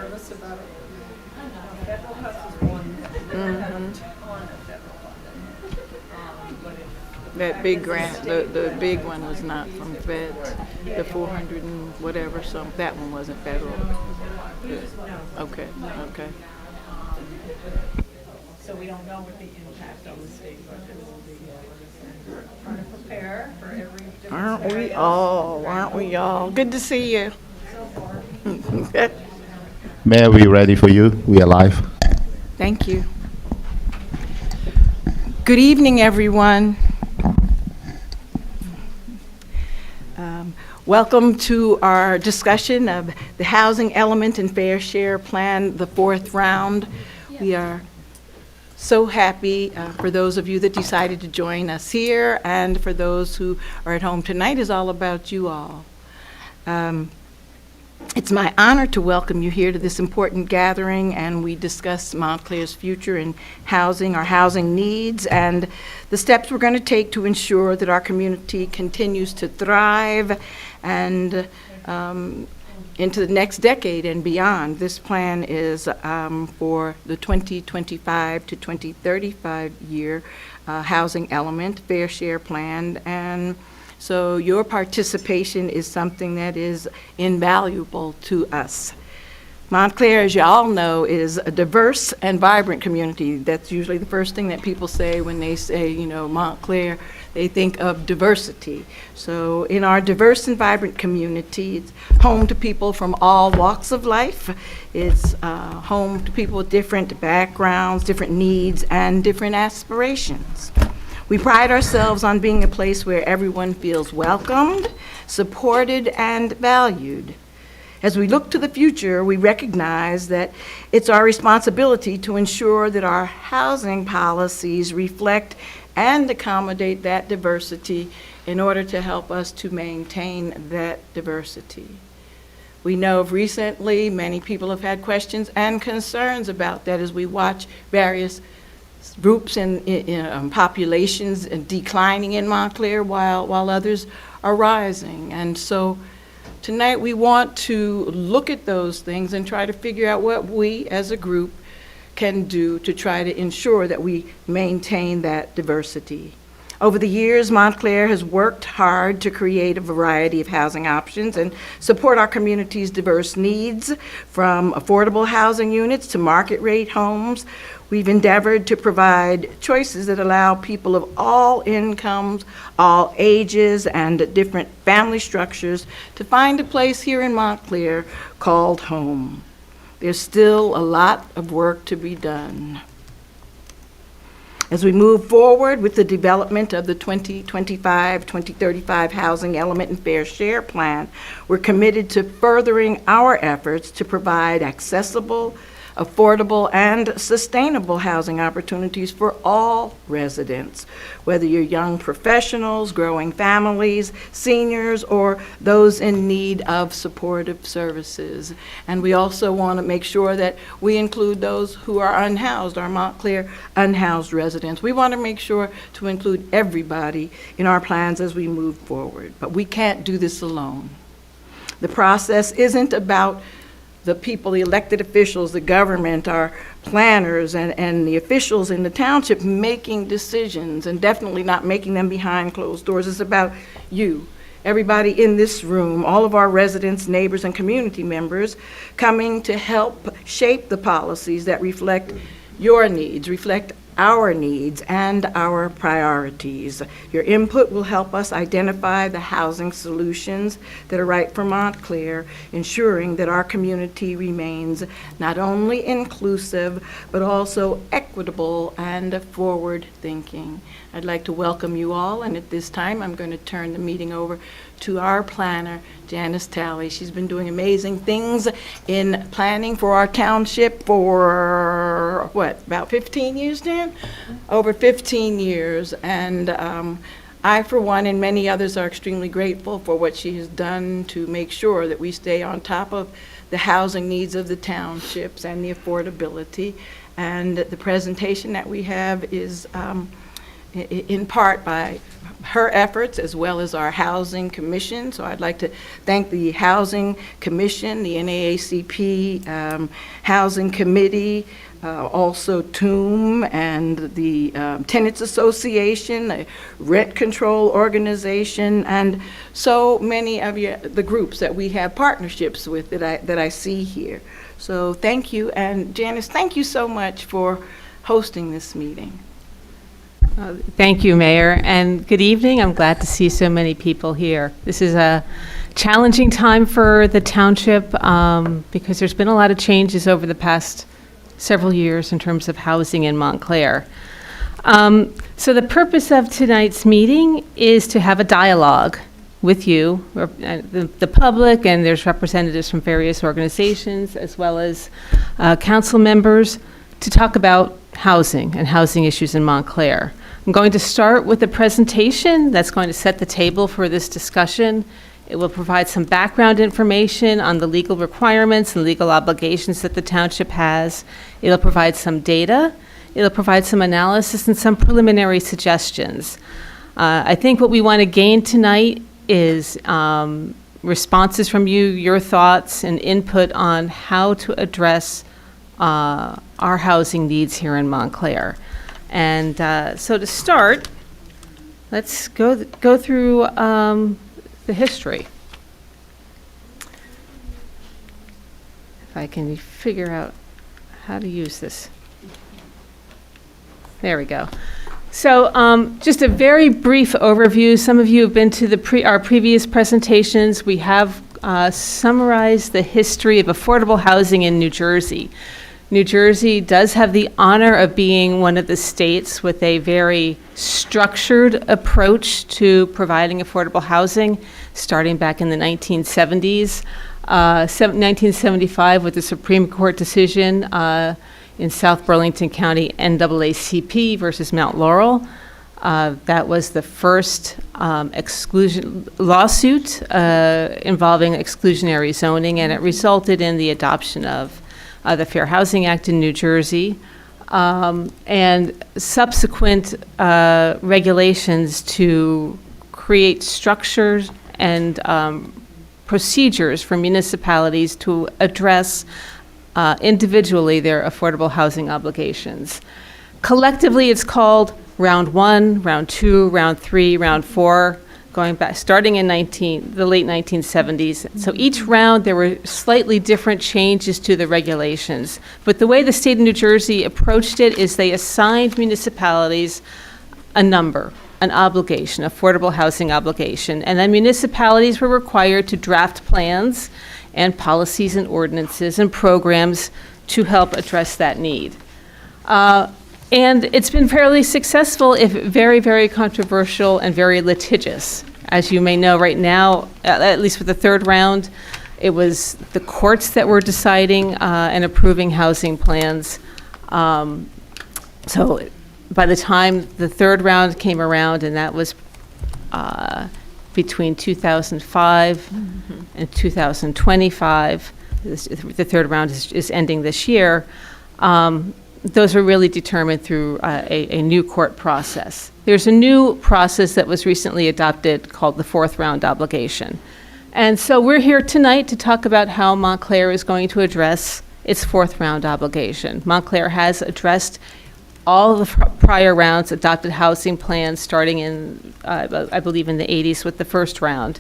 nervous about it. Federal House is one, federal funding. But That big grant, the big one was not from feds. The 400 and whatever, that one wasn't federal. Okay, okay. so we don't know what the impact on the state budget will be. We're trying to prepare for every different Aren't we scenario. all? Aren't we all? Good to see you. So far. Mayor, we ready for you? We are live. Thank you. Good evening, everyone. Welcome to our discussion of the Housing Element and Fair Share Plan, the fourth round. We are so happy for those of you that decided to join us here, and for those who are at home. Tonight is all about you all. It's my honor to welcome you here to this important gathering, and we discuss Montclair's future in housing, our housing needs, and the steps we're going to take to ensure that our community continues to thrive and into the next decade and beyond. This plan is for the 2025 to 2035 year housing element, fair share plan, and so your participation is something that is invaluable to us. Montclair, as you all know, is a diverse and vibrant community. That's usually the first thing that people say when they say, Montclair, they think of diversity. So in our diverse and vibrant community, it's home to people from all walks of life. It's home to people with different backgrounds, different needs, and different aspirations. We pride ourselves on being a place where everyone feels welcomed, supported, and valued. As we look to the future, we recognize that it's our responsibility to ensure that our housing policies reflect and accommodate that diversity in order to help us to maintain that diversity. We know of recently many people have had questions and concerns about that as we watch various groups and populations declining in Montclair while others are rising. And so tonight we want to look at those things and try to figure out what we as a group can do to try to ensure that we maintain that diversity. Over the years, Montclair has worked hard to create a variety of housing options and support our community's diverse needs, from affordable housing units to market rate homes. We've endeavored to provide choices that allow people of all incomes, all ages, and different family structures to find a place here in Montclair called home. There's still a lot of work to be done. As we move forward with the development of the 2025-2035 Housing Element and Fair Share Plan, we're committed to furthering our efforts to provide accessible, affordable, and sustainable housing opportunities for all residents, whether you're young professionals, growing families, seniors, or those in need of supportive services. And we also want to make sure that we include those who are unhoused, our Montclair unhoused residents. We want to make sure to include everybody in our plans as we move forward, but we can't do this alone. The process isn't about the people, the elected officials, the government, our planners, and the officials in the township making decisions, and definitely not making them behind closed doors. It's about you, everybody in this room, all of our residents, neighbors, and community members coming to help shape the policies that reflect your needs, reflect our needs and our priorities. Your input will help us identify the housing solutions that are right for Montclair, ensuring that our community remains not only inclusive, but also equitable and forward-thinking. I'd like to welcome you all, and at this time, I'm going to turn the meeting over to our planner, Janice Talley. She's been doing amazing things in planning for our township for, about 15 years, Jan? Over 15 years, and I, for one, and many others are extremely grateful for what she has done to make sure that we stay on top of the housing needs of the townships and the affordability. And the presentation that we have is in part by her efforts as well as our Housing Commission. So I'd like to thank the Housing Commission, the NAACP Housing Committee, also TOOM and the Tenants Association, the Rent Control Organization, and so many of the groups that we have partnerships with that I see here. So thank you, and Janice, thank you so much for hosting this meeting. Thank you, Mayor, and good evening. I'm glad to see so many people here. This is a challenging time for the township because there's been a lot of changes over the past several years in terms of housing in Montclair. So the purpose of tonight's meeting is to have a dialogue with you, the public, and there's representatives from various organizations as well as council members to talk about housing and housing issues in Montclair. I'm going to start with a presentation that's going to set the table for this discussion. It will provide some background information on the legal requirements and legal obligations that the township has. It'll provide some data. It'll provide some analysis and some preliminary suggestions. I think what we want to gain tonight is responses from you, your thoughts and input on how to address our housing needs here in Montclair. And so to start, let's go through the history. If I can figure out how to use this. There we go. So just a very brief overview. Some of you have been to our previous presentations. We have summarized the history of affordable housing in New Jersey. New Jersey does have the honor of being one of the states with a very structured approach to providing affordable housing, starting back in the 1970s. 1975 with the Supreme Court decision in South Burlington County, NAACP versus Mount Laurel. That was the first exclusion lawsuit involving exclusionary zoning, and it resulted in the adoption of the Fair Housing Act in New Jersey, and subsequent regulations to create structures and procedures for municipalities to address individually their affordable housing obligations. Collectively, it's called Round 1, Round 2, Round 3, Round 4, going back, starting in the late 1970s. So each round, there were slightly different changes to the regulations. But the way the state of New Jersey approached it is they assigned municipalities a number, an obligation, affordable housing obligation. And then municipalities were required to draft plans and policies and ordinances and programs to help address that need. And it's been fairly successful, if very, very controversial and very litigious. As you may know right now, at least with the third round, it was the courts that were deciding and approving housing plans. So by the time the third round came around, and that was between 2005 and 2025, the third round is ending this year, those are really determined through a new court process. There's a new process that was recently adopted called the fourth round obligation. And so we're here tonight to talk about how Montclair is going to address its fourth round obligation. Montclair has addressed all the prior rounds, adopted housing plans starting in, I believe, in the 80s with the first round.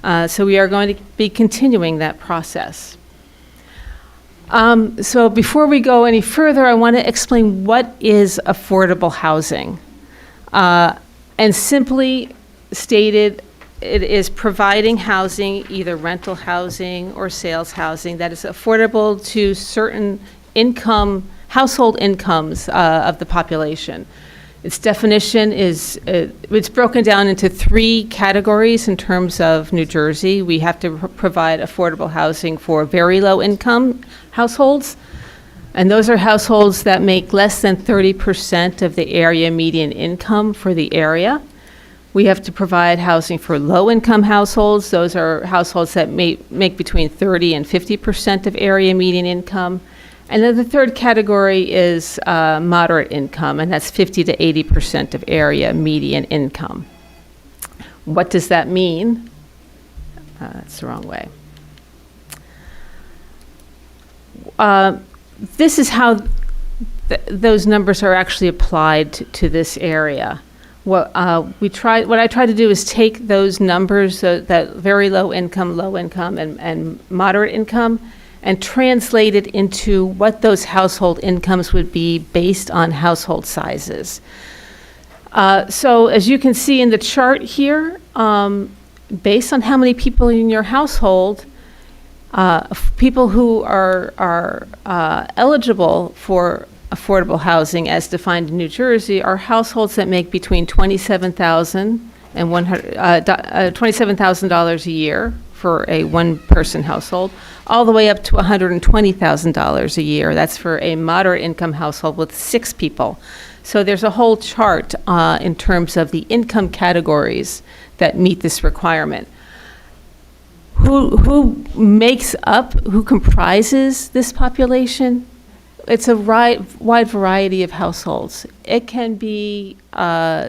So we are going to be continuing that process. So before we go any further, I want to explain what is affordable housing. And simply stated, it is providing housing, either rental housing or sales housing, that is affordable to certain household incomes of the population. Its definition is, it's broken down into three categories in terms of New Jersey. We have to provide affordable housing for very low income households, and those are households that make less than 30% of the area median income for the area. We have to provide housing for low income households. Those are households that make between 30 and 50% of area median income. And then the third category is moderate income, and that's 50 to 80% of area median income. What does that mean? That's the wrong way. This is how those numbers are actually applied to this area. What I tried to do is take those numbers, that very low income, and moderate income, and translate it into what those household incomes would be based on household sizes. So as you can see in the chart here, based on how many people in your household, people who are eligible for affordable housing as defined in New Jersey are households that make between $27,000 and $27,000 a year for a one-person household, all the way up to $120,000 a year. That's for a moderate income household with 6 people. So there's a whole chart in terms of the income categories that meet this requirement. Who comprises this population? It's a wide variety of households. It can be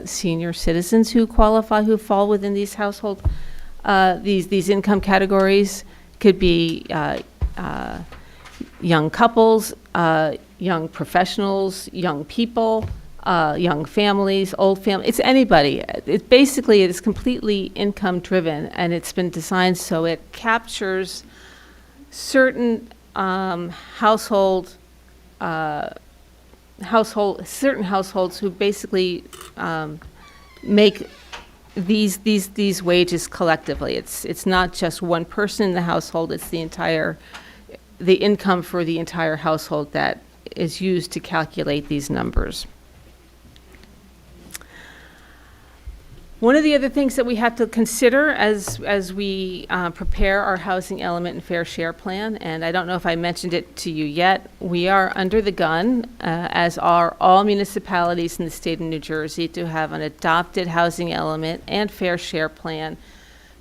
senior citizens who qualify, who fall within these household, these income categories. Could be young couples, young professionals, young people, young families, old families. It's anybody. It is completely income driven, and it's been designed so it captures certain households who basically make these wages collectively. It's not just one person in the household, it's the income for the entire household that is used to calculate these numbers. One of the other things that we have to consider as we prepare our housing element and fair share plan, and I don't know if I mentioned it to you yet, we are under the gun, as are all municipalities in the state of New Jersey, to have an adopted housing element and fair share plan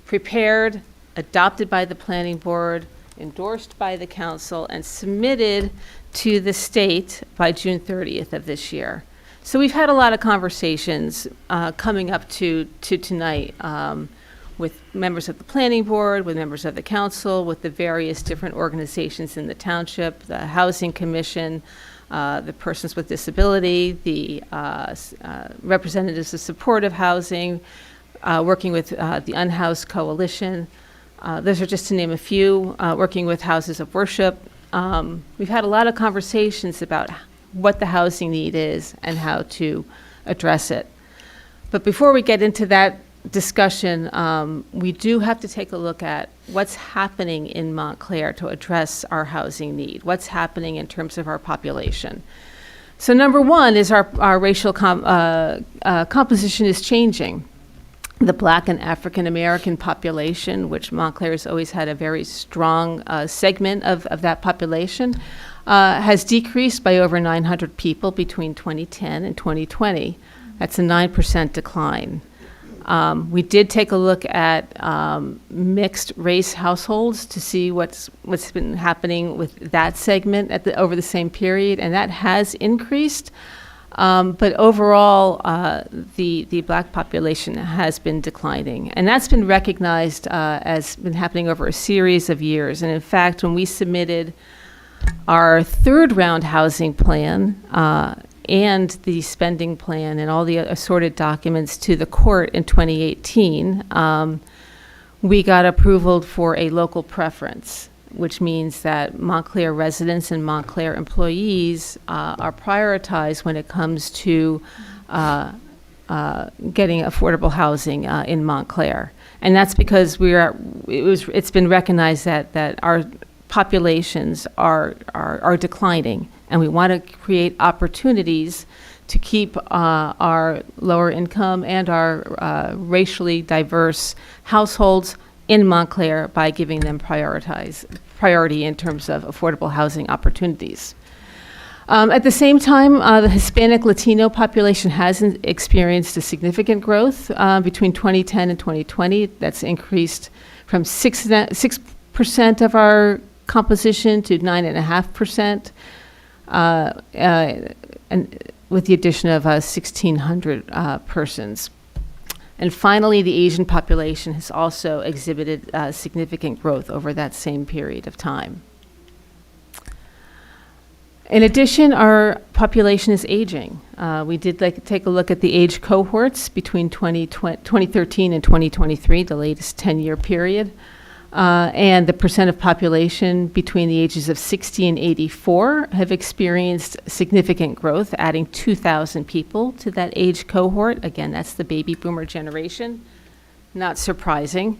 prepared, adopted by the planning board, endorsed by the council, and submitted to the state by June 30th of this year. So we've had a lot of conversations coming up to tonight with members of the planning board, with members of the council, with the various different organizations in the township, the housing commission, the persons with disability, the representatives of supportive housing, working with the Unhoused Coalition. Those are just to name a few, working with houses of worship. We've had a lot of conversations about what the housing need is and how to address it. But before we get into that discussion, we do have to take a look at what's happening in Montclair to address our housing need, what's happening in terms of our population. So number one is our racial composition is changing. The Black and African American population, which Montclair has always had a very strong segment of that population, has decreased by over 900 people between 2010 and 2020. That's a 9% decline. We did take a look at mixed race households to see what's been happening with that segment over the same period, and that has increased. But overall, the Black population has been declining, and that's been recognized as been happening over a series of years. And in fact, when we submitted our third round housing plan and the spending plan and all the assorted documents to the court in 2018, we got approval for a local preference, which means that Montclair residents and Montclair employees are prioritized when it comes to getting affordable housing in Montclair. And that's because it's been recognized that our populations are declining, and we want to create opportunities to keep our lower income and our racially diverse households in Montclair by giving them priority in terms of affordable housing opportunities. At the same time, the Hispanic Latino population has experienced a significant growth between 2010 and 2020. That's increased from 6% of our composition to 9.5%. and with the addition of 1,600 persons. And finally, the Asian population has also exhibited significant growth over that same period of time. In addition, our population is aging. We did take a look at the age cohorts between 2013 and 2023, the latest 10-year period, and the percent of population between the ages of 60 and 84 have experienced significant growth, adding 2,000 people to that age cohort. Again, that's the baby boomer generation. Not surprising.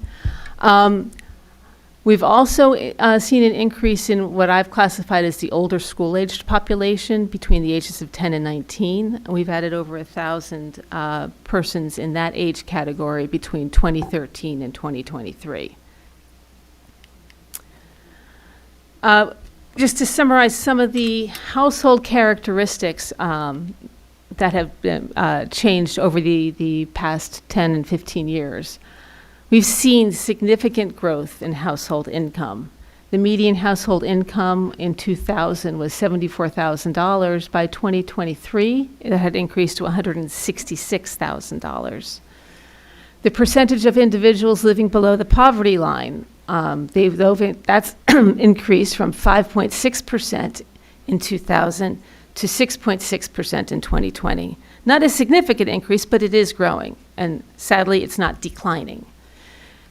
We've also seen an increase in what I've classified as the older school-aged population between the ages of 10 and 19. We've added over 1,000 persons in that age category between 2013 and 2023. Just to summarize some of the household characteristics that have been changed over the past 10 and 15 years. We've seen significant growth in household income. The median household income in 2000 was $74,000. By 2023, it had increased to $166,000. The percentage of individuals living below the poverty line, that's increased from 5.6% in 2000 to 6.6% in 2020. Not a significant increase, but it is growing, and sadly, it's not declining.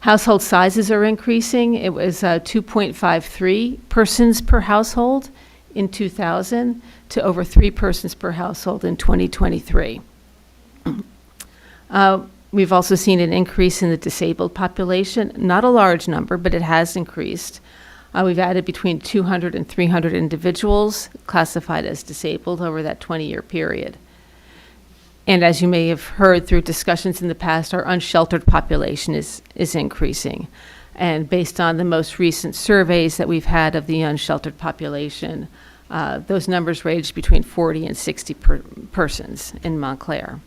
Household sizes are increasing. It was 2.53 persons per household in 2000 to over 3 persons per household in 2023. We've also seen an increase in the disabled population. Not a large number, but it has increased. We've added between 200 and 300 individuals classified as disabled over that 20-year period. And as you may have heard through discussions in the past, our unsheltered population is increasing. And based on the most recent surveys that we've had of the unsheltered population, those numbers range between 40 and 60 persons in Montclair.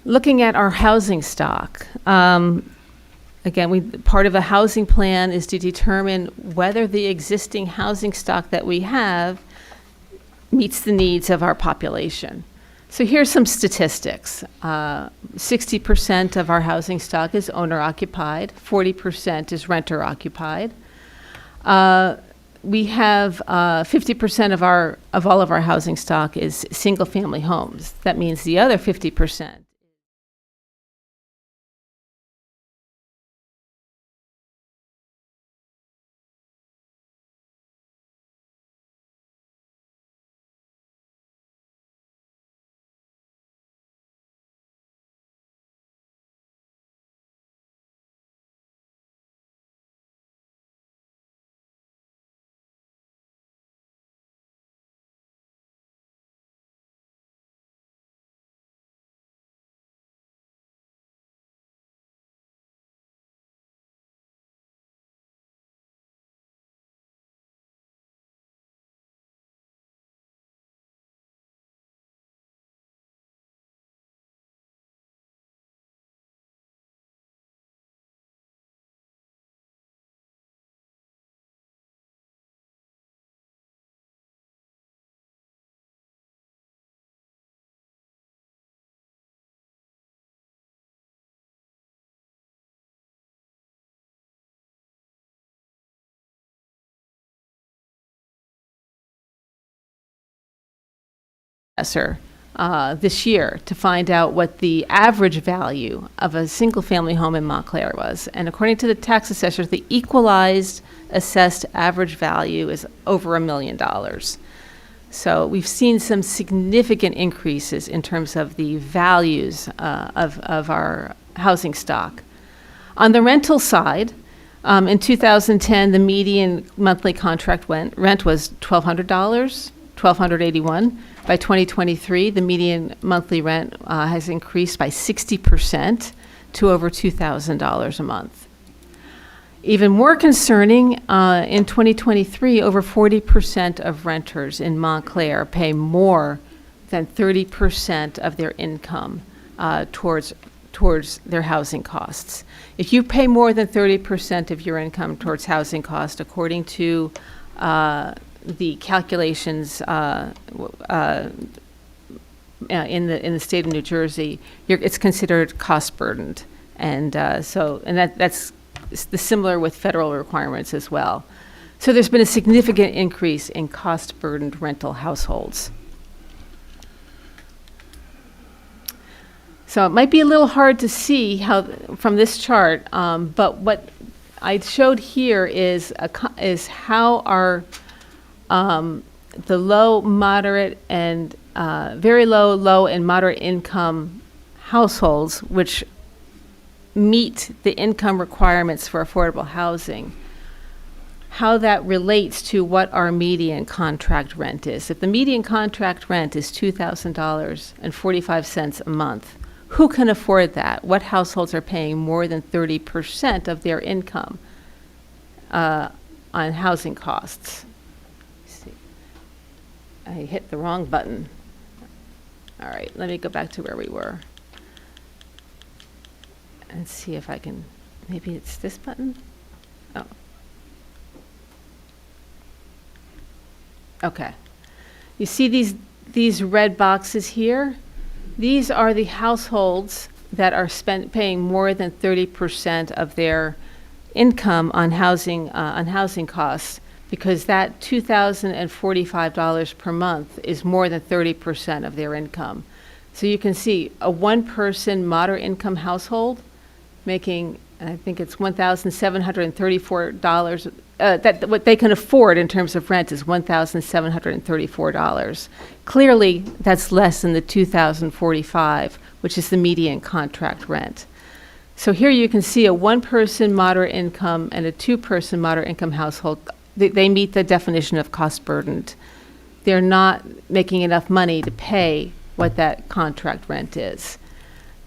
Looking at our housing stock, again, part of a housing plan is to determine whether the existing housing stock that we have meets the needs of our population. So here's some statistics. 60% of our housing stock is owner-occupied, 40% is renter-occupied. We have 50% of all of our housing stock is single-family homes. That means the other 50% this year to find out what the average value of a single-family home in Montclair was. And according to the tax assessors, the equalized assessed average value is over $1 million. So we've seen some significant increases in terms of the values of our housing stock. On the rental side, in 2010, the median monthly contract rent was $1,200, $1,281. By 2023, the median monthly rent has increased by 60% to over $2,000 a month. Even more concerning, in 2023, over 40% of renters in Montclair pay more than 30% of their income towards towards their housing costs. If you pay more than 30% of your income towards housing cost, according to the calculations in the state of New Jersey, it's considered cost burdened, and that's similar with federal requirements as well. So there's been a significant increase in cost burdened rental households. So it might be a little hard to see how from this chart, but what I showed here is how our the low, moderate, and very low, low, and moderate income households, which meet the income requirements for affordable housing, how that relates to what our median contract rent is. If the median contract rent is $2,000.45 a month, who can afford that? What households are paying more than 30% of their income on housing costs? See, I hit the wrong button. All right, let me go back to where we were and see if I can, maybe it's this button? Oh. Okay. You see these red boxes here? These are the households that are paying more than 30% of their income on housing costs, because that $2,045 per month is more than 30% of their income. So you can see a one-person moderate income household making, I think it's $1,734. That what they can afford in terms of rent is $1,734. Clearly, that's less than the $2,045, which is the median contract rent. So here you can see a one-person moderate income and a two-person moderate income household. They meet the definition of cost burdened. They're not making enough money to pay what that contract rent is.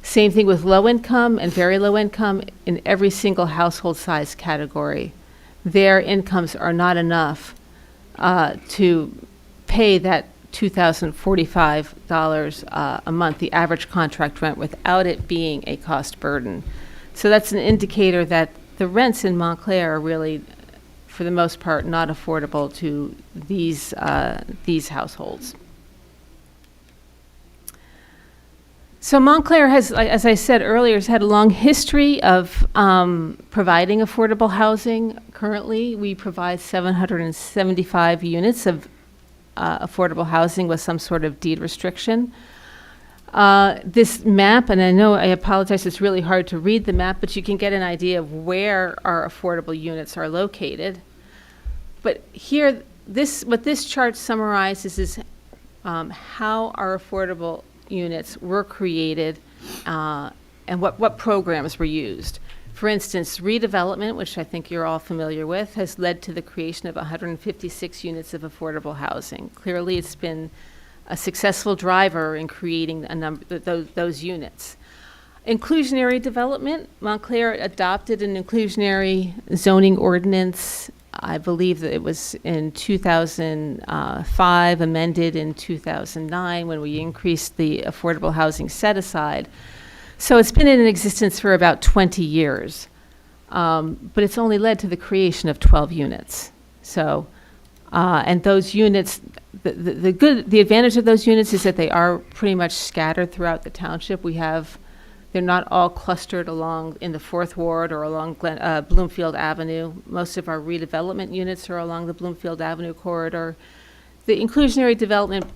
Same thing with low income and very low income in every single household size category. Their incomes are not enough to pay that $2,045 a month, the average contract rent, without it being a cost burden. So that's an indicator that the rents in Montclair are really, for the most part, not affordable to these households. So Montclair has, as I said earlier, has had a long history of providing affordable housing. Currently, we provide 775 units of affordable housing with some sort of deed restriction. This map, and I know I apologize, it's really hard to read the map, but you can get an idea of where our affordable units are located. But here, what this chart summarizes is how our affordable units were created and what programs were used. For instance, redevelopment, which I think you're all familiar with, has led to the creation of 156 units of affordable housing. Clearly, it's been a successful driver in creating a number those units. Inclusionary development, Montclair adopted an inclusionary zoning ordinance. I believe that it was in 2005, amended in 2009 when we increased the affordable housing set aside. So it's been in existence for about 20 years, but it's only led to the creation of 12 units. So, and those units, the advantage of those units is that they are pretty much scattered throughout the township. They're not all clustered along in the Fourth Ward or along Bloomfield Avenue. Most of our redevelopment units are along the Bloomfield Avenue corridor. The inclusionary development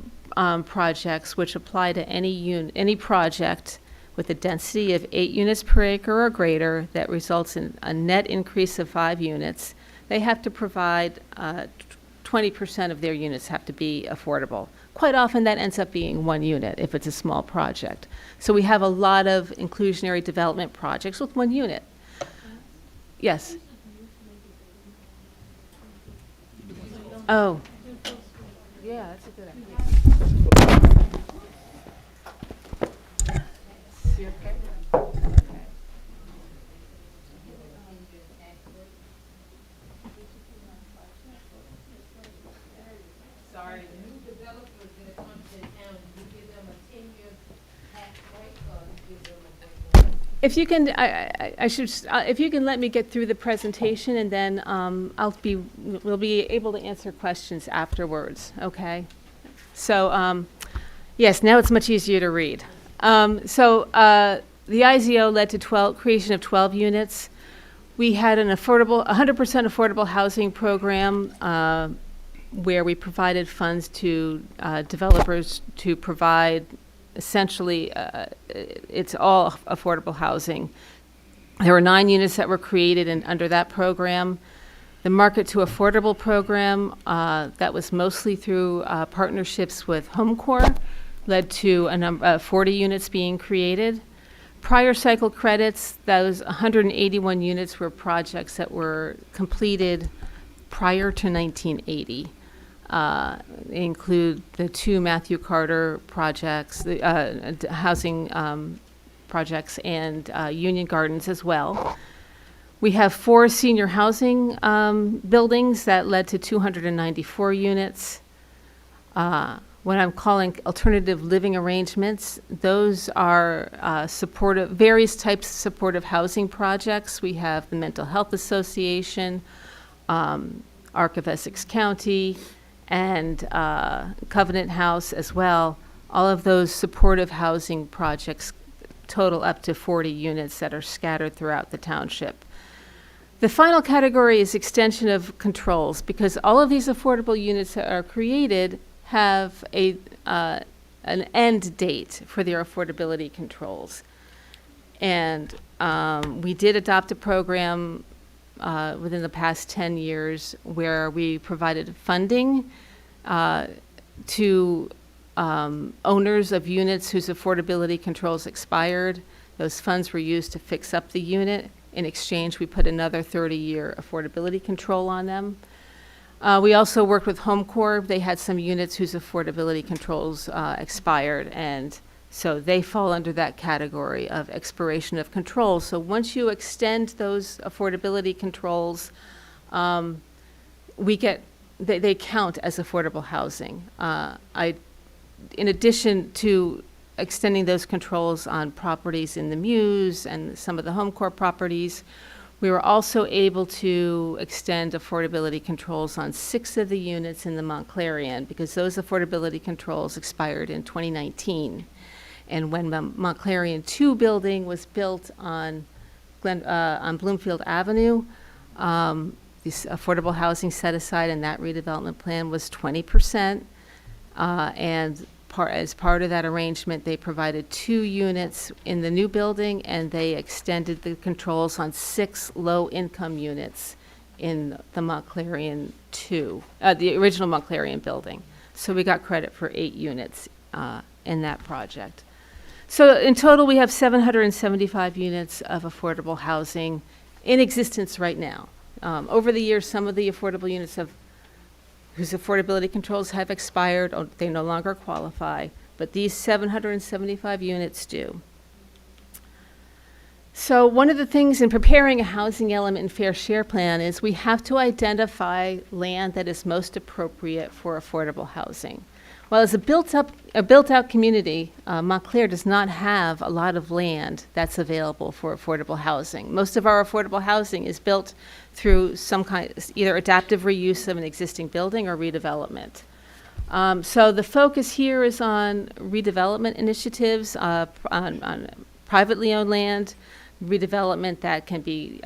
projects, which apply to any project with a density of 8 units per acre or greater that results in a net increase of 5 units, they have to provide 20% of their units have to be affordable. Quite often that ends up being 1 unit if it's a small project. So we have a lot of inclusionary development projects with 1 unit. Yes? Oh. Yeah, that's a good idea. You okay? Sorry. New developers that come to the town, you give them a 10-year tax break or you give them a break? If you can, I should, if you can let me get through the presentation, and then we'll be able to answer questions afterwards, okay? So, yes, now it's much easier to read. The IZO led to creation of 12 units. We had an 100% affordable housing program where we provided funds to developers to provide essentially, it's all affordable housing. There were 9 units that were created under that program. The Market to Affordable program, that was mostly through partnerships with HomeCore, led to 40 units being created. Prior cycle credits, those 181 units were projects that were completed prior to 1980. They include the 2 Matthew Carter projects, the housing projects, and Union Gardens as well. We have 4 senior housing buildings that led to 294 units. What I'm calling alternative living arrangements, those are various types of supportive housing projects. We have the Mental Health Association, ARC of Essex County, and Covenant House as well. All of those supportive housing projects total up to 40 units that are scattered throughout the township. The final category is extension of controls, because all of these affordable units that are created have an end date for their affordability controls. And we did adopt a program within the past 10 years where we provided funding to owners of units whose affordability controls expired. Those funds were used to fix up the unit. In exchange, we put another 30-year affordability control on them. We also worked with HomeCore. They had some units whose affordability controls expired, and so they fall under that category of expiration of control. So once you extend those affordability controls, they count as affordable housing. In addition to extending those controls on properties in the Muse and some of the HomeCore properties, we were also able to extend affordability controls on 6 of the units in the Montclarian, because those affordability controls expired in 2019. And when the Montclarian 2 building was built on Bloomfield Avenue, this affordable housing set aside in that redevelopment plan was 20%. And as part of that arrangement, they provided 2 units in the new building, and they extended the controls on 6 low-income units in the Montclarian 2, the original Montclarian building. So we got credit for 8 units in that project. So in total, we have 775 units of affordable housing in existence right now. Over the years, some of the affordable units whose affordability controls have expired, or they no longer qualify, but these 775 units do. So one of the things in preparing a housing element and fair share plan is we have to identify land that is most appropriate for affordable housing. Well, as a built-out community, Montclair does not have a lot of land that's available for affordable housing. Most of our affordable housing is built through some kind, either adaptive reuse of an existing building or redevelopment. So the focus here is on redevelopment initiatives on privately owned land, redevelopment that can be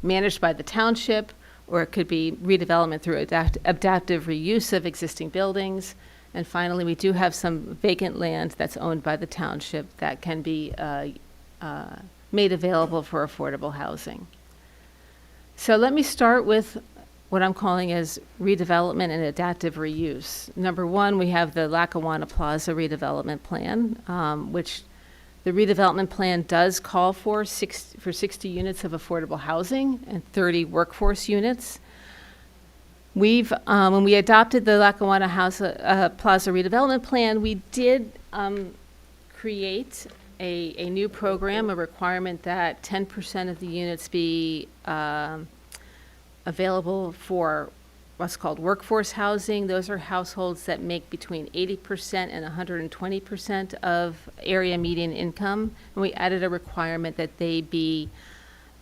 managed by the township, or it could be redevelopment through adaptive reuse of existing buildings. And finally, we do have some vacant land that's owned by the township that can be made available for affordable housing. So let me start with what I'm calling as redevelopment and adaptive reuse. Number 1, we have the Lackawanna Plaza redevelopment plan, which the redevelopment plan does call for 60 units of affordable housing and 30 workforce units. We've, when we adopted the Lackawanna Plaza redevelopment plan, we did create a new program, a requirement that 10% of the units be available for what's called workforce housing. Those are households that make between 80% and 120% of area median income. And we added a requirement that they be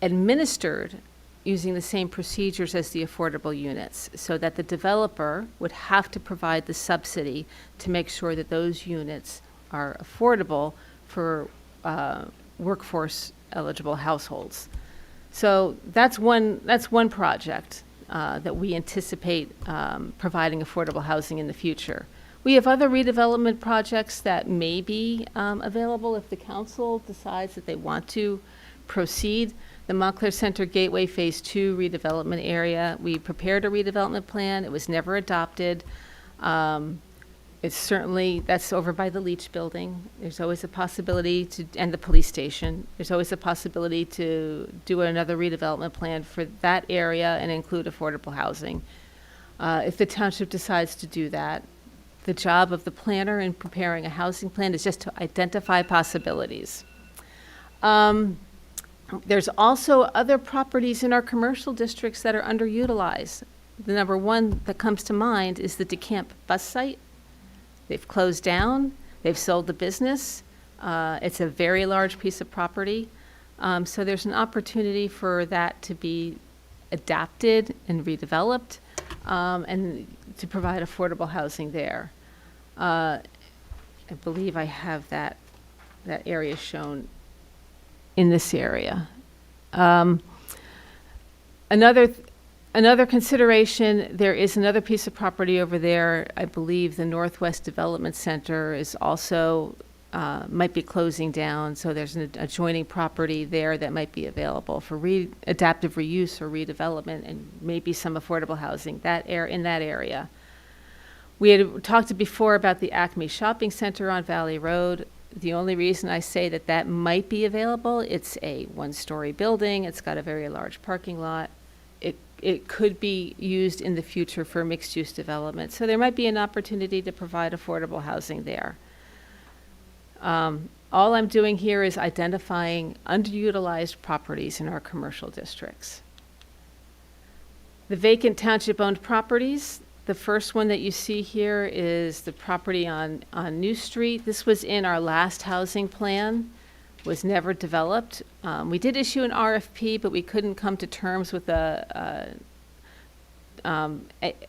administered using the same procedures as the affordable units, so that the developer would have to provide the subsidy to make sure that those units are affordable for workforce eligible households. So that's one project that we anticipate providing affordable housing in the future. We have other redevelopment projects that may be available if the council decides that they want to proceed. The Montclair Center Gateway Phase 2 redevelopment area, we prepared a redevelopment plan. It was never adopted. It's certainly, that's over by the Leach Building. There's always a possibility to, and the police station, there's always a possibility to do another redevelopment plan for that area and include affordable housing. If the township decides to do that, the job of the planner in preparing a housing plan is just to identify possibilities. There's also other properties in our commercial districts that are underutilized. The number one that comes to mind is the DeCamp bus site. They've closed down, they've sold the business. It's a very large piece of property. So there's an opportunity for that to be adapted and redeveloped and to provide affordable housing there. I believe I have that area shown in this area. Another consideration, there is another piece of property over there. I believe the Northwest Development Center is also, might be closing down, so there's an adjoining property there that might be available for adaptive reuse or redevelopment and maybe some affordable housing in that area. We had talked before about the Acme Shopping Center on Valley Road. The only reason I say that might be available, it's a one-story building. It's got a very large parking lot. It could be used in the future for mixed-use development. So there might be an opportunity to provide affordable housing there. All I'm doing here is identifying underutilized properties in our commercial districts. The vacant township-owned properties, the first one that you see here is the property on New Street. This was in our last housing plan, was never developed. We did issue an RFP, but we couldn't come to terms with a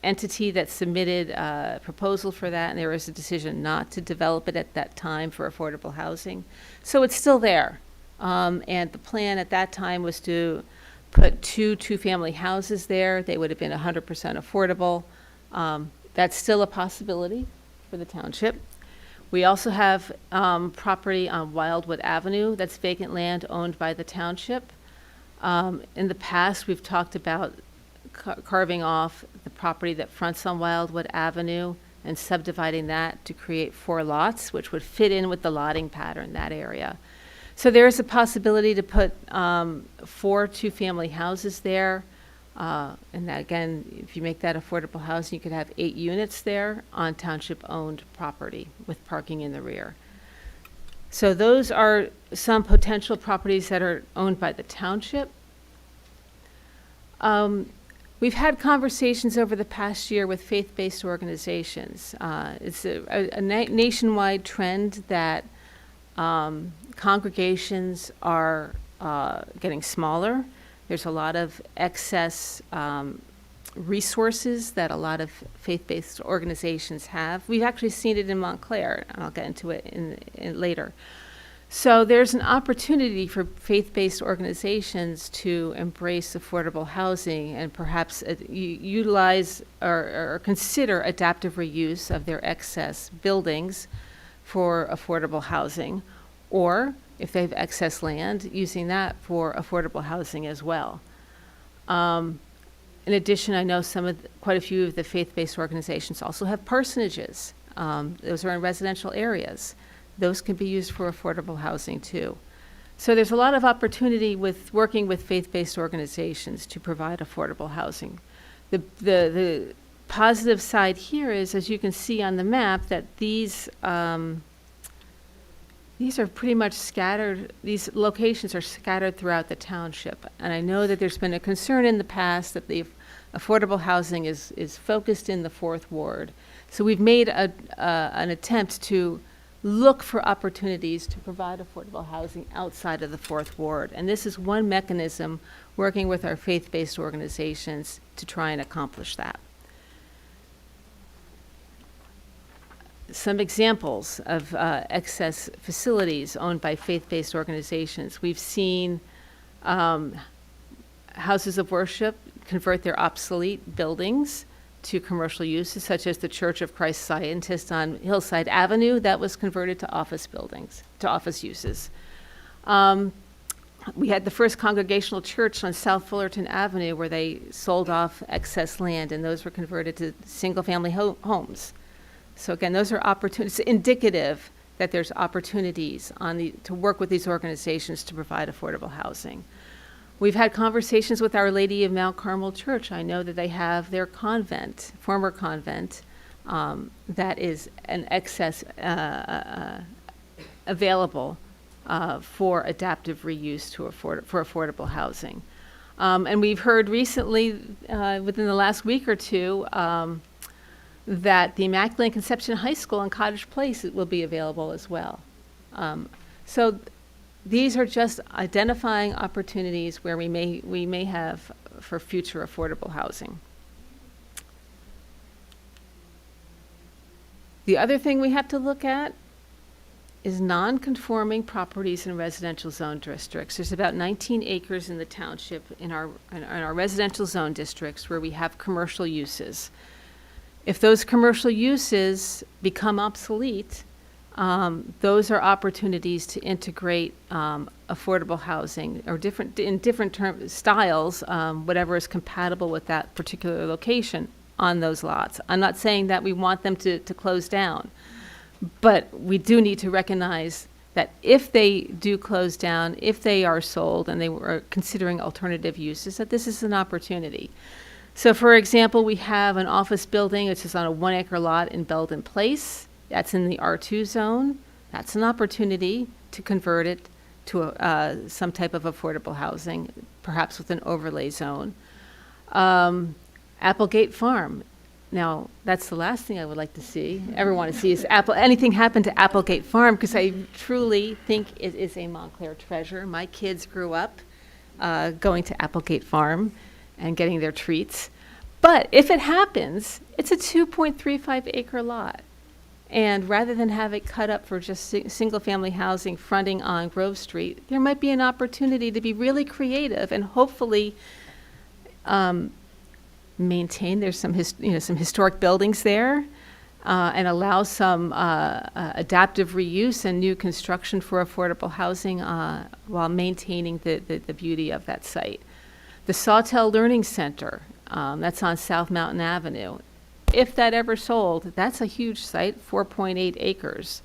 entity that submitted a proposal for that, and there was a decision not to develop it at that time for affordable housing. So it's still there. And the plan at that time was to put two-family houses there. They would have been 100% affordable. That's still a possibility for the township. We also have property on Wildwood Avenue that's vacant land owned by the township. In the past, we've talked about carving off the property that fronts on Wildwood Avenue and subdividing that to create 4 lots, which would fit in with the lotting pattern, that area. So there is a possibility to put 4 two-family houses there. And that, again, if you make that affordable housing, you could have 8 units there on township-owned property with parking in the rear. So those are some potential properties that are owned by the township. We've had conversations over the past year with faith-based organizations. It's a nationwide trend that congregations are getting smaller. There's a lot of excess resources that a lot of faith-based organizations have. We've actually seen it in Montclair, and I'll get into it in later. So there's an opportunity for faith-based organizations to embrace affordable housing and perhaps utilize or consider adaptive reuse of their excess buildings for affordable housing, or if they have excess land, using that for affordable housing as well. In addition, I know quite a few of the faith-based organizations also have parsonages. Those are in residential areas. Those can be used for affordable housing too. So there's a lot of opportunity with working with faith-based organizations to provide affordable housing. The positive side here is, as you can see on the map, that these These are pretty much scattered, these locations are scattered throughout the township. And I know that there's been a concern in the past that the affordable housing is focused in the Fourth Ward. So we've made an attempt to look for opportunities to provide affordable housing outside of the Fourth Ward. And this is one mechanism working with our faith-based organizations to try and accomplish that. Some examples of excess facilities owned by faith-based organizations. We've seen houses of worship convert their obsolete buildings to commercial uses, such as the Church of Christ Scientist on Hillside Avenue. That was converted to office buildings, to office uses. We had the First Congregational Church on South Fullerton Avenue where they sold off excess land, and those were converted to single-family homes. So again, those are opportunities, indicative that there's opportunities to work with these organizations to provide affordable housing. We've had conversations with Our Lady of Mount Carmel Church. I know that they have their convent, former convent, that is an excess available for adaptive reuse for affordable housing. And we've heard recently, within the last week or two, that the Immaculate Conception High School on Cottage Place will be available as well. So these are just identifying opportunities where we may have for future affordable housing. The other thing we have to look at is non-conforming properties in residential zone districts. There's about 19 acres in the township in our residential zone districts where we have commercial uses. If those commercial uses become obsolete, those are opportunities to integrate affordable housing or in different styles, whatever is compatible with that particular location on those lots. I'm not saying that we want them to close down, but we do need to recognize that if they do close down, if they are sold and they were considering alternative uses, that this is an opportunity. So for example, we have an office building, which is on a 1 acre lot in Belden Place. That's in the R2 zone. That's an opportunity to convert it to some type of affordable housing, perhaps with an overlay zone. Applegate Farm. Now, that's the last thing I would like to see, ever want to see, is anything happen to Applegate Farm, because I truly think it is a Montclair treasure. My kids grew up going to Applegate Farm and getting their treats. But if it happens, it's a 2.35 acre lot. And rather than have it cut up for just single-family housing fronting on Grove Street, there might be an opportunity to be really creative and hopefully maintain. There's some historic buildings there, and allow some adaptive reuse and new construction for affordable housing while maintaining the beauty of that site. The Sawtell Learning Center, that's on South Mountain Avenue. If that ever sold, that's a huge site, 4.8 acres.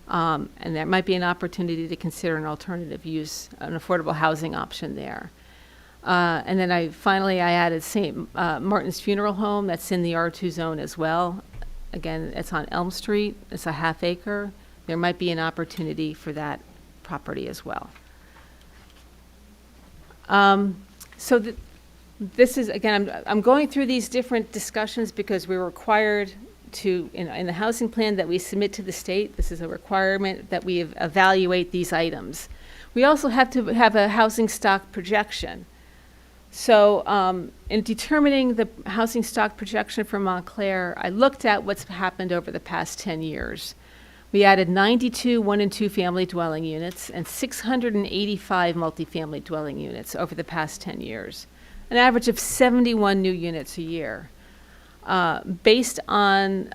And there might be an opportunity to consider an alternative use, an affordable housing option there. And then I added St. Martin's Funeral Home, that's in the R2 zone as well. Again, it's on Elm Street, it's a half acre. There might be an opportunity for that property as well. This is, again, I'm going through these different discussions because we're required to, in the housing plan that we submit to the state, this is a requirement that we evaluate these items. We also have to have a housing stock projection. So in determining the housing stock projection for Montclair, I looked at what's happened over the past 10 years. We added 92 1- and 2-family dwelling units and 685 multifamily dwelling units over the past 10 years. An average of 71 new units a year. Based on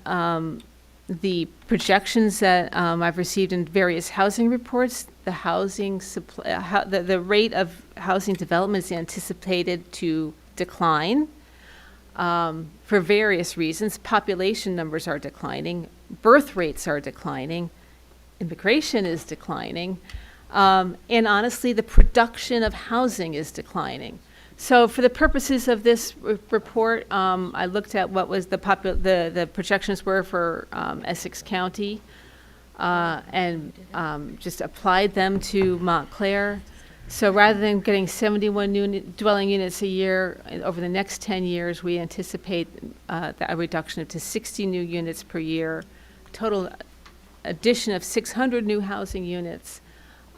the projections that I've received in various housing reports, the housing supply, the rate of housing development is anticipated to decline for various reasons. Population numbers are declining, birth rates are declining, immigration is declining, and honestly, the production of housing is declining. So for the purposes of this report, I looked at what was the projections were for Essex County. and just applied them to Montclair. So rather than getting 71 new dwelling units a year, over the next 10 years, we anticipate a reduction to 60 new units per year, total addition of 600 new housing units,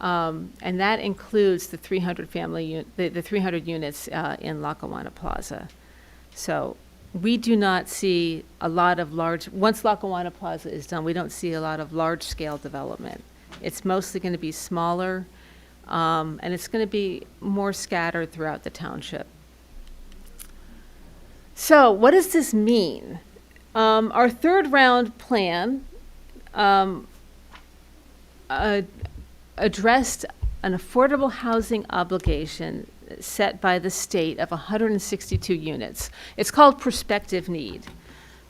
and that includes the 300 the 300 units in Lackawanna Plaza. So we do not see a lot of once Lackawanna Plaza is done, we don't see a lot of large-scale development. It's mostly going to be smaller, and it's going to be more scattered throughout the township. So what does this mean? Our third round plan addressed an affordable housing obligation set by the state of 162 units. It's called prospective need.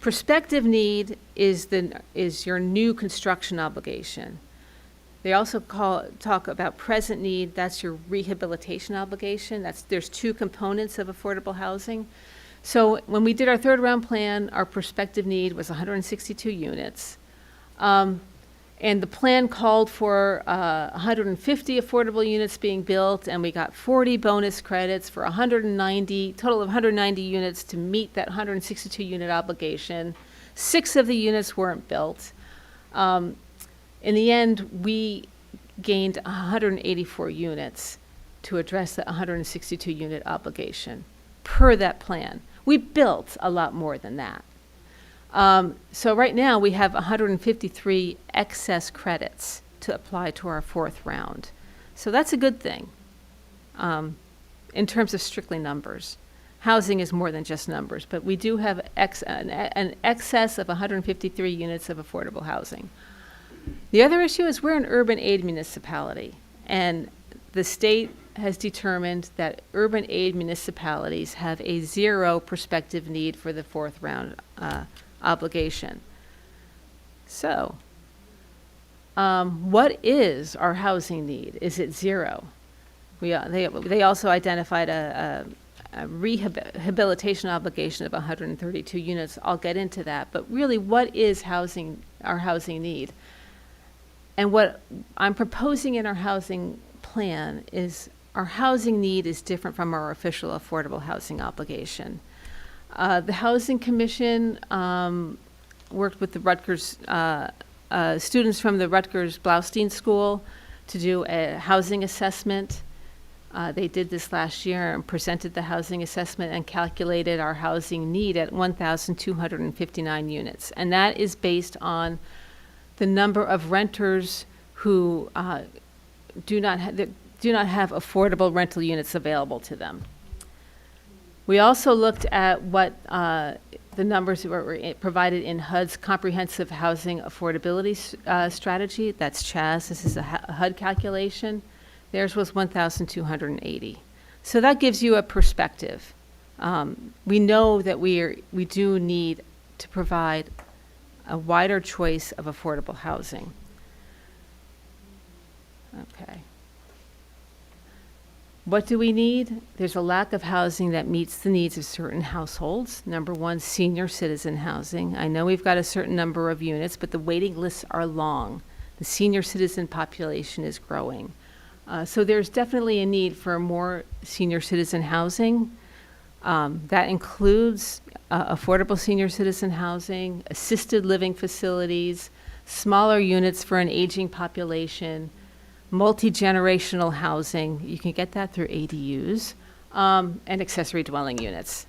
Prospective need is your new construction obligation. They also talk about present need. That's your rehabilitation obligation. There's two components of affordable housing. So when we did our third round plan, our prospective need was 162 units. And the plan called for 150 affordable units being built, and we got 40 bonus credits for total of 190 units to meet that 162 unit obligation. 6 of the units weren't built. In the end, we gained 184 units to address the 162 unit obligation per that plan. We built a lot more than that. So right now we have 153 excess credits to apply to our fourth round. So that's a good thing in terms of strictly numbers. Housing is more than just numbers, but we do have an excess of 153 units of affordable housing. The other issue is we're an urban aid municipality, and the state has determined that urban aid municipalities have a 0 prospective need for the fourth round obligation. So, what is our housing need? Is it 0? They also identified a rehabilitation obligation of 132 units. I'll get into that, but really, what is our housing need? And what I'm proposing in our housing plan is our housing need is different from our official affordable housing obligation. The Housing Commission worked with the Rutgers students from the Rutgers Blaustein School to do a housing assessment. They did this last year and presented the housing assessment and calculated our housing need at 1,259 units. And that is based on the number of renters who do not have affordable rental units available to them. We also looked at what the numbers were provided in HUD's Comprehensive Housing Affordability Strategy. That's CHAS. This is a HUD calculation. Theirs was 1,280. So that gives you a perspective. We know that we do need to provide a wider choice of affordable housing. Okay. What do we need? There's a lack of housing that meets the needs of certain households. Number one, senior citizen housing. I know we've got a certain number of units, but the waiting lists are long. The senior citizen population is growing. So there's definitely a need for more senior citizen housing. That includes affordable senior citizen housing, assisted living facilities, smaller units for an aging population, multi-generational housing. You can get that through ADUs, and accessory dwelling units.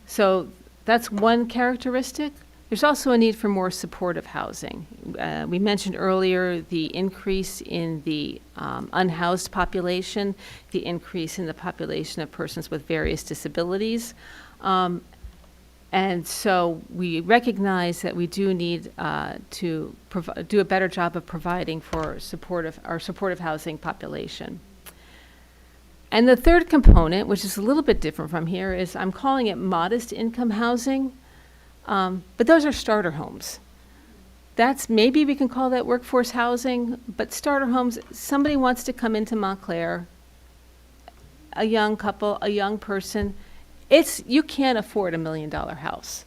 So that's one characteristic. There's also a need for more supportive housing. We mentioned earlier the increase in the unhoused population, the increase in the population of persons with various disabilities. And so we recognize that we do need to do a better job of providing for our supportive housing population. And the third component, which is a little bit different from here, is I'm calling it modest income housing. But those are starter homes. Maybe we can call that workforce housing, but starter homes, somebody wants to come into Montclair, a young couple, a young person. You can't afford $1 million house.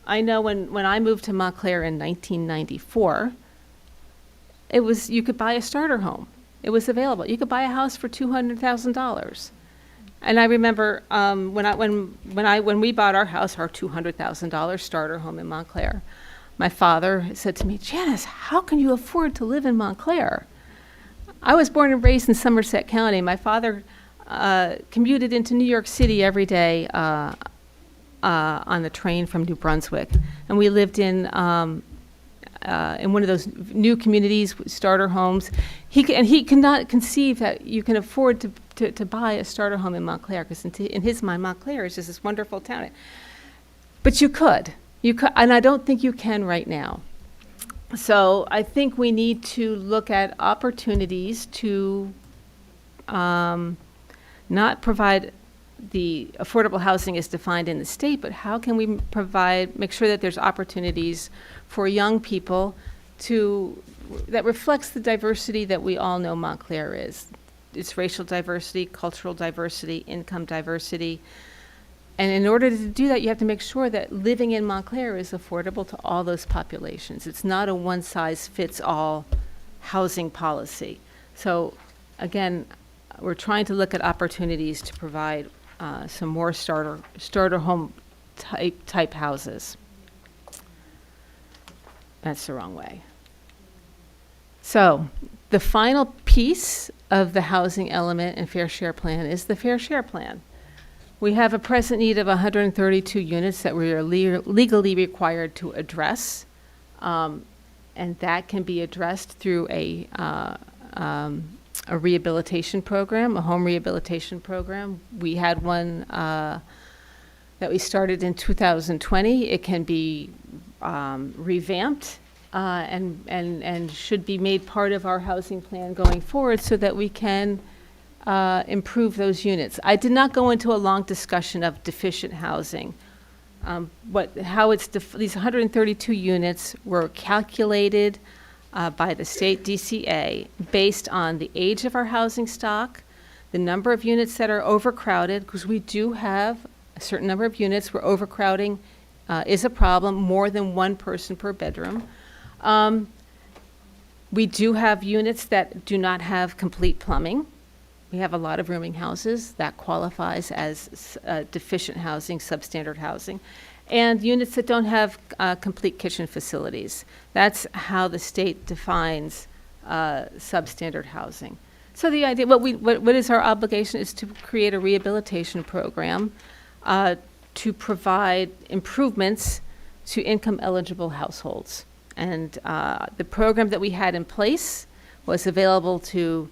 I know when I moved to Montclair in 1994, you could buy a starter home. It was available. You could buy a house for $200,000. And I remember when we bought our house, our $200,000 starter home in Montclair, my father said to me, "Janice, how can you afford to live in Montclair?" I was born and raised in Somerset County. My father commuted into New York City every day on the train from New Brunswick, and we lived in one of those new communities, starter homes. He could not conceive that you can afford to buy a starter home in Montclair, because in his mind, Montclair is just this wonderful town. But you could, and I don't think you can right now. So I think we need to look at opportunities to not provide the affordable housing as defined in the state, but how can we make sure that there's opportunities for young people that reflects the diversity that we all know Montclair is. It's racial diversity, cultural diversity, income diversity. And in order to do that, you have to make sure that living in Montclair is affordable to all those populations. It's not a one-size-fits-all housing policy. So again, we're trying to look at opportunities to provide some more starter home type houses. That's the wrong way. So the final piece of the housing element and fair share plan is the fair share plan. We have a present need of 132 units that we are legally required to address, and that can be addressed through a rehabilitation program, a home rehabilitation program. We had one that we started in 2020. It can be revamped and should be made part of our housing plan going forward so that we can improve those units. I did not go into a long discussion of deficient housing. These 132 units were calculated by the state DCA based on the age of our housing stock, the number of units that are overcrowded, because we do have a certain number of units where overcrowding is a problem, more than one person per bedroom. We do have units that do not have complete plumbing. We have a lot of rooming houses that qualifies as deficient housing, substandard housing, and units that don't have complete kitchen facilities. That's how the state defines substandard housing. So the idea, what is our obligation is to create a rehabilitation program to provide improvements to income eligible households. And the program that we had in place was available to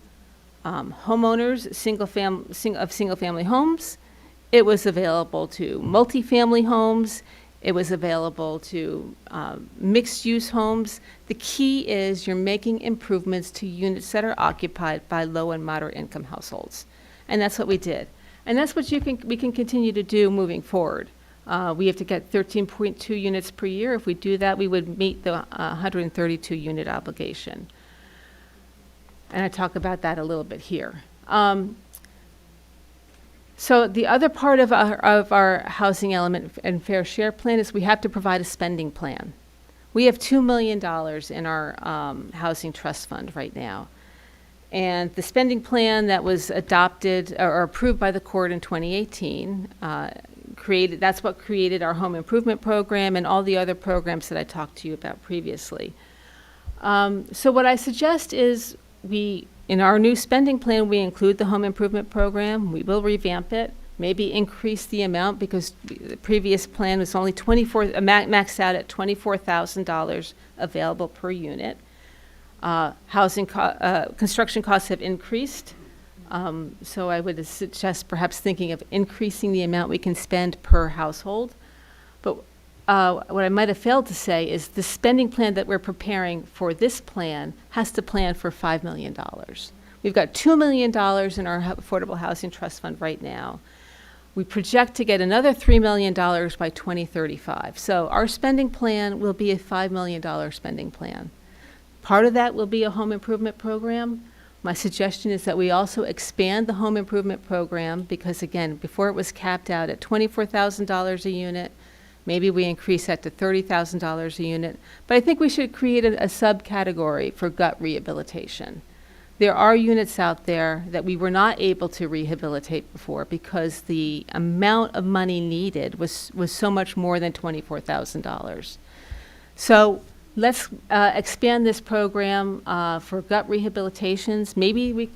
homeowners of single-family homes. It was available to multifamily homes. It was available to mixed-use homes. The key is you're making improvements to units that are occupied by low and moderate income households. And that's what we did. And that's what we can continue to do moving forward. We have to get 13.2 units per year. If we do that, we would meet the 132 unit obligation. And I talk about that a little bit here. So the other part of our housing element and fair share plan is we have to provide a spending plan. We have $2 million in our housing trust fund right now. And the spending plan that was adopted or approved by the court in 2018 that's what created our home improvement program and all the other programs that I talked to you about previously. So what I suggest is in our new spending plan, we include the home improvement program. We will revamp it, maybe increase the amount because the previous plan was only maxed out at $24,000 available per unit. Construction costs have increased. So I would suggest perhaps thinking of increasing the amount we can spend per household. But what I might have failed to say is the spending plan that we're preparing for this plan has to plan for $5 million. We've got $2 million in our Affordable Housing Trust Fund right now. We project to get another $3 million by 2035. So our spending plan will be a $5 million spending plan. Part of that will be a home improvement program. My suggestion is that we also expand the home improvement program because, again, before it was capped out at $24,000 a unit. Maybe we increase that to $30,000 a unit. But I think we should create a subcategory for gut rehabilitation. There are units out there that we were not able to rehabilitate before because the amount of money needed was so much more than $24,000. So let's expand this program for gut rehabilitations. Maybe we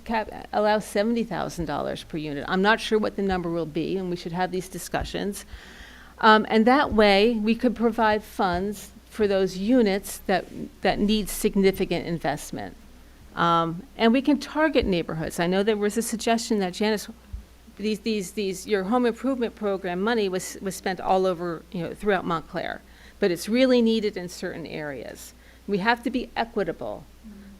allow $70,000 per unit. I'm not sure what the number will be, and we should have these discussions. And that way, we could provide funds for those units that need significant investment. And we can target neighborhoods. I know there was a suggestion that Janice, your home improvement program money was spent all over, throughout Montclair, but it's really needed in certain areas. We have to be equitable,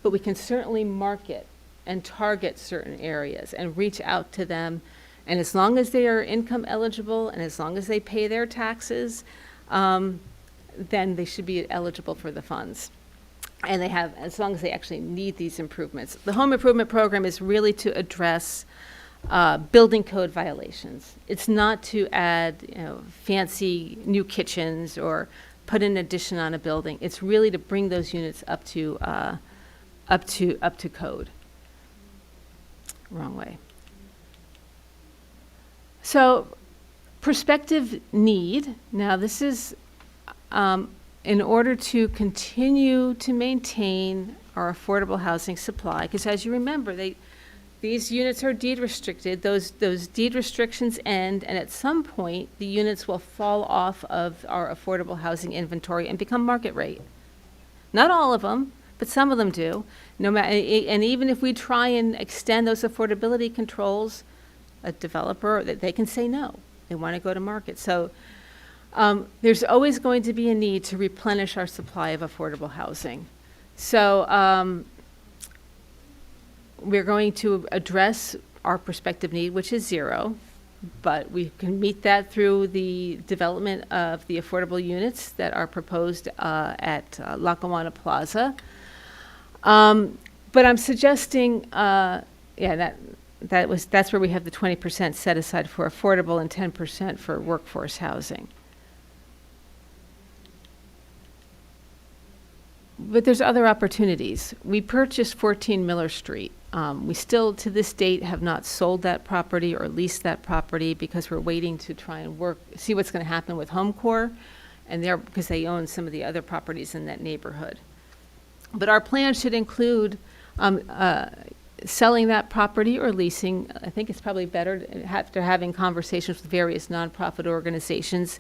but we can certainly market and target certain areas and reach out to them. And as long as they are income eligible and as long as they pay their taxes, then they should be eligible for the funds. And as long as they actually need these improvements. The home improvement program is really to address building code violations. It's not to add, fancy new kitchens or put an addition on a building. It's really to bring those units up to code. Wrong way. So, prospective need. Now, this is in order to continue to maintain our affordable housing supply, because as you remember, these units are deed restricted. Those deed restrictions end, and at some point, the units will fall off of our affordable housing inventory and become market rate. Not all of them, but some of them do. And even if we try and extend those affordability controls, a developer, they can say no. They want to go to market. So there's always going to be a need to replenish our supply of affordable housing. So we're going to address our prospective need, which is 0, but we can meet that through the development of the affordable units that are proposed at Lackawanna Plaza. But I'm suggesting, that's where we have the 20% set aside for affordable and 10% for workforce housing. But there's other opportunities. We purchased 14 Miller Street. We still, to this date, have not sold that property or leased that property because we're waiting to try and see what's going to happen with HomeCore, and because they own some of the other properties in that neighborhood. But our plan should include selling that property or leasing. I think it's probably better after having conversations with various nonprofit organizations.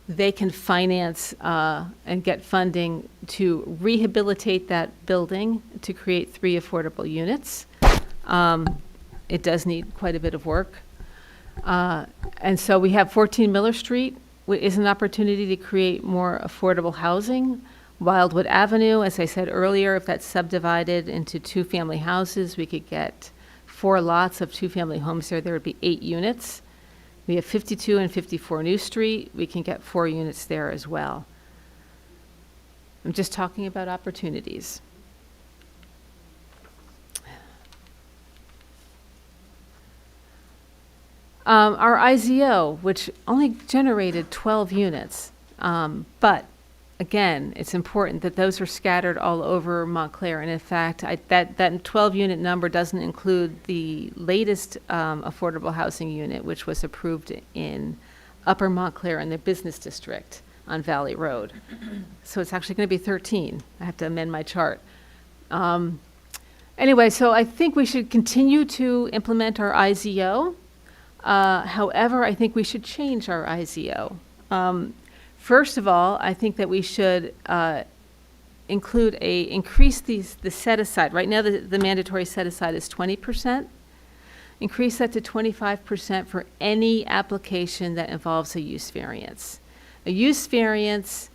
They can finance and get funding to rehabilitate that building to create 3 affordable units. It does need quite a bit of work. And so we have 14 Miller Street is an opportunity to create more affordable housing. Wildwood Avenue, as I said earlier, if that's subdivided into 2-family houses, we could get 4 lots of 2-family homes there. There would be 8 units. We have 52 and 54 New Street. We can get 4 units there as well. I'm just talking about opportunities. Our IZO, which only generated 12 units, but again, it's important that those are scattered all over Montclair. And in fact, that 12-unit number doesn't include the latest affordable housing unit, which was approved in Upper Montclair in the business district on Valley Road. So it's actually going to be 13. I have to amend my chart. Anyway, so I think we should continue to implement our IZO. However, I think we should change our IZO. First of all, I think that we should increase the set aside. Right now, the mandatory set aside is 20%. Increase that to 25% for any application that involves a use variance. A use variance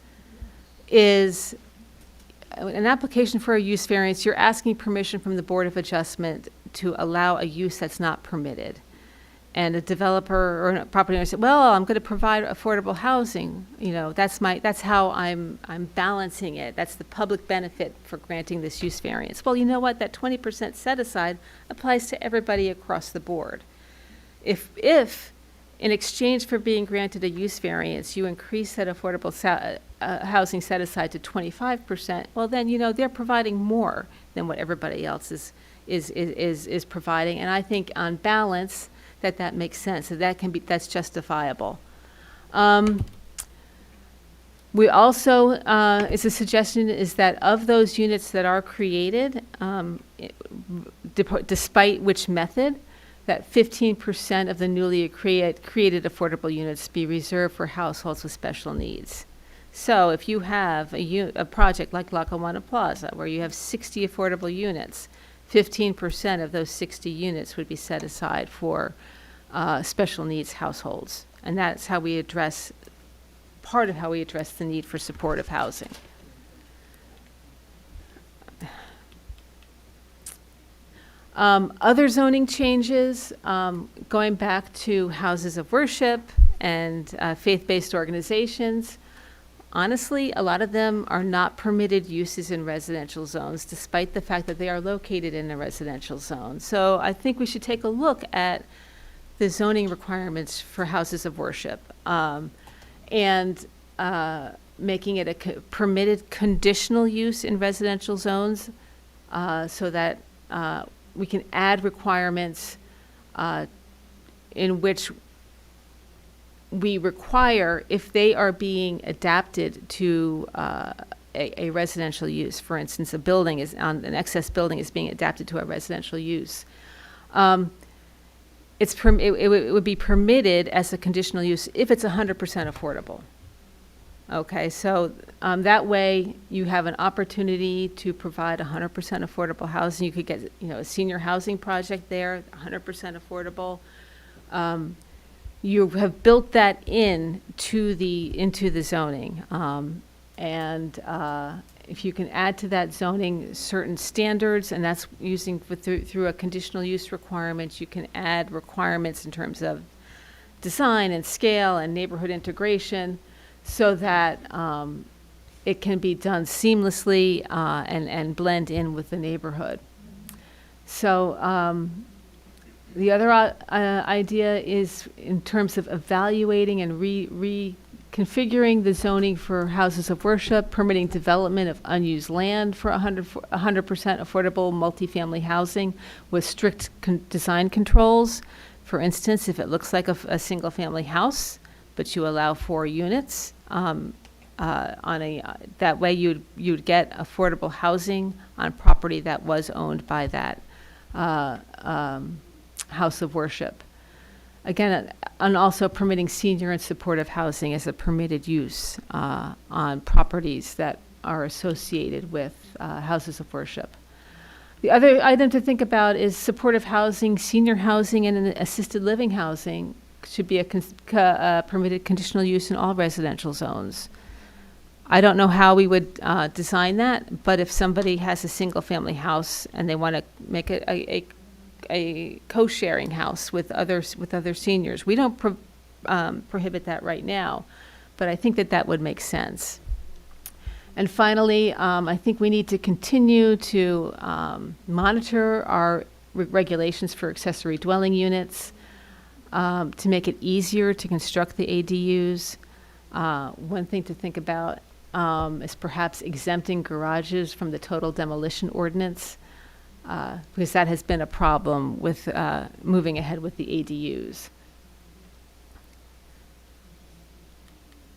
is an application for a use variance. You're asking permission from the Board of Adjustment to allow a use that's not permitted. And a developer or a property owner said, well, I'm going to provide affordable housing. That's how I'm balancing it. That's the public benefit for granting this use variance. Well, you know what? That 20% set aside applies to everybody across the board. If in exchange for being granted a use variance, you increase that affordable housing set aside to 25%, well, then, they're providing more than what everybody else is providing. And I think on balance, that makes sense, that's justifiable. We also, is a suggestion is that of those units that are created, despite which method, that 15% of the newly created affordable units be reserved for households with special needs. So if you have a project like Lackawanna Plaza, where you have 60 affordable units, 15% of those 60 units would be set aside for special needs households. And that's how we address, part of how we address the need for supportive housing. Other zoning changes, going back to houses of worship and faith-based organizations. Honestly, a lot of them are not permitted uses in residential zones, despite the fact that they are located in a residential zone. So I think we should take a look at the zoning requirements for houses of worship, and making it a permitted conditional use in residential zones, so that we can add requirements in which we require, if they are being adapted to a residential use, for instance, an excess building is being adapted to a residential use, it would be permitted as a conditional use if it's 100% affordable. Okay, so that way you have an opportunity to provide 100% affordable housing. You could get, a senior housing project there, 100% affordable. You have built that into the zoning, and if you can add to that zoning certain standards, and that's using through a conditional use requirement, you can add requirements in terms of design and scale and neighborhood integration, so that it can be done seamlessly and blend in with the neighborhood. So the other idea is in terms of evaluating and reconfiguring the zoning for houses of worship, permitting development of unused land for 100% affordable multifamily housing with strict design controls. For instance, if it looks like a single-family house, but you allow 4 units, that way you'd get affordable housing on property that was owned by that house of worship. Again, and also permitting senior and supportive housing as a permitted use on properties that are associated with houses of worship. The other item to think about is supportive housing, senior housing, and assisted living housing should be a permitted conditional use in all residential zones. I don't know how we would design that, but if somebody has a single-family house and they want to make it a co-sharing house with other seniors, we don't prohibit that right now, but I think that would make sense. And finally, I think we need to continue to monitor our regulations for accessory dwelling units, to make it easier to construct the ADUs. One thing to think about is perhaps exempting garages from the total demolition ordinance, because that has been a problem with moving ahead with the ADUs.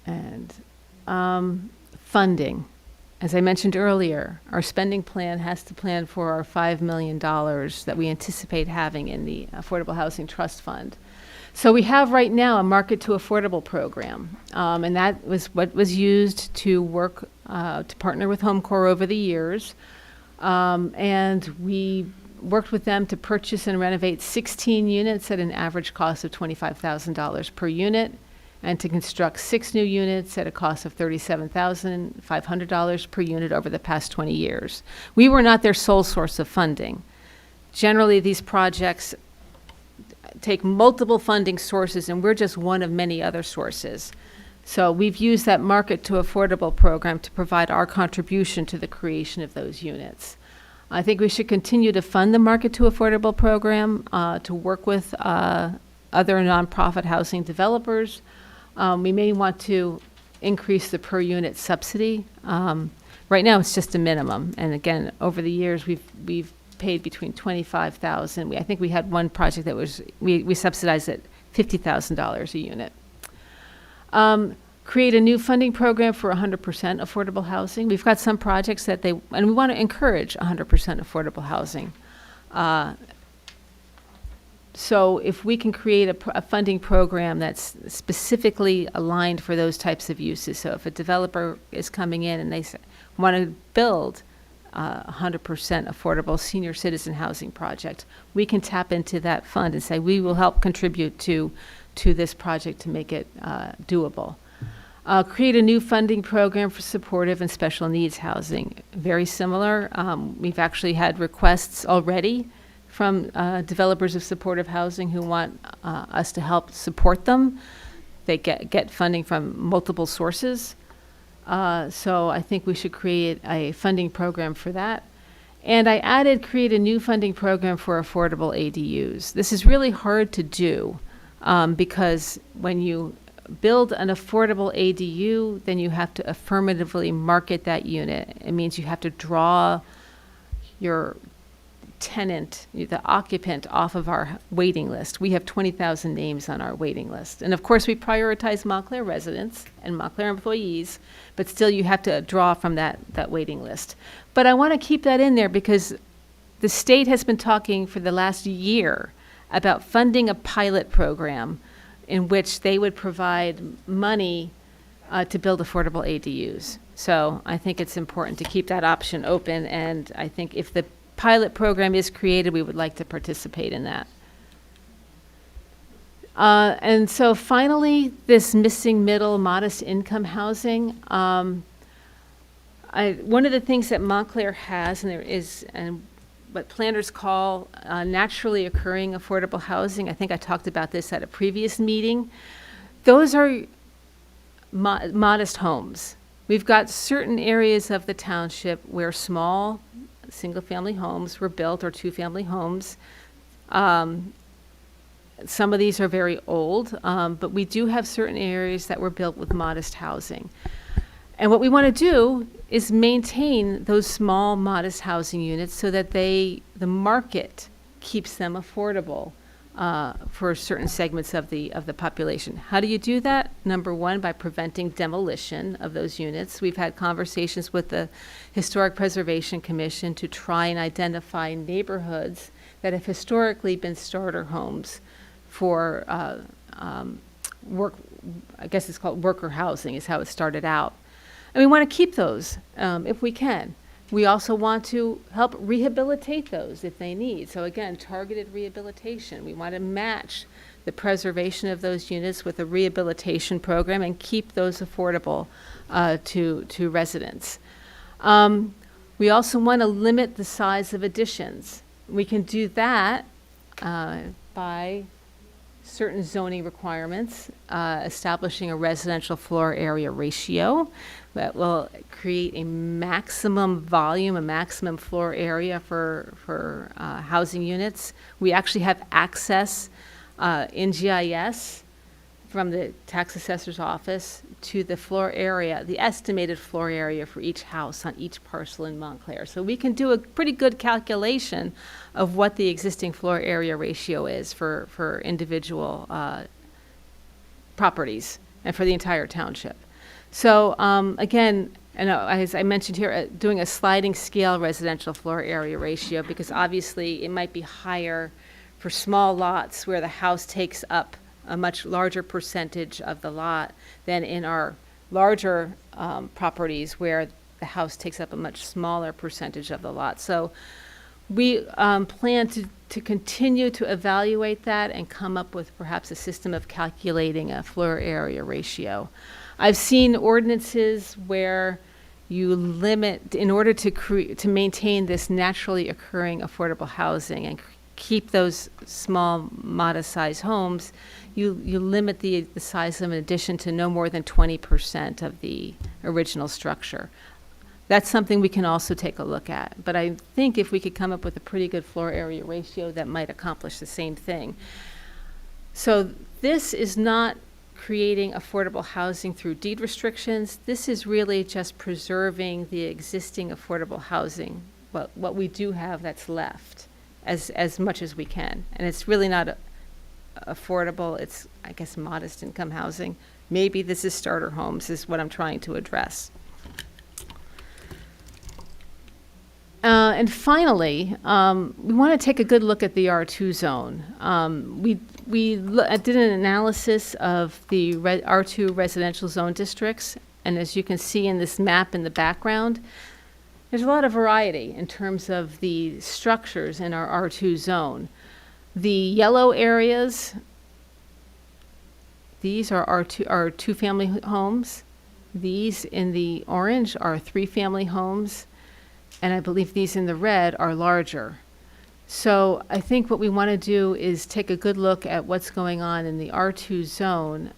And funding. As I mentioned earlier, our spending plan has to plan for our $5 million that we anticipate having in the Affordable Housing Trust Fund. So we have right now a Market to Affordable program, and that was what was used to work, to partner with HomeCore over the years. And we worked with them to purchase and renovate 16 units at an average cost of $25,000 per unit, and to construct 6 new units at a cost of $37,500 per unit over the past 20 years. We were not their sole source of funding. Generally, these projects take multiple funding sources, and we're just one of many other sources. So we've used that Market to Affordable program to provide our contribution to the creation of those units. I think we should continue to fund the Market to Affordable program, to work with other nonprofit housing developers. We may want to increase the per unit subsidy. Right now, it's just a minimum. And again, over the years, we've paid between $25,000. I think we had one project that was, we subsidized at $50,000 a unit. Create a new funding program for 100% affordable housing. We've got some projects that and we want to encourage 100% affordable housing. So if we can create a funding program that's specifically aligned for those types of uses. So if a developer is coming in and they want to build 100% affordable senior citizen housing project, we can tap into that fund and say, we will help contribute to this project to make it doable. Create a new funding program for supportive and special needs housing. Very similar. We've actually had requests already from developers of supportive housing who want us to help support them. They get funding from multiple sources. So I think we should create a funding program for that. And I added create a new funding program for affordable ADUs. This is really hard to do because when you build an affordable ADU, then you have to affirmatively market that unit. It means you have to draw your tenant, the occupant, off of our waiting list. We have 20,000 names on our waiting list. And of course, we prioritize Montclair residents and Montclair employees, but still you have to draw from that waiting list. But I want to keep that in there because the state has been talking for the last year about funding a pilot program in which they would provide money to build affordable ADUs. So I think it's important to keep that option open, and I think if the pilot program is created, we would like to participate in that. And so finally, this missing middle modest income housing. One of the things that Montclair has, and what planners call naturally occurring affordable housing, I think I talked about this at a previous meeting, those are modest homes. We've got certain areas of the township where small single-family homes were built, or two-family homes. Some of these are very old, but we do have certain areas that were built with modest housing. And what we want to do is maintain those small, modest housing units so that the market keeps them affordable for certain segments of the population. How do you do that? Number one, by preventing demolition of those units. We've had conversations with the Historic Preservation Commission to try and identify neighborhoods that have historically been starter homes for work. I guess it's called worker housing is how it started out. And we want to keep those if we can. We also want to help rehabilitate those if they need. So again, targeted rehabilitation. We want to match the preservation of those units with a rehabilitation program and keep those affordable to residents. We also want to limit the size of additions. We can do that by certain zoning requirements, establishing a residential floor area ratio that will create a maximum volume, a maximum floor area for housing units. We actually have access in GIS from the tax assessor's office to the floor area, the estimated floor area for each house on each parcel in Montclair. So we can do a pretty good calculation of what the existing floor area ratio is for individual properties and for the entire township. So again, as I mentioned here, doing a sliding scale residential floor area ratio, because obviously it might be higher for small lots where the house takes up a much larger percentage of the lot than in our larger properties where the house takes up a much smaller percentage of the lot. So we plan to continue to evaluate that and come up with perhaps a system of calculating a floor area ratio. I've seen ordinances where you limit, in order to maintain this naturally occurring affordable housing and keep those small, modest-sized homes, you limit the size of an addition to no more than 20% of the original structure. That's something we can also take a look at. But I think if we could come up with a pretty good floor area ratio, that might accomplish the same thing. So this is not creating affordable housing through deed restrictions. This is really just preserving the existing affordable housing, what we do have that's left, as much as we can. And it's really not affordable, it's, I guess, modest income housing. Maybe this is starter homes, is what I'm trying to address. And finally, we want to take a good look at the R2 zone. I did an analysis of the R2 residential zone districts, and as you can see in this map in the background, there's a lot of variety in terms of the structures in our R2 zone. The yellow areas, these are two-family homes. These in the orange are three-family homes. And I believe these in the red are larger. So I think what we want to do is take a good look at what's going on in the R2 zone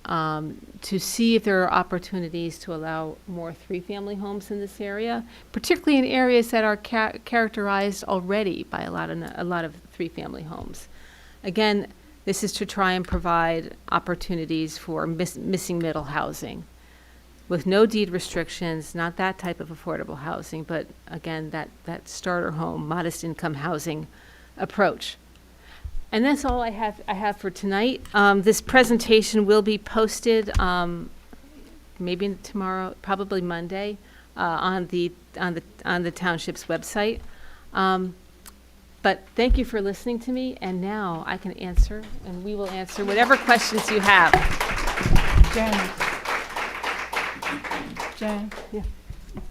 to see if there are opportunities to allow more three-family homes in this area, particularly in areas that are characterized already by a lot of three-family homes. Again, this is to try and provide opportunities for missing middle housing, with no deed restrictions, not that type of affordable housing, but again, that starter home, modest income housing approach. And that's all I have for tonight. This presentation will be posted maybe tomorrow, probably Monday, on the township's website. But thank you for listening to me, and now I can answer, and we will answer whatever questions you have. Jan, Yeah.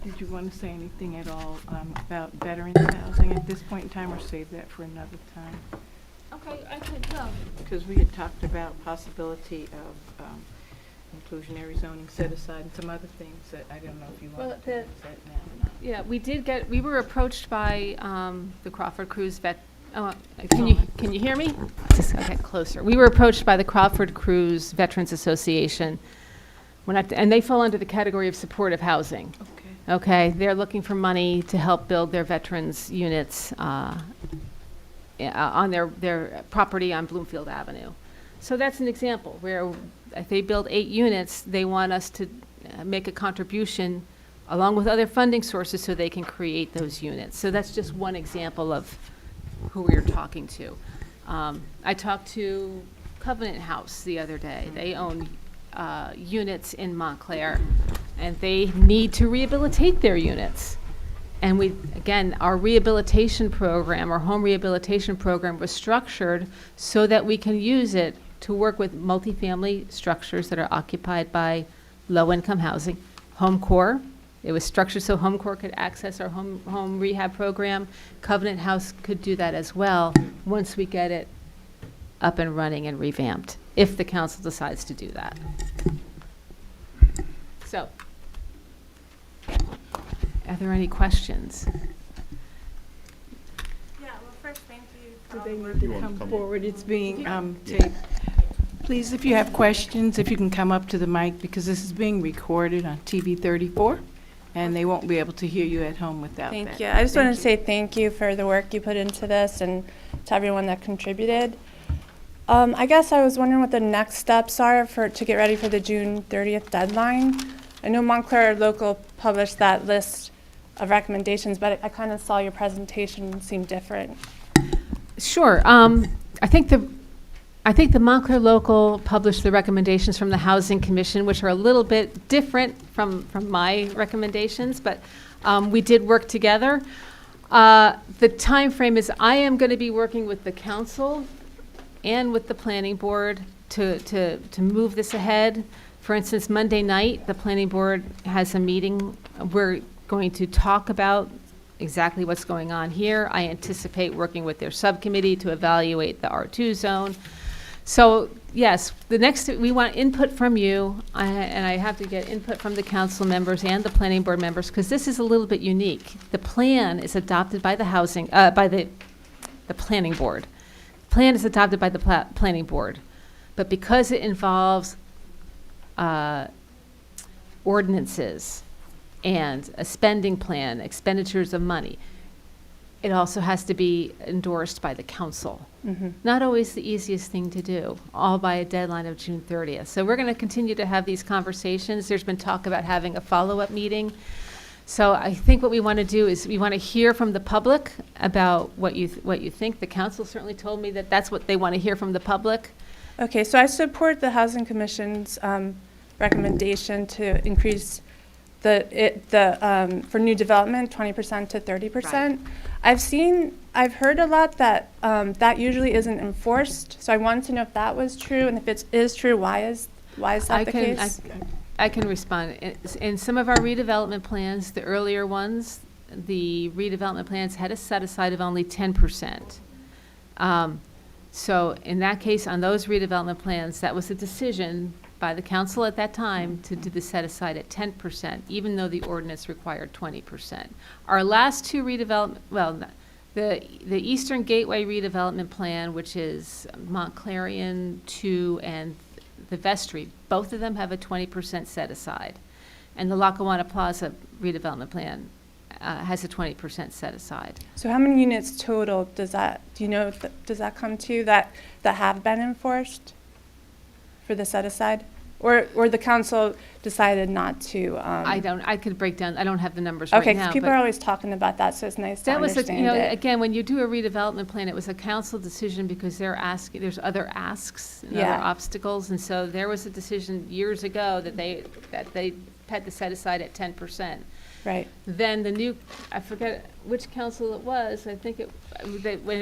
did you want to say anything at all about veterans housing at this point in time, or save that for another time? Okay, I can come. Because we had talked about possibility of inclusionary zoning set aside and some other things that I don't know if you Well, want to the- set now or not. Yeah, we were approached by the Crawford Cruz can you hear me? Just I'll get closer. We were approached by the Crawford Cruz Veterans Association, and they fall under the category of supportive housing. Okay. Okay, they're looking for money to help build their veterans units on their property on Bloomfield Avenue. So that's an example where if they build 8 units, they want us to make a contribution along with other funding sources so they can create those units. So that's just one example of who we were talking to. I talked to Covenant House the other day. They own units in Montclair, and they need to rehabilitate their units. And our rehabilitation program, our home rehabilitation program, was structured so that we can use it to work with multifamily structures that are occupied by low-income housing. HomeCore, it was structured so HomeCore could access our home rehab program. Covenant House could do that as well once we get it up and running and revamped, if the council decides to do that. So, are there any questions? Yeah, well, first, thank you for Do all they the work. need to come forward? It's being taped. Please, if you have questions, if you can come up to the mic, because this is being recorded on TV 34, and they won't be able to hear you at home without that. Thank you. I just wanted to say thank you for the work you put into this and to everyone that contributed. I guess I was wondering what the next steps are to get ready for the June 30th deadline. I know Montclair Local published that list of recommendations, but I kind of saw your presentation seem different. Sure. I think the Montclair Local published the recommendations from the Housing Commission, which are a little bit different from my recommendations, but we did work together. The time frame is I am going to be working with the council and with the planning board to move this ahead. For instance, Monday night, the planning board has a meeting. We're going to talk about exactly what's going on here. I anticipate working with their subcommittee to evaluate the R2 zone. So yes, we want input from you, and I have to get input from the council members and the planning board members, because this is a little bit unique. The plan is adopted by the planning board. The plan is adopted by the planning board, but because it involves ordinances and a spending plan, expenditures of money, it also has to be endorsed by the council. Not always the easiest thing to do, all by a deadline of June 30th. So we're going to continue to have these conversations. There's been talk about having a follow-up meeting. So I think what we want to do is we want to hear from the public about what you think. The council certainly told me that that's what they want to hear from the public. Okay, so I support the Housing Commission's recommendation to increase for new development, 20% to 30%. I've heard a lot that that usually isn't enforced, so I wanted to know if that was true, and if it is true, why is that the case? I can respond. In some of our redevelopment plans, the earlier ones, the redevelopment plans had a set aside of only 10%. So in that case, on those redevelopment plans, that was a decision by the council at that time to do the set aside at 10%, even though the ordinance required 20%. Our last two redevelopment, well, the Eastern Gateway redevelopment plan, which is Montclarian 2 and the Vestry, both of them have a 20% set aside. And the Lackawanna Plaza redevelopment plan has a 20% set aside. So how many units total does that come to that have been enforced for the set aside? Or the council decided not to? I could break down, I don't have the numbers right Okay, now. because people but are always talking about that, so it's nice to that was, understand it. again, when you do a redevelopment plan, it was a council decision because there's other asks and other Yeah. obstacles. And so there was a decision years ago that they had to set aside at 10%. Right. Then I forget which council it was, I think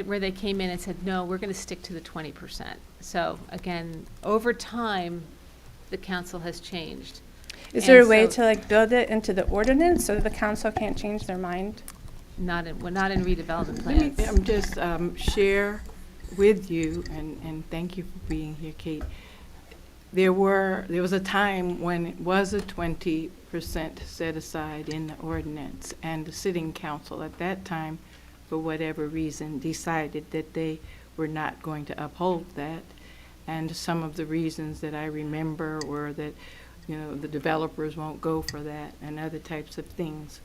where they came in and said, no, we're going to stick to the 20%. So again, over time, the council has changed. Is there a And way so- to build it into the ordinance so that the council can't change their mind? Not in redevelopment Let me plans. just share with you, and thank you for being here, Kate. There was a time when it was a 20% set aside in the ordinance, and the sitting council at that time, for whatever reason, decided that they were not going to uphold that. And some of the reasons that I remember were that, the developers won't go for that and other types of things.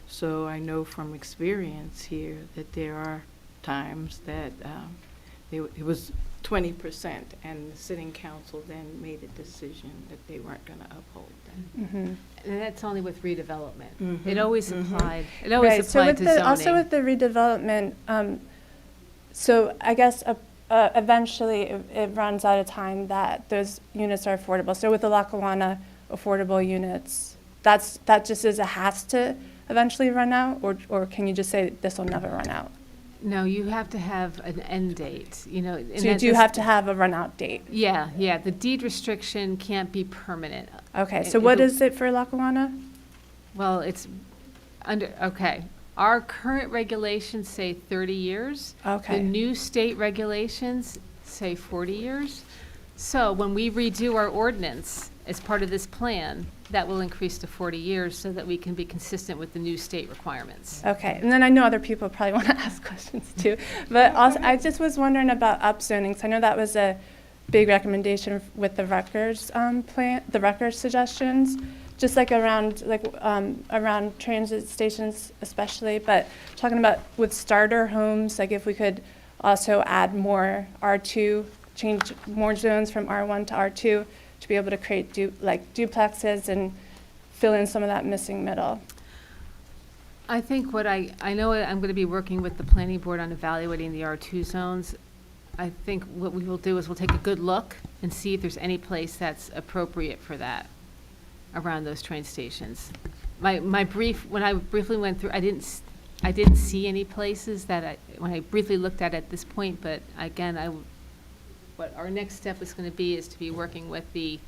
So I know from experience here that there are times that it was 20%, and the sitting council then made a decision that they weren't going to uphold that. Mm-hmm. And that's only with redevelopment. Mhm, It always mhm. applied, Right, so to zoning. also with the redevelopment, so I guess eventually it runs out of time that those units are affordable. So with the Lackawanna affordable units, that just is a has to eventually run out, or can you just say this will never run out? No, you have to have an end date, and So you do have to have a run out date. Yeah, the deed restriction can't be permanent. Okay, It- so what it'll- is it for Lackawanna? Well, it's okay. Our current regulations say 30 years. Okay. The new state regulations say 40 years. So when we redo our ordinance as part of this plan, that will increase to 40 years so that we can be consistent with the new state requirements. Okay, and then I know other people probably want to ask questions too, but also I just was wondering about upzoning. So I know that was a big recommendation with the Rutgers plan, the Rutgers suggestions, just around transit stations especially. But talking about with starter homes, if we could also add more R2, change more zones from R1 to R2 to be able to create duplexes and fill in some of that missing middle. I think I know I'm going to be working with the planning board on evaluating the R2 zones. I think what we will do is we'll take a good look and see if there's any place that's appropriate for that around those train stations. When I briefly went through, I didn't see any places when I briefly looked at it at this point, but again, what our next step is going to be is to be working with the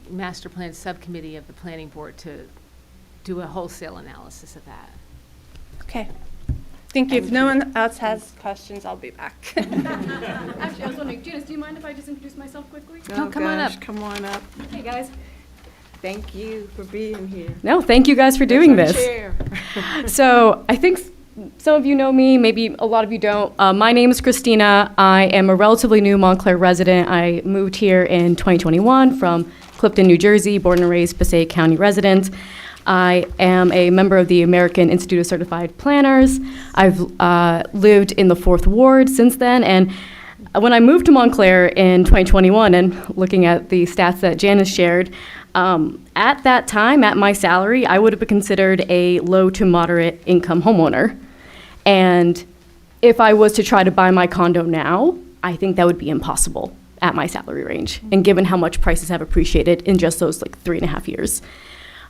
master plan subcommittee of the planning board to do a wholesale analysis of that. Okay. Thank you. If no one else has questions, I'll be back. Actually, I was wondering, Janice, do you mind if I just introduce myself quickly? Oh, come on gosh, up. Come on up. Hey, guys. Thank you for being here. No, thank you guys for doing There's this. our chair. So I think some of you know me, maybe a lot of you don't. My name is Christina. I am a relatively new Montclair resident. I moved here in 2021 from Clifton, New Jersey, born and raised Passaic County resident. I am a member of the American Institute of Certified Planners. I've lived in the 4th Ward since then, and when I moved to Montclair in 2021, and looking at the stats that Janice shared, at that time, at my salary, I would have been considered a low to moderate income homeowner. And if I was to try to buy my condo now, I think that would be impossible at my salary range, and given how much prices have appreciated in just those 3.5 years.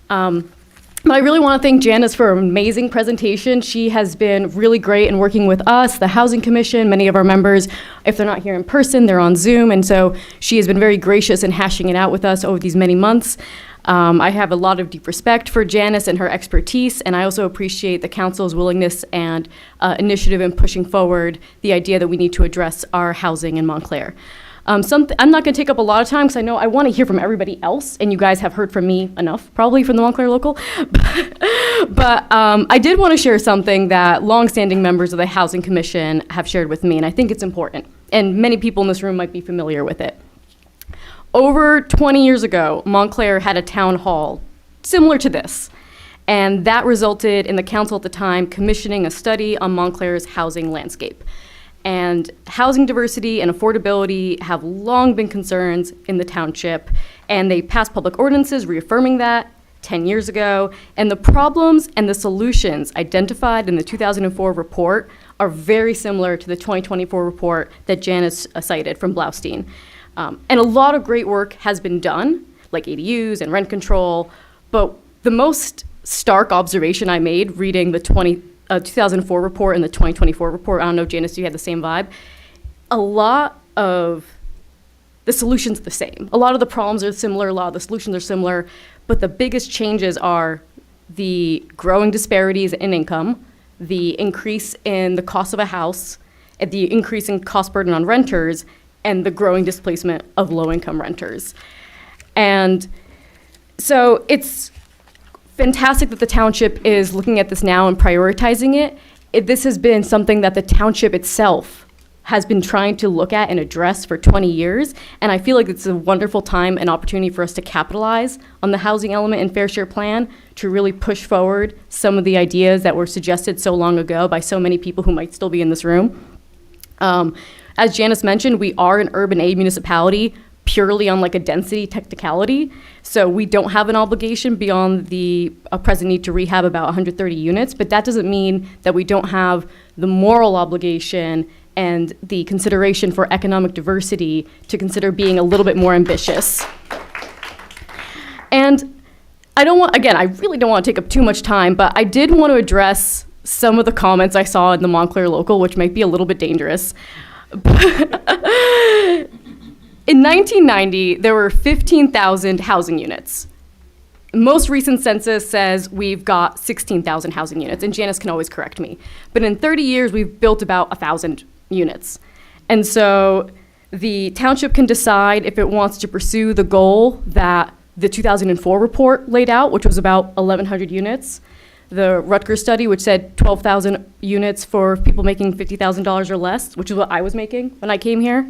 But I really want to thank Janice for an amazing presentation. She has been really great in working with us, the Housing Commission, many of our members. If they're not here in person, they're on Zoom, and so she has been very gracious in hashing it out with us over these many months. I have a lot of deep respect for Janice and her expertise, and I also appreciate the council's willingness and initiative in pushing forward the idea that we need to address our housing in Montclair. I'm not going to take up a lot of time because I know I want to hear from everybody else, and you guys have heard from me enough, probably from the Montclair Local. But I did want to share something that longstanding members of the Housing Commission have shared with me, and I think it's important, and many people in this room might be familiar with it. Over 20 years ago, Montclair had a town hall similar to this, and that resulted in the council at the time commissioning a study on Montclair's housing landscape. And housing diversity and affordability have long been concerns in the township, and they passed public ordinances reaffirming that 10 years ago. And the problems and the solutions identified in the 2004 report are very similar to the 2024 report that Janice cited from Blaustein. And a lot of great work has been done, like ADUs and rent control, but the most stark observation I made reading the 2004 report and the 2024 report, I don't know, Janice, you had the same vibe. A lot of the solutions are the same. A lot of the problems are similar, a lot of the solutions are similar, but the biggest changes are the growing disparities in income, the increase in the cost of a house, the increase in cost burden on renters, and the growing displacement of low-income renters. And so it's fantastic that the township is looking at this now and prioritizing it. This has been something that the township itself has been trying to look at and address for 20 years, and I feel like it's a wonderful time and opportunity for us to capitalize on the housing element in Fair Share Plan to really push forward some of the ideas that were suggested so long ago by so many people who might still be in this room. As Janice mentioned, we are an urban A municipality purely on a density technicality. So we don't have an obligation beyond the present need to rehab about 130 units, but that doesn't mean that we don't have the moral obligation and the consideration for economic diversity to consider being a little bit more ambitious. And I really don't want to take up too much time, but I did want to address some of the comments I saw in the Montclair Local, which might be a little bit dangerous. In 1990, there were 15,000 housing units. Most recent census says we've got 16,000 housing units, and Janice can always correct me. But in 30 years, we've built about 1,000 units. And so the township can decide if it wants to pursue the goal that the 2004 report laid out, which was about 1,100 units. The Rutgers study, which said 12,000 units for people making $50,000 or less, which is what I was making when I came here.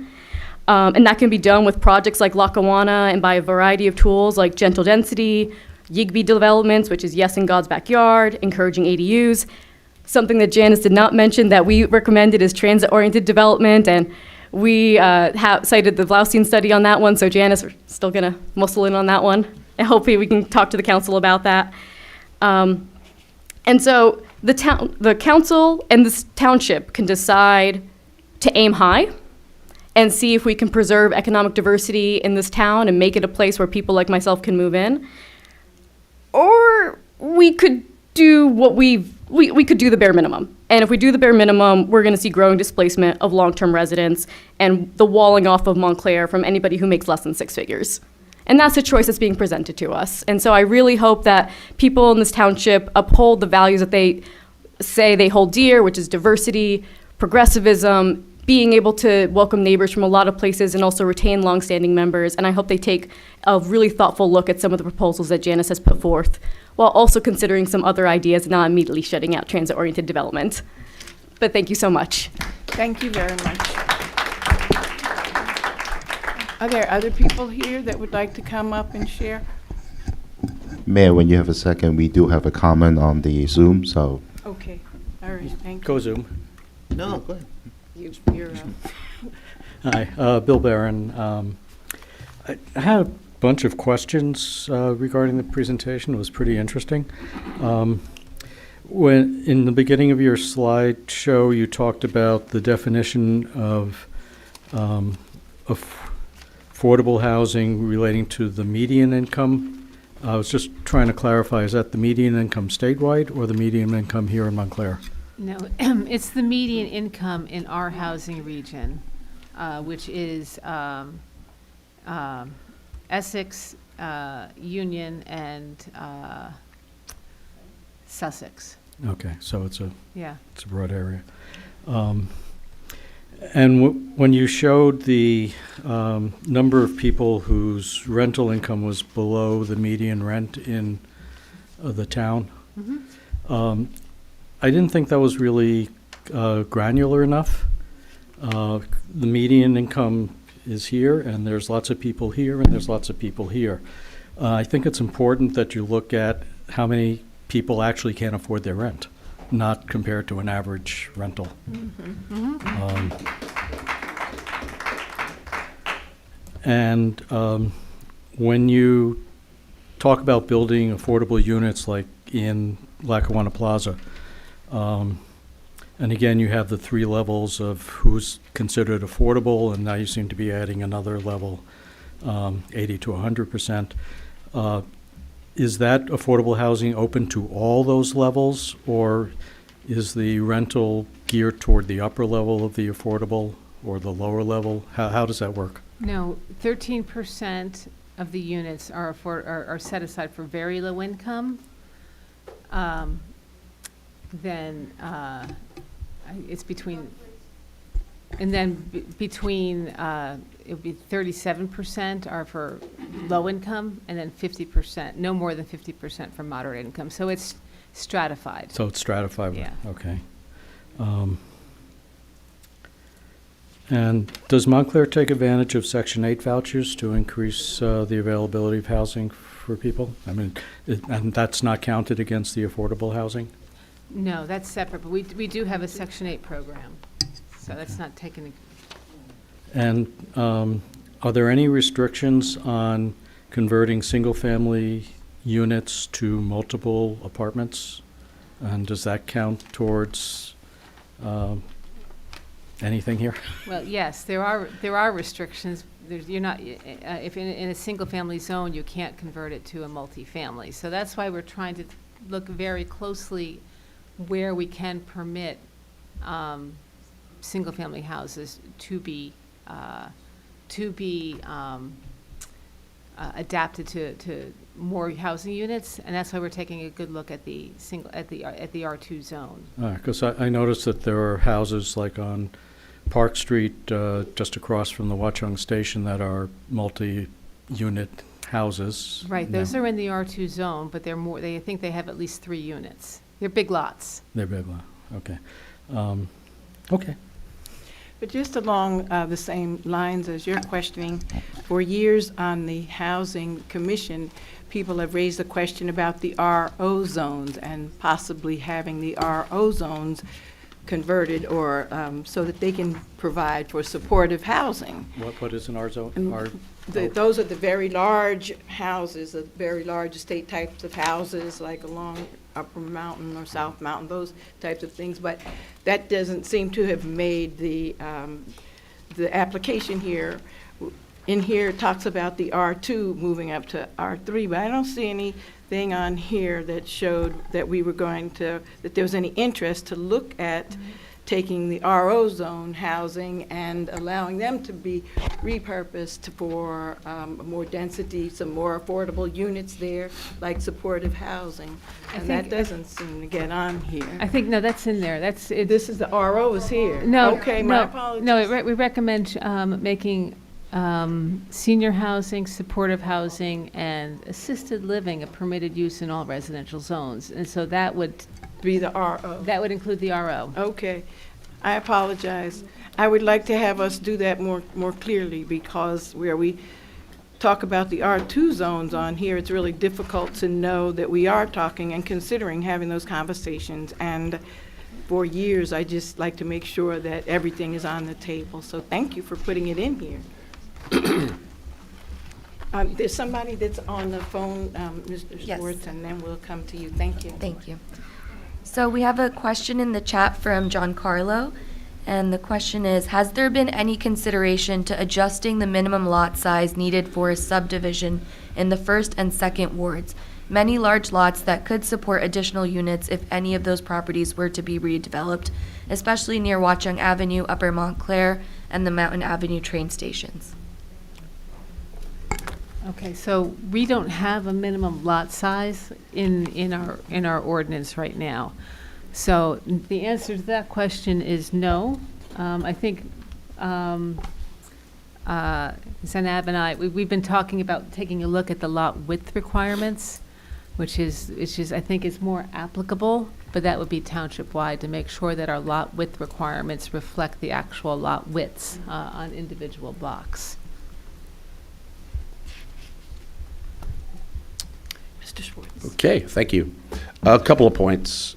And that can be done with projects like Lackawanna and by a variety of tools like gentle density, Yigby developments, which is Yes in God's Backyard, encouraging ADUs. Something that Janice did not mention that we recommended is transit-oriented development, and we cited the Blaustein study on that one, so Janice, we're still gonna muscle in on that one, and hopefully we can talk to the council about that. And so the council and this township can decide to aim high and see if we can preserve economic diversity in this town and make it a place where people like myself can move in. Or we could do we could do the bare minimum. And if we do the bare minimum, we're gonna see growing displacement of long-term residents and the walling off of Montclair from anybody who makes less than 6 figures. And that's a choice that's being presented to us. And so I really hope that people in this township uphold the values that they say they hold dear, which is diversity, progressivism, being able to welcome neighbors from a lot of places and also retain longstanding members. And I hope they take a really thoughtful look at some of the proposals that Janice has put forth, while also considering some other ideas and not immediately shutting out transit-oriented development. But thank you so much. Thank you very much. Are there other people here that would like to come up and share? Mayor, when you have a second, we do have a comment on the Zoom, so. Okay, all right, thank you. Go Zoom. No, go ahead. You're, Hi, Bill Barron. I had a bunch of questions regarding the presentation. It was pretty interesting. When in the beginning of your slideshow, you talked about the definition of affordable housing relating to the median income. I was just trying to clarify, is that the median income statewide or the median income here in Montclair? No, it's the median income in our housing region, which is Essex, Union, and Sussex. Okay, so it's a Yeah. broad area. And when you showed the number of people whose rental income was below the median rent in the town, I didn't think that was really granular enough. The median income is here, and there's lots of people here, and there's lots of people here. I think it's important that you look at how many people actually can't afford their rent, not compared to an average rental. And when you talk about building affordable units like in Lackawanna Plaza, and again, you have the 3 levels of who's considered affordable, and now you seem to be adding another level, 80 to 100%. Is that affordable housing open to all those levels, or is the rental geared toward the upper level of the affordable or the lower level? How does that work? No, 13% of the units are set aside for very low income. Then it's between, and then between, it would be 37% are for low income, and then 50%, no more than 50% for moderate income. So it's stratified. So it's stratified? Yeah. Okay. And does Montclair take advantage of Section 8 vouchers to increase the availability of housing for people? I mean, and that's not counted against the affordable housing? No, that's separate, but we do have a Section 8 program, so that's not taken. And are there any restrictions on converting single-family units to multiple apartments? And does that count towards anything here? Well, yes, there are restrictions. You're not, if in a single-family zone, you can't convert it to a multifamily. So that's why we're trying to look very closely where we can permit single-family houses to be adapted to more housing units, and that's why we're taking a good look at the R2 zone. Because I noticed that there are houses like on Park Street, just across from the Watchung Station, that are multi-unit houses. Right, those are in the R2 zone, but they're more. I think they have at least 3 units. They're big lots. They're big, okay. Okay. But just along the same lines as you're questioning, for years on the Housing Commission, people have raised the question about the RO zones and possibly having the RO zones converted or so that they can provide for supportive housing. What is an R zone? Those are the very large houses, the very large estate types of houses, like along Upper Mountain or South Mountain, those types of things. But that doesn't seem to have made the application here. In here, it talks about the R2 moving up to R3, but I don't see anything on here that showed that we were going to, that there was any interest to look at taking the RO zone housing and allowing them to be repurposed for more density, some more affordable units there, like supportive housing. And that doesn't seem to get on here. I think, no, that's in there. That's it. This is the RO is here. No. Okay, no, my apologies. No, we recommend making senior housing, supportive housing, and assisted living a permitted use in all residential zones. And so that would Be the RO. That would include the RO. Okay, I apologize. I would like to have us do that more clearly, because where we talk about the R2 zones on here, it's really difficult to know that we are talking and considering having those conversations. And for years, I just like to make sure that everything is on the table. So thank you for putting it in here. There's somebody that's on the phone, Mr. Yes. Schwartz, and then we'll come to you. Thank you. Thank you. So we have a question in the chat from John Carlo, and the question is, has there been any consideration to adjusting the minimum lot size needed for a subdivision in the first and second wards? Many large lots that could support additional units if any of those properties were to be redeveloped, especially near Watchung Avenue, Upper Montclair, and the Mountain Avenue train stations. Okay, so we don't have a minimum lot size in our ordinance right now. So the answer to that question is no. I think Zainab and I, we've been talking about taking a look at the lot width requirements, which is I think is more applicable, but that would be township-wide to make sure that our lot width requirements reflect the actual lot widths on individual blocks. Mr. Schwartz. Okay, thank you. A couple of points.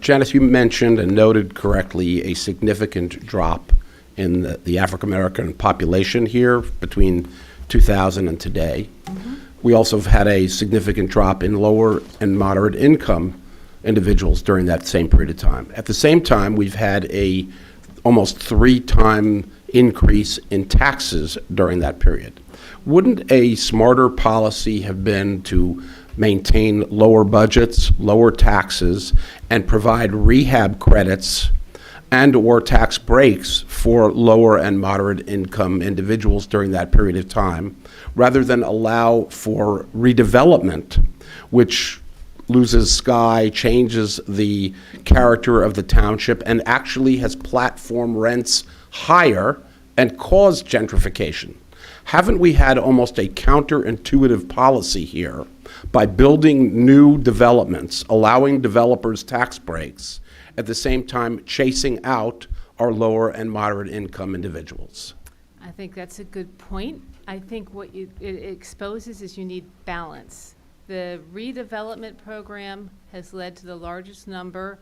Janice, you mentioned and noted correctly a significant drop in the African-American population here between 2000 and today. Mm-hmm. We also have had a significant drop in lower and moderate income individuals during that same period of time. At the same time, we've had a almost 3-time increase in taxes during that period. Wouldn't a smarter policy have been to maintain lower budgets, lower taxes, and provide rehab credits and or tax breaks for lower and moderate income individuals during that period of time, rather than allow for redevelopment, which loses sky, changes the character of the township, and actually has platform rents higher and caused gentrification? Haven't we had almost a counterintuitive policy here by building new developments, allowing developers tax breaks, at the same time chasing out our lower and moderate income individuals? I think that's a good point. I think what it exposes is you need balance. The redevelopment program has led to the largest number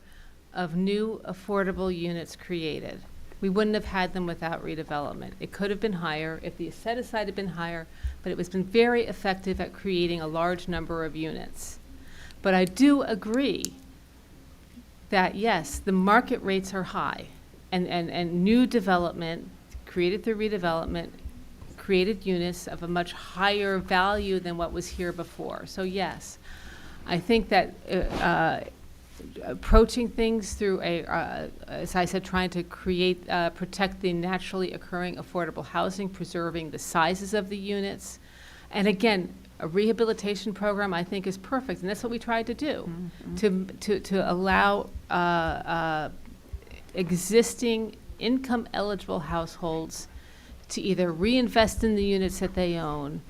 of new affordable units created. We wouldn't have had them without redevelopment. It could have been higher if the set-aside had been higher, but it has been very effective at creating a large number of units. But I do agree that, yes, the market rates are high, and new development created through redevelopment created units of a much higher value than what was here before. So yes, I think that approaching things through as I said, trying to protect the naturally occurring affordable housing, preserving the sizes of the units. And again, a rehabilitation program I think is perfect, and that's what we tried to do, to allow existing income eligible households to either reinvest in the units that they own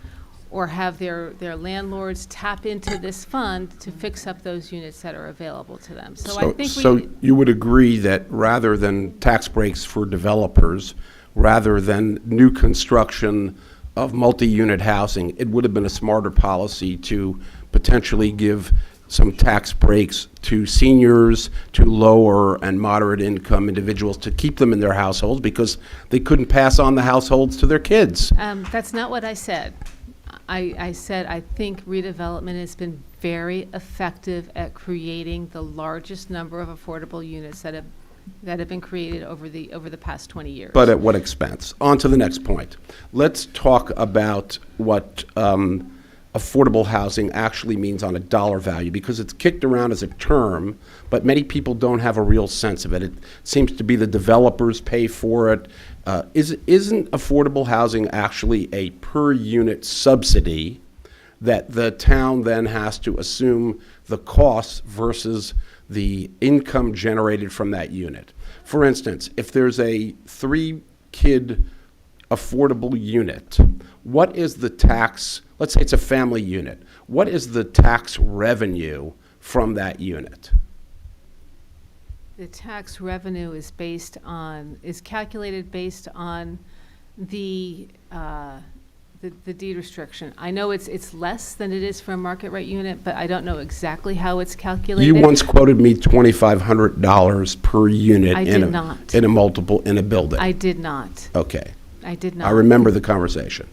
or have their landlords tap into this fund to fix up those units that are available to them. So I think you would agree that rather than tax breaks for developers, rather than new construction of multi-unit housing, it would have been a smarter policy to potentially give some tax breaks to seniors, to lower and moderate income individuals, to keep them in their households because they couldn't pass on the households to their kids. that's not what I said. I said I think redevelopment has been very effective at creating the largest number of affordable units that have been created over the past 20 years. But at what expense? On to the next point. Let's talk about what affordable housing actually means on a dollar value, because it's kicked around as a term, but many people don't have a real sense of it. It seems to be the developers pay for it. Isn't affordable housing actually a per unit subsidy that the town then has to assume the costs versus the income generated from that unit? For instance, if there's a 3-kid affordable unit, what is the tax? Let's say it's a family unit. What is the tax revenue from that unit? The tax revenue is calculated based on the the deed restriction. I know it's less than it is for a market rate unit, but I don't know exactly how it's calculated. You once quoted me $2,500 per unit I in did a, not. in a multiple, in a building. I did not. Okay. I did not. I remember the conversation.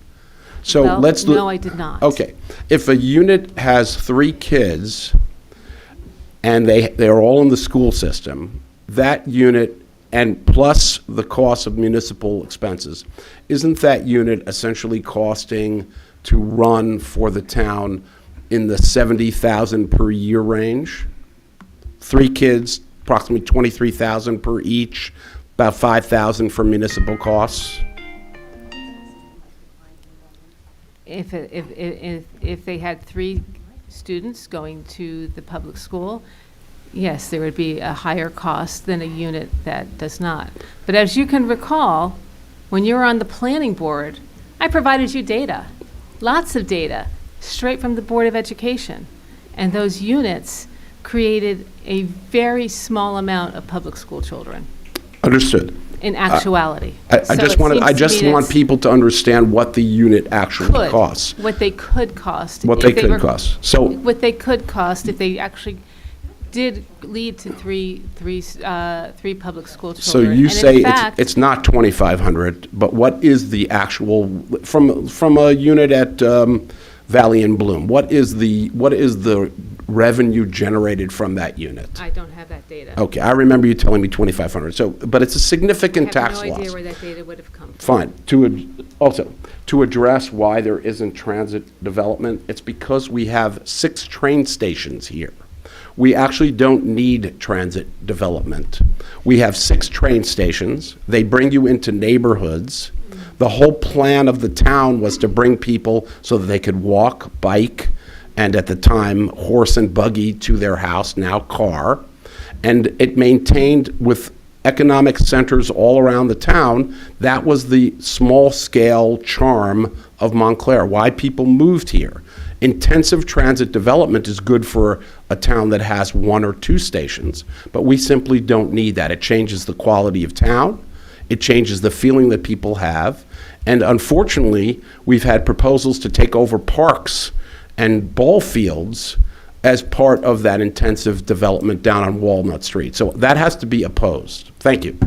So Well, let's. no, I did not. Okay. If a unit has 3 kids and they're all in the school system, that unit, and plus the cost of municipal expenses, isn't that unit essentially costing to run for the town in the $70,000 per year range? 3 kids, approximately $23,000 per each, about $5,000 for municipal costs. If they had 3 students going to the public school, yes, there would be a higher cost than a unit that does not. But as you can recall, when you were on the planning board, I provided you data, lots of data, straight from the Board of Education. And those units created a very small amount of public school children Understood. in actuality. I So just it want seems I to just me want that's people to understand what the unit actually costs. what they could cost. What if they could were- cost. So What they could cost if they actually did lead to three public school so children. you And in say fact, it's not 2,500, but what is the actual from a unit at Valley and Bloom? What is the revenue generated from that unit? I don't have that data. Okay, I remember you telling me 2,500. So, but it's a significant I have tax no loss. idea where that data would have come from. Fine. Also, to address why there isn't transit development, it's because we have 6 train stations here. We actually don't need transit development. We have 6 train stations. They bring you into neighborhoods. The whole plan of the town was to bring people so that they could walk, bike, and at the time, horse and buggy to their house, now car. And it maintained with economic centers all around the town. That was the small-scale charm of Montclair, why people moved here. Intensive transit development is good for a town that has 1 or 2 stations, but we simply don't need that. It changes the quality of town. It changes the feeling that people have. And unfortunately, we've had proposals to take over parks and ball fields as part of that intensive development down on Walnut Street. So that has to be opposed. Thank you.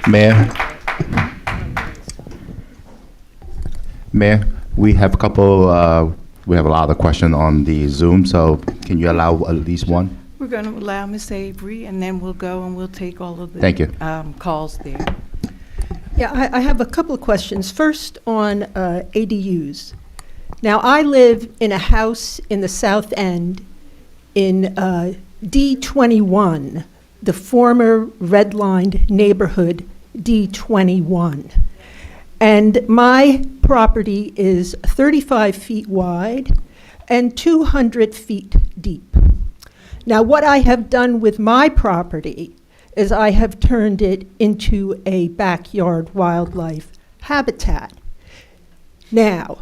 Mayor? Mayor, we have a lot of questions on the Zoom, so can you allow at least one? We're going to allow Ms. Avery, and then we'll go and we'll take all of the Thank you. calls there. Yeah, I have a couple of questions. First on ADUs. Now, I live in a house in the South End in D21, the former redlined neighborhood D21. And my property is 35 feet wide and 200 feet deep. Now, what I have done with my property is I have turned it into a backyard wildlife habitat. Now,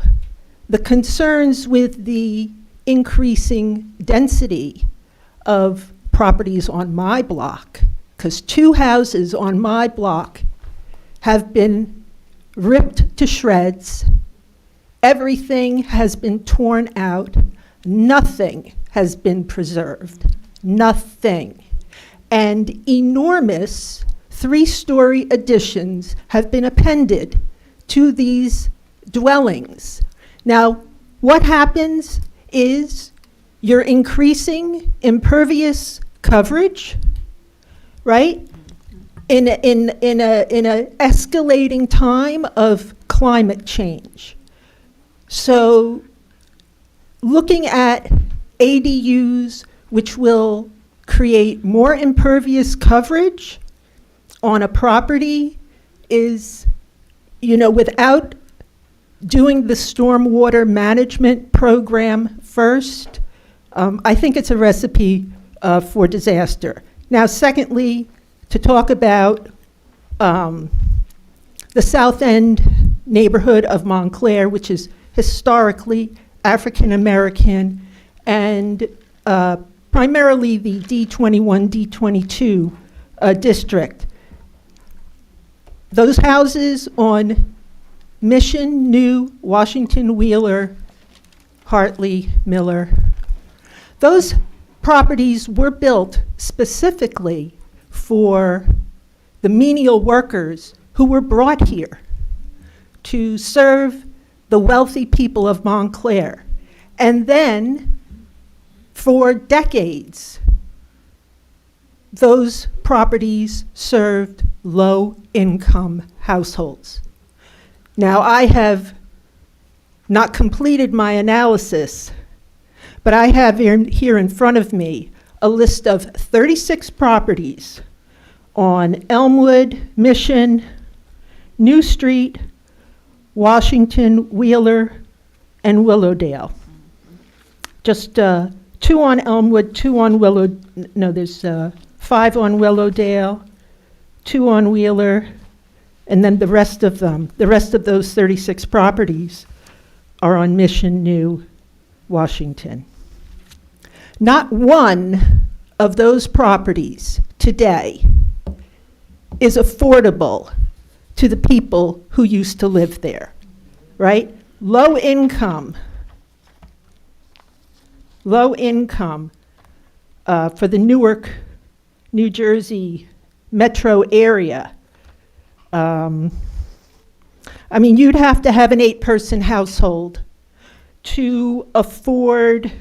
the concerns with the increasing density of properties on my block, because 2 houses on my block have been ripped to shreds, everything has been torn out, nothing has been preserved, nothing. And enormous 3-story additions have been appended to these dwellings. Now, what happens is you're increasing impervious coverage, right? In a escalating time of climate change. So looking at ADUs, which will create more impervious coverage on a property is, without doing the stormwater management program first, I think it's a recipe for disaster. Now, secondly, to talk about the South End neighborhood of Montclair, which is historically African American and primarily the D21, D22 district. Those houses on Mission, New, Washington, Wheeler, Hartley, Miller. Those properties were built specifically for the menial workers who were brought here to serve the wealthy people of Montclair. And then, for decades, those properties served low-income households. Now, I have not completed my analysis, but I have here in front of me a list of 36 properties on Elmwood, Mission, New Street, Washington, Wheeler, and Willowdale. Just 2 on Elmwood, 2 on there's 5 on Willowdale, 2 on Wheeler, and then the rest of those 36 properties are on Mission, New, Washington. Not one of those properties today is affordable to the people who used to live there, right? Low income for the Newark, New Jersey metro area. I mean, you'd have to have an 8-person household to afford,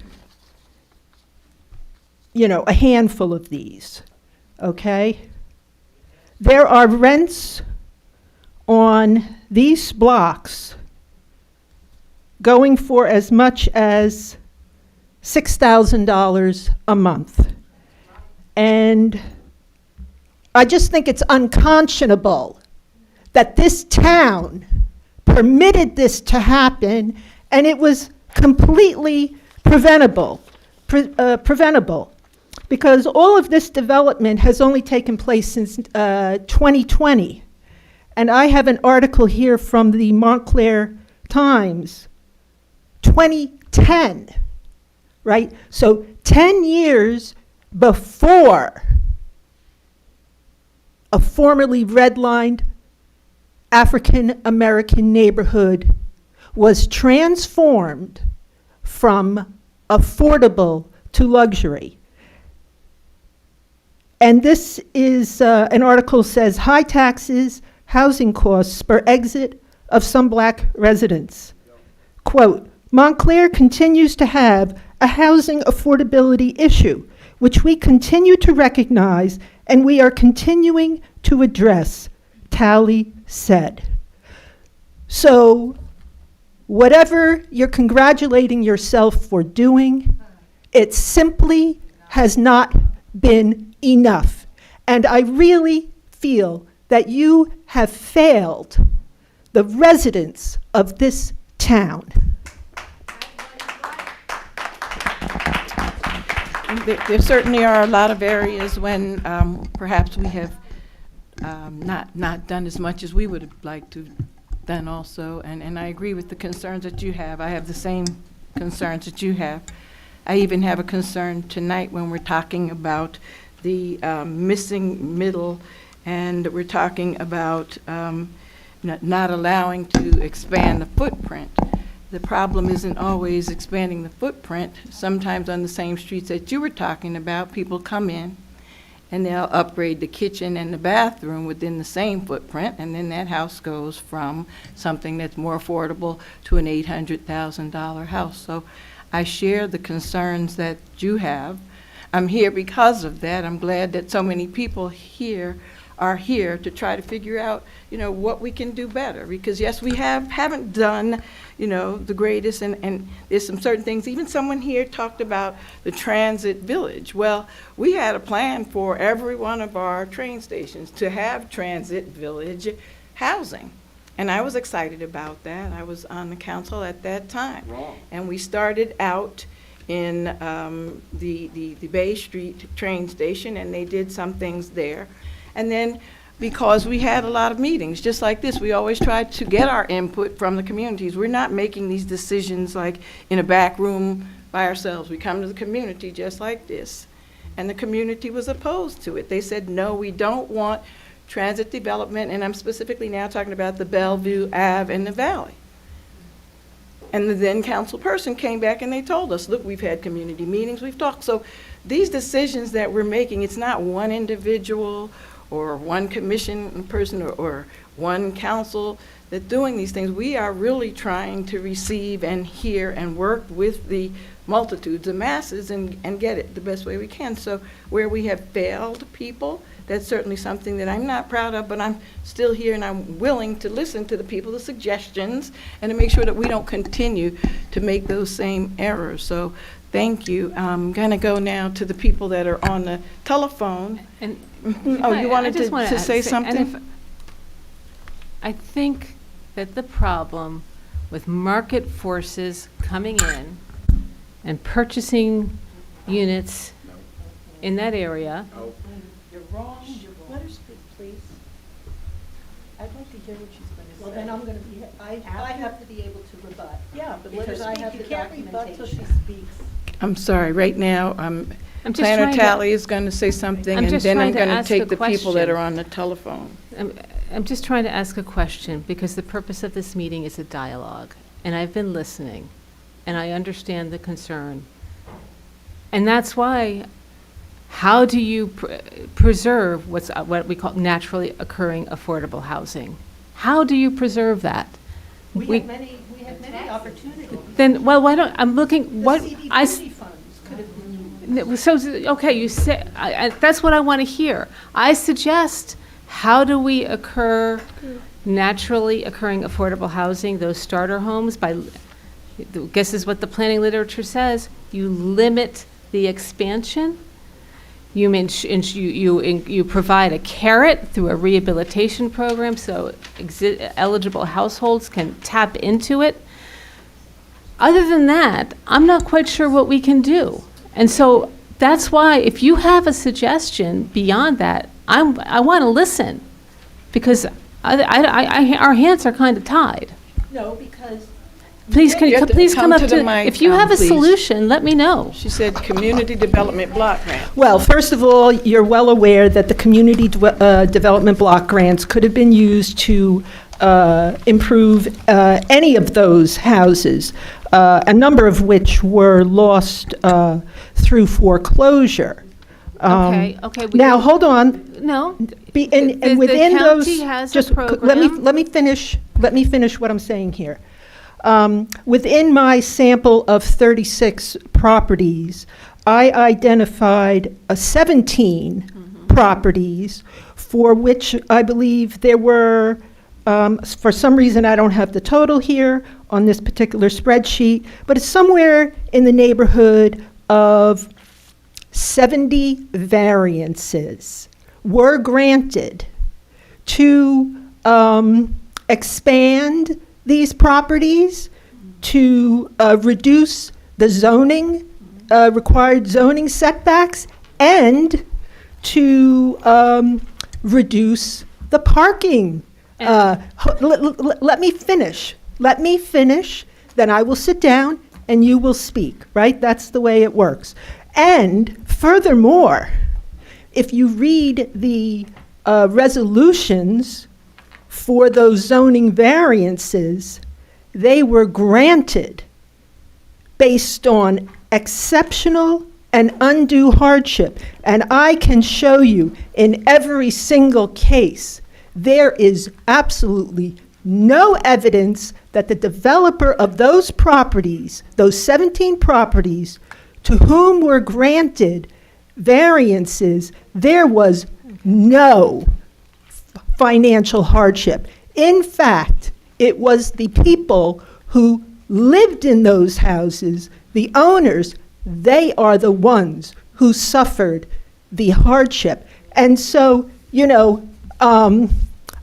a handful of these, okay? There are rents on these blocks going for as much as $6,000 a month. And I just think it's unconscionable that this town permitted this to happen, and it was completely preventable, because all of this development has only taken place since 2020. And I have an article here from the Montclair Times, 2010, right? So 10 years before a formerly redlined African American neighborhood was transformed from affordable to luxury. And this is an article says, high taxes, housing costs spur exit of some black residents. Quote, Montclair continues to have a housing affordability issue, which we continue to recognize and we are continuing to address, Talley said. So, whatever you're congratulating yourself for doing, it simply has not been enough. And I really feel that you have failed the residents of this town. There certainly are a lot of areas when perhaps we have not done as much as we would have liked to done also, and I agree with the concerns that you have. I have the same concerns that you have. I even have a concern tonight when we're talking about the missing middle, and we're talking about not allowing to expand the footprint. The problem isn't always expanding the footprint. Sometimes on the same streets that you were talking about, people come in and they'll upgrade the kitchen and the bathroom within the same footprint, and then that house goes from something that's more affordable to an $800,000 house. So I share the concerns that you have. I'm here because of that. I'm glad that so many people here are here to try to figure out, what we can do better. Because yes, we haven't done, the greatest, and there's some certain things. Even someone here talked about the transit village. Well, we had a plan for every one of our train stations to have transit village housing. And I was excited about that. I was on the council at that time. Wrong. And we started out in the Bay Street train station, and they did some things there. And then, because we had a lot of meetings, just like this, we always tried to get our input from the communities. We're not making these decisions like in a back room by ourselves. We come to the community just like this. And the community was opposed to it. They said, no, we don't want transit development, and I'm specifically now talking about the Bellevue Ave in the Valley. And the then council person came back and they told us, look, we've had community meetings, we've talked. So these decisions that we're making, it's not one individual or one commission person or one council that's doing these things. We are really trying to receive and hear and work with the multitudes, the masses, and get it the best way we can. So where we have failed people, that's certainly something that I'm not proud of, but I'm still here and I'm willing to listen to the people, the suggestions, and to make sure that we don't continue to make those same errors. So thank you. I'm going to go now to the people that are on the telephone. And Oh, you wanted I just wanna to say and something? if- I think that the problem with market forces coming in and purchasing units in that area. You're wrong. Let her speak, please. I'd like to hear what she's going to say. Well, then I'm going to be, I have to be able to rebut. Yeah, but let her Because I speak. have You the can't rebut till she documentation. speaks. I'm sorry, right now, I'm just Planner trying to- Tally is going to say something, I'm and just then I'm trying to going to ask take a the people that question. are on the telephone. I'm just trying to ask a question, because the purpose of this meeting is a dialogue, and I've been listening, and I understand the concern. And that's why, how do you preserve what we call naturally occurring affordable housing? How do you preserve that? We have many opportunities. Then, well, why don't, I'm looking, what, I, CDBG funds could have been so, okay, you say, that's what I want to hear. I suggest, how do we naturally occurring affordable housing, those starter homes, by, guess is what the planning literature says, you limit the expansion, you provide a carrot through a rehabilitation program so eligible households can tap into it. Other than that, I'm not quite sure what we can do. And so that's why, if you have a suggestion beyond that, I want to listen, because our hands are kind of tied. No, because Please, You have to please come come up to to, the mic, if you have a please. solution, let me know. She said community development block grant. Well, first of all, you're well aware that the community development block grants could have been used to improve any of those houses, a number of which were lost through foreclosure. Okay. Now, hold on. No. And The within those, county has a just program. let me finish what I'm saying here. Within my sample of 36 properties, I identified 17 properties for which I believe there were, for some reason I don't have the total here on this particular spreadsheet, but it's somewhere in the neighborhood of 70 variances were granted to expand these properties, to reduce the zoning, required zoning setbacks, and to reduce the parking. Let me finish. Let me finish, then I will sit down and you will speak, right? That's the way it works. And furthermore, if you read the resolutions for those zoning variances, they were granted based on exceptional and undue hardship. And I can show you in every single case, there is absolutely no evidence that the developer of those properties, those 17 properties, to whom were granted variances, there was no financial hardship. In fact, it was the people who lived in those houses, the owners, they are the ones who suffered the hardship. And so,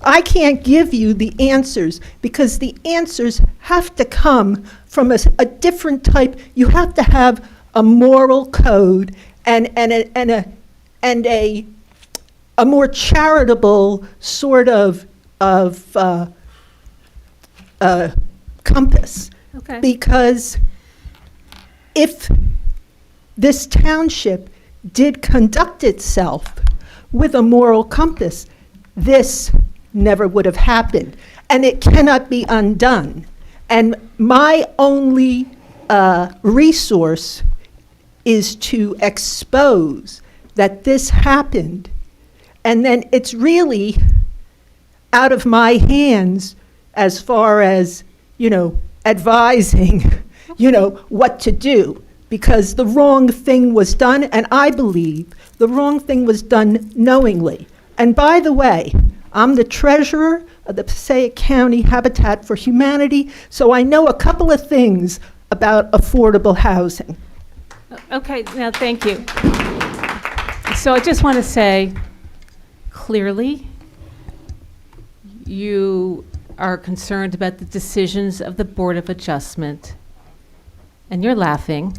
I can't give you the answers because the answers have to come from a different type. You have to have a moral code and a more charitable sort of compass. Okay. Because if this township did conduct itself with a moral compass, this never would have happened. And it cannot be undone. And my only resource is to expose that this happened. And then it's really out of my hands as far as, advising, what to do. Because the wrong thing was done, and I believe the wrong thing was done knowingly. And by the way, I'm the treasurer of the Passaic County Habitat for Humanity, so I know a couple of things about affordable housing. Okay, now, thank you. So I just want to say, clearly, you are concerned about the decisions of the Board of Adjustment, and you're laughing.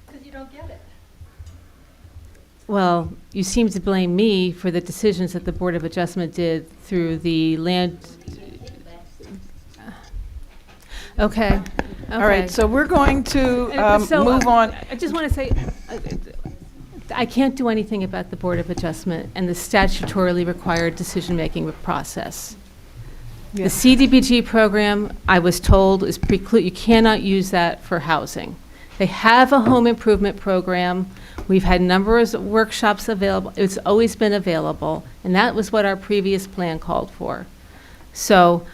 Because you don't get it. Well, you seem to blame me for the decisions that the Board of Adjustment did through the land. Okay. All right, so we're going to move on. I just want to say, I can't do anything about the Board of Adjustment and the statutorily required decision-making process. The CDBG program, I was told, is you cannot use that for housing. They have a home improvement program. We've had numerous workshops available. It's always been available, and that was what our previous plan called for. So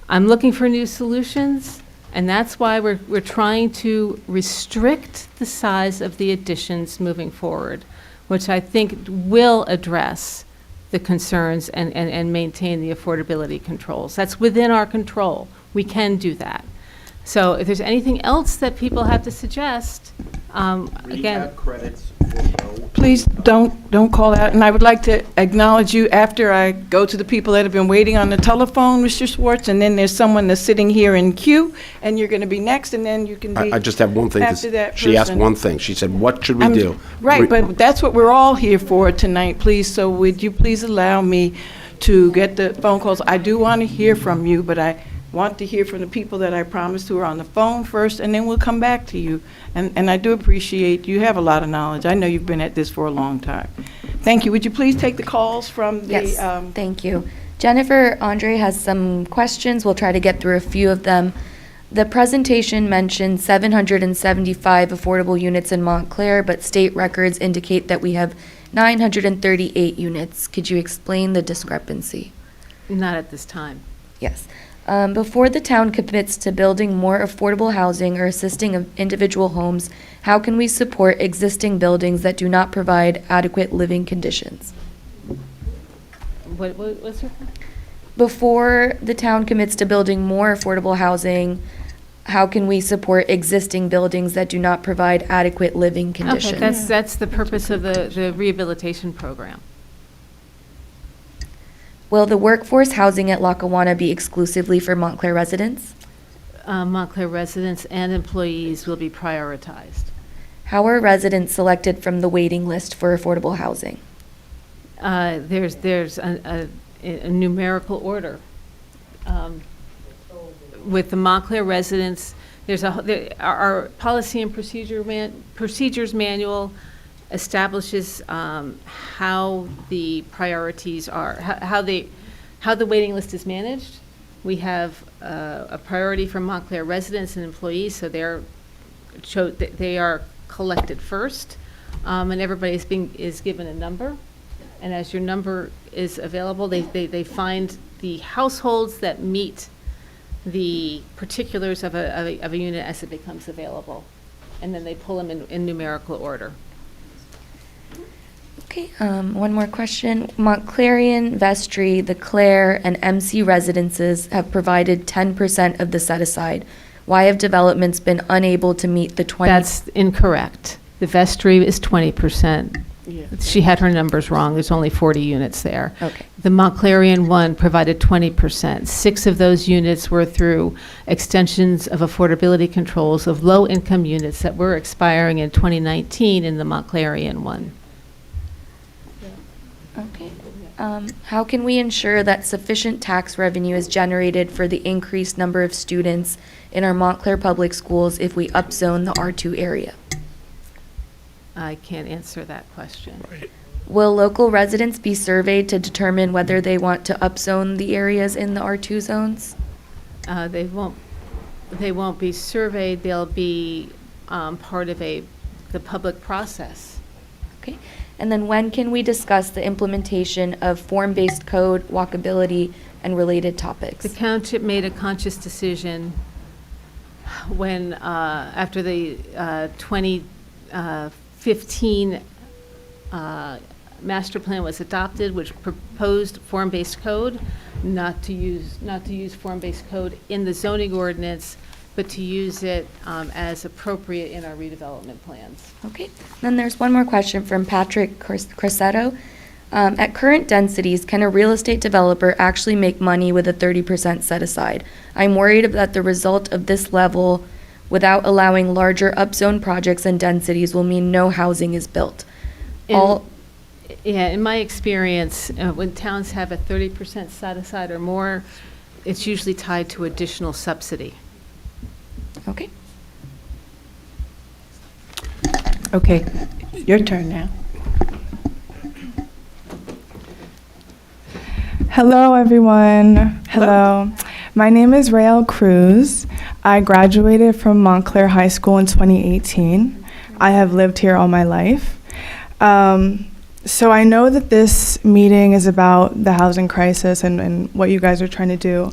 I'm looking for new solutions, and that's why we're trying to restrict the size of the additions moving forward, which I think will address the concerns and maintain the affordability controls. That's within our control. We can do that. So if there's anything else that people have to suggest, again. Credits. Please don't call out. And I would like to acknowledge you after I go to the people that have been waiting on the telephone, Mr. Schwartz, and then there's someone that's sitting here in queue, and you're going to be next, and then you can be I just have one thing to after that She asked person. one thing. She said, what should we do? Right, but that's what we're all here for tonight, please. So would you please allow me to get the phone calls? I do want to hear from you, but I want to hear from the people that I promised who are on the phone first, and then we'll come back to you. And I do appreciate, you have a lot of knowledge. I know you've been at this for a long time. Thank you. Would you please take the calls from the... Yes, thank you. Jennifer Andre has some questions. We'll try to get through a few of them. The presentation mentioned 775 affordable units in Montclair, but state records indicate that we have 938 units. Could you explain the discrepancy? Not at this time. Yes. Before the town commits to building more affordable housing or assisting of individual homes, how can we support existing buildings that do not provide adequate living conditions? What's your... Before the town commits to building more affordable housing, how can we support existing buildings that do not provide adequate living conditions? Okay, that's the purpose of the rehabilitation program. Will the workforce housing at Lackawanna be exclusively for Montclair residents? Montclair residents and employees will be prioritized. How are residents selected from the waiting list for affordable housing? There's a numerical order. With the Montclair residents, our policy and procedures manual establishes how the priorities are, how the waiting list is managed. We have a priority for Montclair residents and employees, so they are collected first, and everybody is given a number. And as your number is available, they find the households that meet the particulars of a unit as it becomes available, and then they pull them in numerical order. Okay, one more question. Montclarian, Vestry, the Clare, and MC residences have provided 10% of the set-aside. Why have developments been unable to meet the 20? That's incorrect. The Vestry is 20%. Yeah. She had her numbers wrong. There's only 40 units there. Okay. The Montclarian one provided 20%. 6 of those units were through extensions of affordability controls of low-income units that were expiring in 2019 in the Montclarian one. Okay. How can we ensure that sufficient tax revenue is generated for the increased number of students in our Montclair Public Schools if we upzone the R2 area? I can't answer that question. Will local residents be surveyed to determine whether they want to upzone the areas in the R2 zones? They won't be surveyed, they'll be part of the public process. Okay. And then when can we discuss the implementation of form-based code, walkability, and related topics? The township made a conscious decision when, after the 2015 master plan was adopted, which proposed form-based code, not to use form-based code in the zoning ordinance, but to use it as appropriate in our redevelopment plans. Okay. Then there's one more question from Patrick Corsetto. At current densities, can a real estate developer actually make money with a 30% set aside? I'm worried that the result of this level, without allowing larger upzone projects and densities, will mean no housing is built. In my experience, when towns have a 30% set aside or more, it's usually tied to additional subsidy. Okay. Okay, your turn now. Hello, everyone. Hello. My name is Rael Cruz. I graduated from Montclair High School in 2018. I have lived here all my life. So I know that this meeting is about the housing crisis and what you guys are trying to do.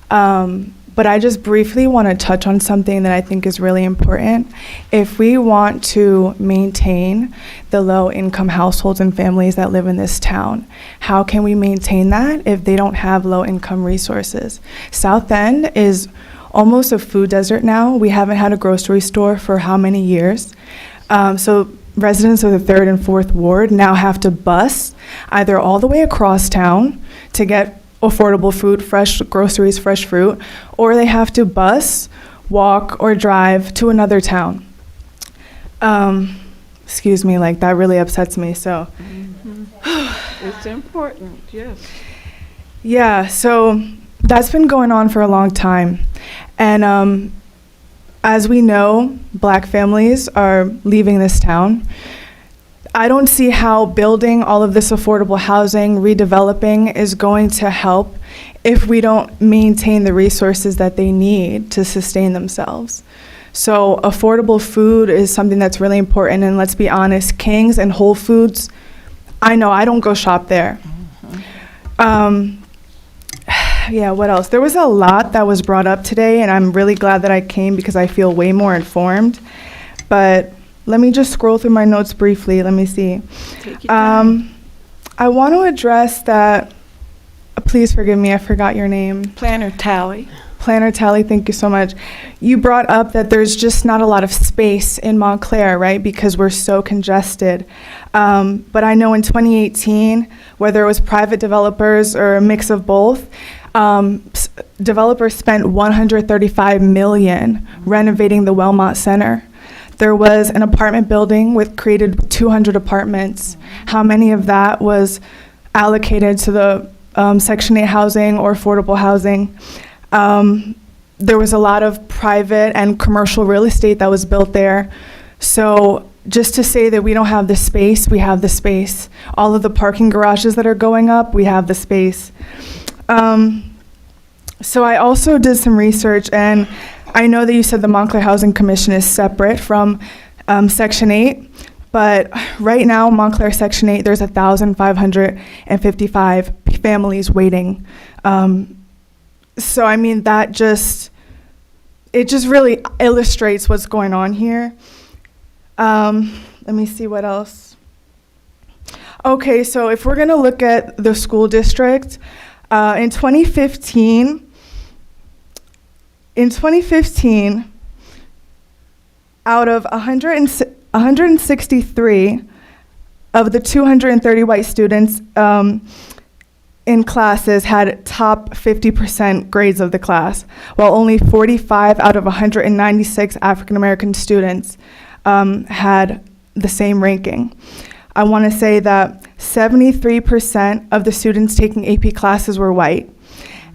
But I just briefly want to touch on something that I think is really important. If we want to maintain the low-income households and families that live in this town, how can we maintain that if they don't have low-income resources? South End is almost a food desert now. We haven't had a grocery store for how many years? So residents of the 3rd and 4th Ward now have to bus either all the way across town to get affordable food, fresh groceries, fresh fruit, or they have to bus, walk, or drive to another town. Excuse me, like that really upsets me, so. It's important, yes. Yeah, so that's been going on for a long time. And as we know, Black families are leaving this town. I don't see how building all of this affordable housing, redeveloping, is going to help if we don't maintain the resources that they need to sustain themselves. So affordable food is something that's really important, and let's be honest, King's and Whole Foods, I know I don't go shop there. Yeah, what else? There was a lot that was brought up today, and I'm really glad that I came because I feel way more informed. But let me just scroll through my notes briefly. Let me see. Take your time. I want to address that. Please forgive me, I forgot your name. Planner Tally. Planner Tally, thank you so much. You brought up that there's just not a lot of space in Montclair, right? Because we're so congested. But I know in 2018, whether it was private developers or a mix of both, developers spent $135 million renovating the Wellmont Center. There was an apartment building created 200 apartments. How many of that was allocated to the Section 8 housing or affordable housing? There was a lot of private and commercial real estate that was built there. So just to say that we don't have the space, we have the space. All of the parking garages that are going up, we have the space. So I also did some research, and I know that you said the Montclair Housing Commission is separate from Section 8, but right now, Montclair Section 8, there's 1,555 families waiting. So I mean, it just really illustrates what's going on here. Let me see what else. Okay, so if we're gonna look at the school district, in 2015, out of 163 of the 230 white students in classes had top 50% grades of the class, while only 45 out of 196 African American students had the same ranking. I want to say that 73% of the students taking AP classes were white,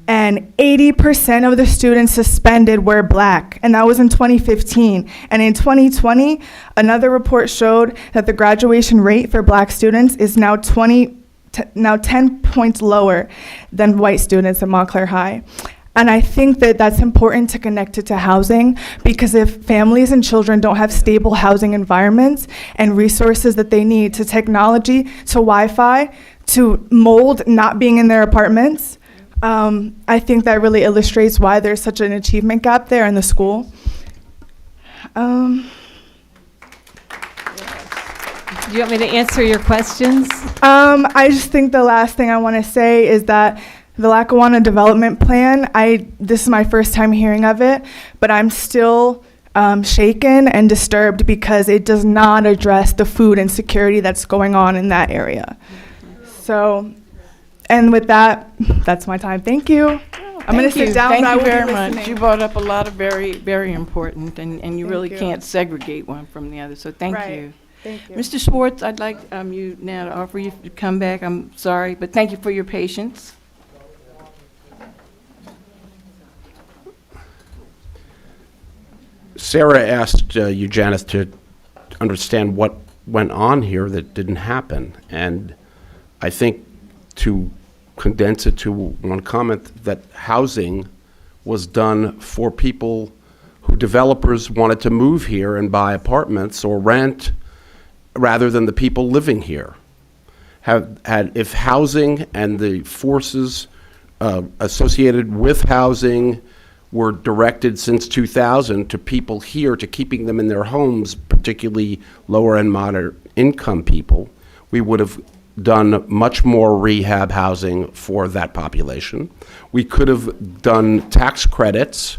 and 80% of the students suspended were Black, and that was in 2015. And in 2020, another report showed that the graduation rate for Black students is now 10 points lower than white students at Montclair High. And I think that that's important to connect it to housing, because if families and children don't have stable housing environments and resources that they need, to technology, to Wi-Fi, to mold not being in their apartments, I think that really illustrates why there's such an achievement gap there in the school. Do you want me to answer your questions? I just think the last thing I want to say is that the Lackawanna Development Plan, this is my first time hearing of it, but I'm still shaken and disturbed because it does not address the food insecurity that's going on in that area. So, and with that, that's my time. Thank you. I'm going to sit down, but I will be Thank you very much. listening. You brought up a lot of very, very important, and you really you. can't segregate one from the other, so thank Right. you. Thank you. Mr. Schwartz, I'd like you now to offer you to come back. I'm sorry, but thank you for your patience. Sarah asked you, Janice, to understand what went on here that didn't happen. And I think to condense it to one comment, that housing was done for people who developers wanted to move here and buy apartments or rent rather than the people living here. If housing and the forces associated with housing were directed since 2000 to people here, to keeping them in their homes, particularly lower and moderate income people, we would have done much more rehab housing for that population. We could have done tax credits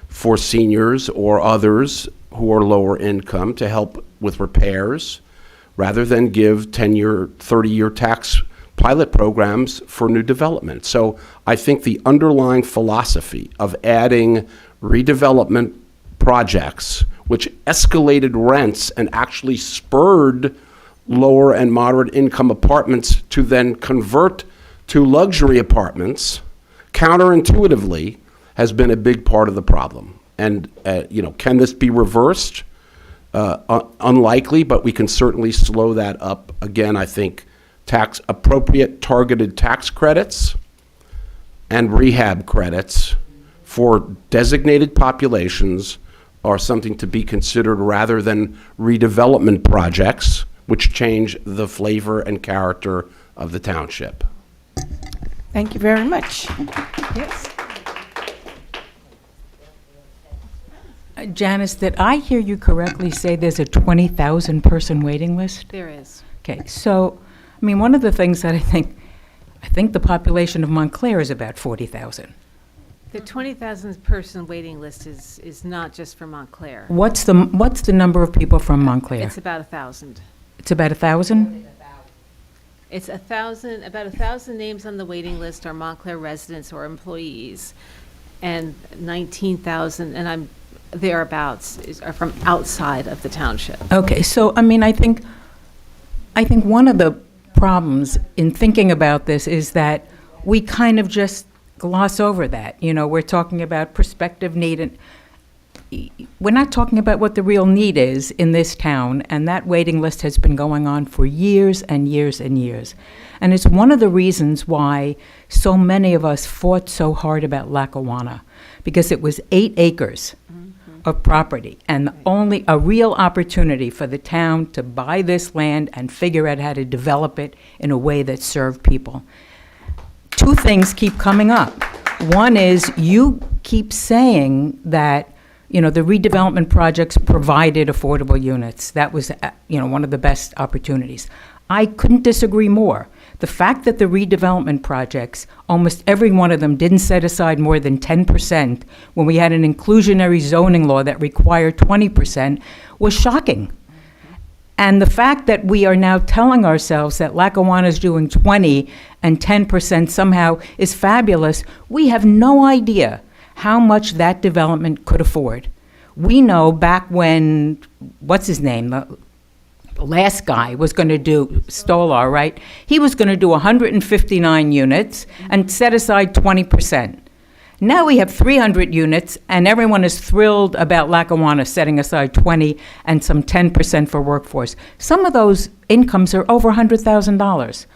for seniors or others who are lower income to help with repairs, rather than give 10-year, 30-year tax pilot programs for new development. So I think the underlying philosophy of adding redevelopment projects, which escalated rents and actually spurred lower and moderate income apartments to then convert to luxury apartments, counterintuitively, has been a big part of the problem. And can this be reversed? Unlikely, but we can certainly slow that up. Again, I think appropriate targeted tax credits and rehab credits for designated populations are something to be considered, rather than redevelopment projects, which change the flavor and character of the township. Thank you very much. Yes. Janice, did I hear you correctly say there's a 20,000 person waiting list? There is. Okay, so, I mean, one of the things that I think the population of Montclair is about 40,000. The 20,000 person waiting list is not just for Montclair. What's the number of people from Montclair? It's about 1,000. It's about 1,000? It's 1,000, about 1,000 names on the waiting list are Montclair residents or employees, and 19,000, and thereabouts are from outside of the township. Okay, so, I mean, I think one of the problems in thinking about this is that we kind of just gloss over that. We're talking about prospective need, and we're not talking about what the real need is in this town, and that waiting list has been going on for years and years and years. And it's one of the reasons why so many of us fought so hard about Lackawanna, because it was 8 acres of property, and only a real opportunity for the town to buy this land and figure out how to develop it in a way that served people. 2 things keep coming up. One is you keep saying that, the redevelopment projects provided affordable units. That was, one of the best opportunities. I couldn't disagree more. The fact that the redevelopment projects, almost every one of them didn't set aside more than 10% when we had an inclusionary zoning law that required 20% was shocking. And the fact that we are now telling ourselves that Lackawanna is doing 20 and 10% somehow is fabulous, we have no idea how much that development could afford. We know back when, what's his name? The last guy was going to do, Stolar, right? He was going to do 159 units and set aside 20%. Now we have 300 units, and everyone is thrilled about Lackawanna setting aside 20 and some 10% for workforce. Some of those incomes are over $100,000.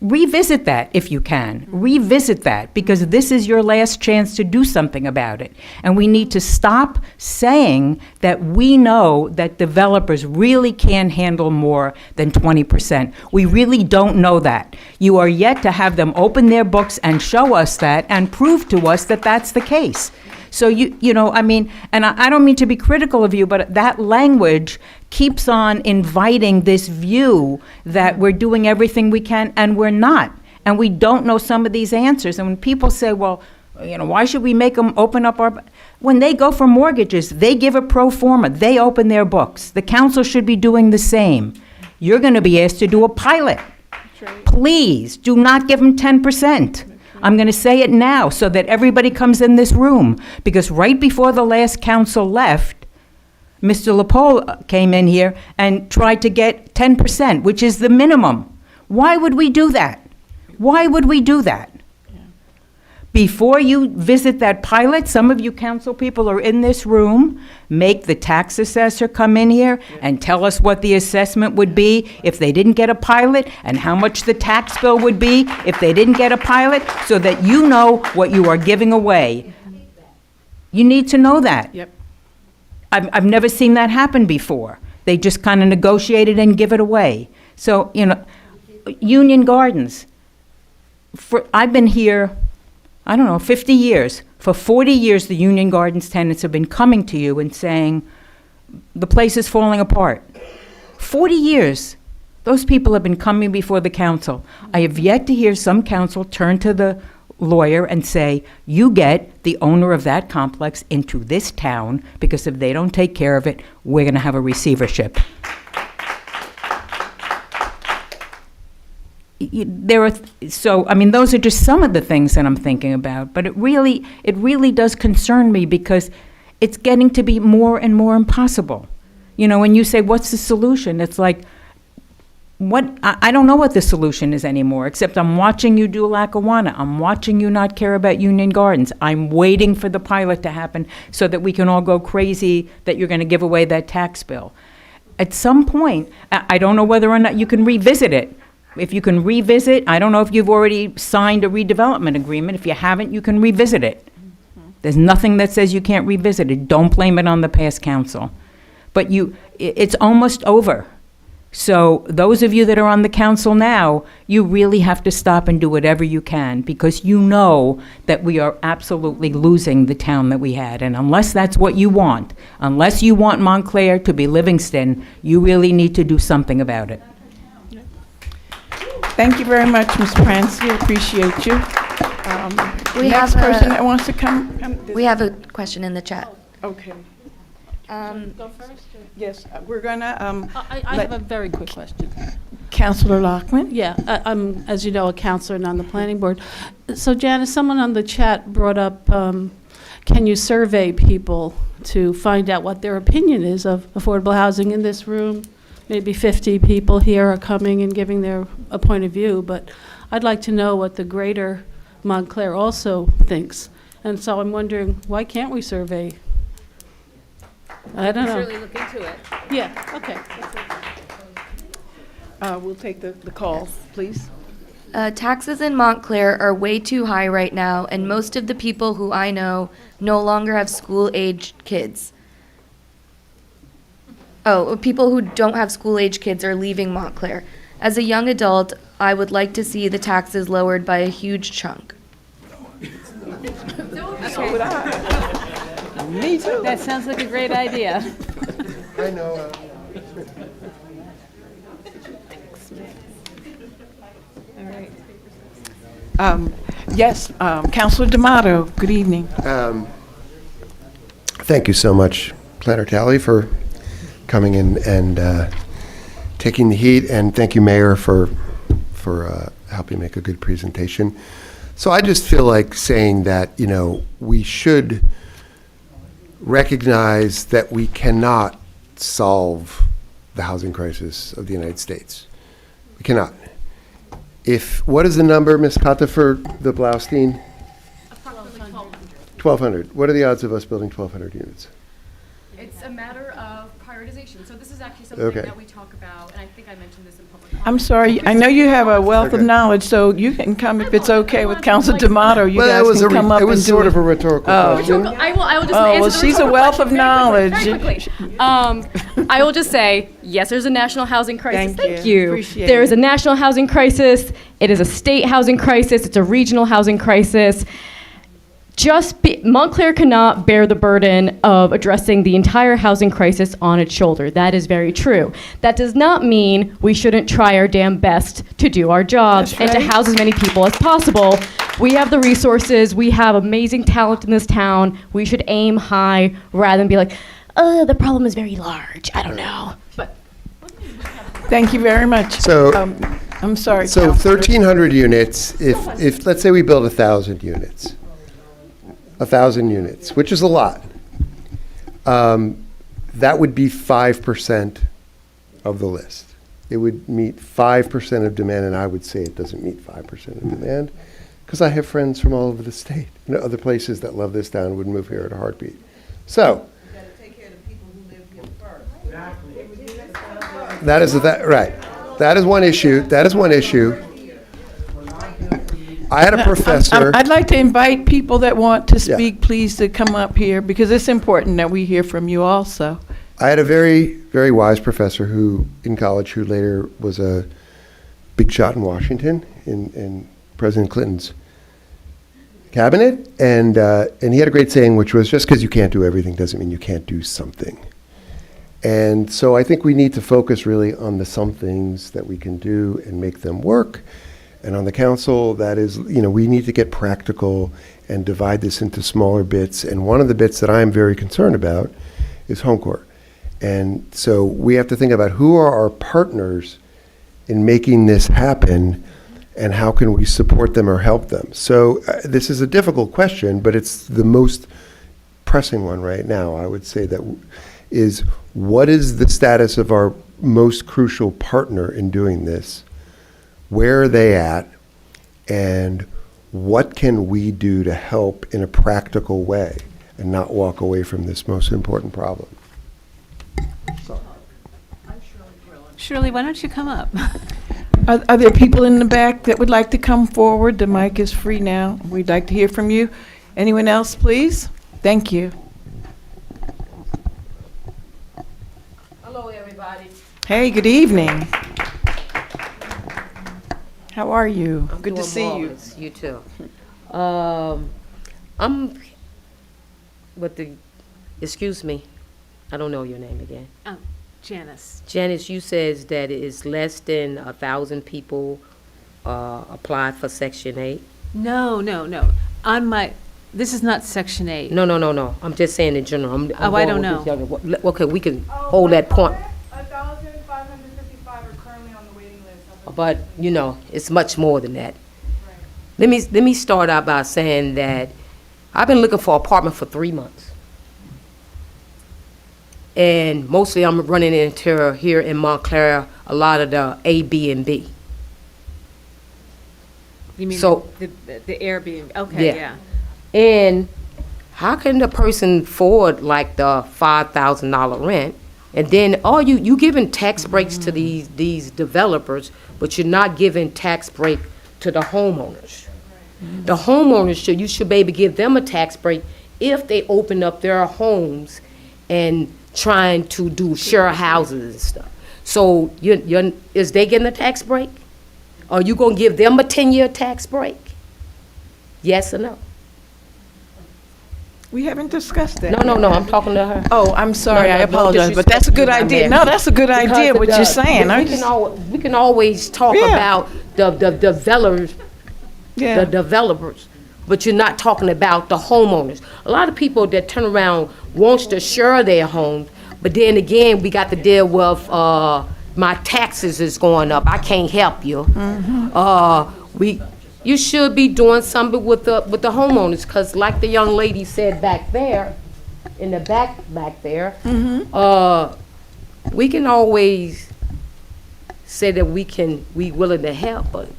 Revisit that if you can. Revisit that, because this is your last chance to do something about it. And we need to stop saying that we know that developers really can handle more than 20%. We really don't know that. You are yet to have them open their books and show us that and prove to us that that's the case. So you know, I mean, and I don't mean to be critical of you, but that language keeps on inviting this view that we're doing everything we can, and we're not. And we don't know some of these answers. And when people say, well, you know, why should we make them open up our... When they go for mortgages, they give a pro forma. They open their books. The council should be doing the same. You're going to be asked to do a pilot. Please, do not give them 10%. I'm going to say it now so that everybody comes in this room, because right before the last council left, Mr. LaPole came in here and tried to get 10%, which is the minimum. Why would we do that? Why would we do that? Before you visit that pilot, some of you council people are in this room, make the tax assessor come in here and tell us what the assessment would be if they didn't get a pilot, and how much the tax bill would be if they didn't get a pilot, so that you know what you are giving away. You need to know that. Yep. I've never seen that happen before. They just kind of negotiate it and give it away. So, you know, Union Gardens, I've been here, I don't know, 50 years. For 40 years, the Union Gardens tenants have been coming to you and saying, the place is falling apart. 40 years. Those people have been coming before the council. I have yet to hear some council turn to the lawyer and say, you get the owner of that complex into this town, because if they don't take care of it, we're going to have a receivership. So, I mean, those are just some of the things that I'm thinking about, but it really does concern me, because it's getting to be more and more impossible. You know, when you say, what's the solution? It's like, I don't know what the solution is anymore, except I'm watching you do Lackawanna. I'm watching you not care about Union Gardens. I'm waiting for the pilot to happen so that we can all go crazy that you're going to give away that tax bill. At some point, I don't know whether or not you can revisit it. If you can revisit, I don't know if you've already signed a redevelopment agreement. If you haven't, you can revisit it. There's nothing that says you can't revisit it. Don't blame it on the past council. But it's almost over. So those of you that are on the council now, you really have to stop and do whatever you can, because you know that we are absolutely losing the town that we had. And unless that's what you want, unless you want Montclair to be Livingston, you really need to do something about it. Thank you very much, Ms. Pransky. Appreciate you. Next person that wants to come. We have a question in the chat. Okay. Go first? Yes, we're gonna, I have a very quick question. Councilor Lockman? Yeah, I'm, as you know, a counselor and on the planning board. So Janice, someone on the chat brought up, can you survey people to find out what their opinion is of affordable housing in this room? Maybe 50 people here are coming and giving a point of view, but I'd like to know what the greater Montclair also thinks. And so I'm wondering, why can't we survey? I don't know. Certainly look into it. Yeah, okay. We'll take the call, please. Taxes in Montclair are way too high right now, and most of the people who I know no longer have school-aged kids. Oh, people who don't have school-age kids are leaving Montclair. As a young adult, I would like to see the taxes lowered by a huge chunk. So would I. Me too. That sounds like a great idea. I know. All right. Yes, Councilor D'Amato, good evening. Thank you so much, Planner Talley, for coming in and taking the heat, and thank you, Mayor, for helping make a good presentation. So I just feel like saying that, you know, we should recognize that we cannot solve the housing crisis of the United States. We cannot. What is the number, Ms. Kata, for the Blaustein? 1,200. What are the odds of us building 1,200 units? It's a matter of prioritization. So this is actually something Okay. that we talk about, and I think I mentioned this in public comment. I'm sorry, I know you have a wealth of Okay. knowledge, so you can come if it's okay with Council D'Amato. You Well, guys can come up it and was do sort it. of a rhetorical Oh. question. I will just Oh, answer well, the she's a rhetorical wealth of question knowledge. very quickly. I will just say, yes, there's a national housing crisis. Thank you. Appreciate There it. is a national housing crisis. It is a state housing crisis. It's a regional housing crisis. Montclair cannot bear the burden of addressing the entire housing crisis on its shoulder. That is very true. That does not mean we shouldn't try our damn best to do our jobs That's and to right. house as many people as possible. We have the resources. We have amazing talent in this town. We should aim high rather than be like, the problem is very large. I don't know. But Thank you very much. So- I'm sorry, So Counselor. 1,300 units, if, let's say we build 1,000 units, 1,000 units, which is a lot, that would be 5% of the list. It would meet 5% of demand, and I would say it doesn't meet 5% of demand, because I have friends from all over the state, other places that love this town would move here at a heartbeat. So, that is, right. That is one issue. That is one issue. I had a professor. I'd like to invite people that want to Yeah. speak, please, to come up here, because it's important that we hear from you also. I had a very, very wise professor who, in college, who later was a big shot in Washington, in President Clinton's cabinet. And he had a great saying, which was, just because you can't do everything doesn't mean you can't do something. And so I think we need to focus really on the some things that we can do and make them work. And on the council, that is, we need to get practical and divide this into smaller bits. And one of the bits that I'm very concerned about is home court. And so we have to think about who are our partners in making this happen and how can we support them or help them. So this is a difficult question, but it's the most pressing one right now. I would say that is, what is the status of our most crucial partner in doing this? Where are they at? And what can we do to help in a practical way and not walk away from this most important problem? Shirley, why don't you come up? Are there people in the back that would like to come forward? The mic is free now. We'd like to hear from you. Anyone else, please? Thank you. Hello, everybody. Hey, good evening. How are you? I'm Good to doing see you. marvelous. You too. I'm with the, excuse me, I don't know your name again. Janice. Janice, you says that it is less than 1,000 people applied for Section 8? No. This is not Section 8. No. I'm just saying in general. I'm I going don't with this young- Okay, we can hold that point. 1,555 are currently on the waiting list. But, it's much more than that. Let me start out by saying that I've been looking for an apartment for 3 months. And mostly I'm running into here in Montclair a lot of the A, B, and B. You mean So- the Airbnb? Okay, yeah. And how can the person afford like the $5,000 rent? And then you giving tax breaks to these developers, but you're not giving tax break to the homeowners. The homeowners you should be able to give them a tax break if they open up their homes and trying to do share houses and stuff. So is they getting a tax break? Are you gonna give them a 10-year tax break? Yes or no? We haven't discussed that. No, I'm talking to her. Oh, I'm sorry, No, I no apologize, but that's a disrespect good to my idea. man. No, that's a good Because idea, what you're saying. We can always talk Yeah. about the developers, Yeah. the developers, but you're not talking about the homeowners. A lot of people that turn around wants to share their homes, but then again, we got to deal with, my taxes is going up, I can't help you. You should be doing something with the homeowners, because like the young lady said back there, in the back there, we can always say that we willing to help, but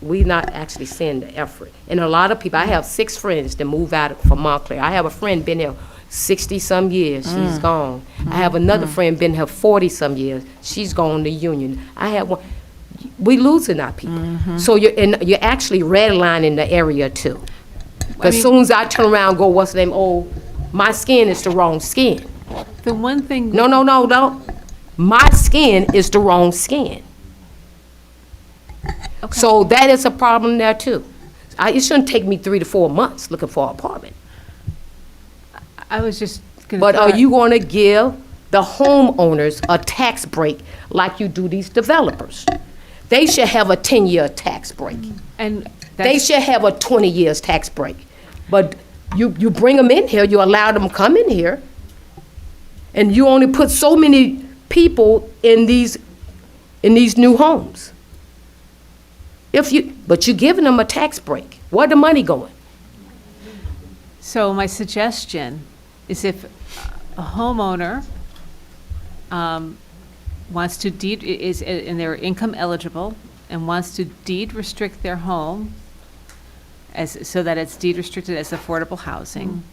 we not actually seeing the effort. And a lot of people, I have 6 friends that move out from Montclair. I have a friend been here 60-some years, she's gone. I have another friend been here 40-some years, she's gone to Union. I have one, we losing our people. So you're actually redlining the area too. As soon as I turn around and go, what's the name, oh, my skin is the wrong skin. The one thing. No. My skin is the wrong skin. So that is a problem there too. It shouldn't take me 3 to 4 months looking for an apartment. I was just gonna. But are you gonna give the homeowners a tax break like you do these developers? They should have a 10-year tax break. And They should have a 20 years tax break. But you bring them in here, you allow them to come in here, and you only put so many people in these new homes. But you're giving them a tax break. Where the money going? So my suggestion is if a homeowner wants to and they're income eligible and wants to deed restrict their home so that it's deed restricted as affordable housing,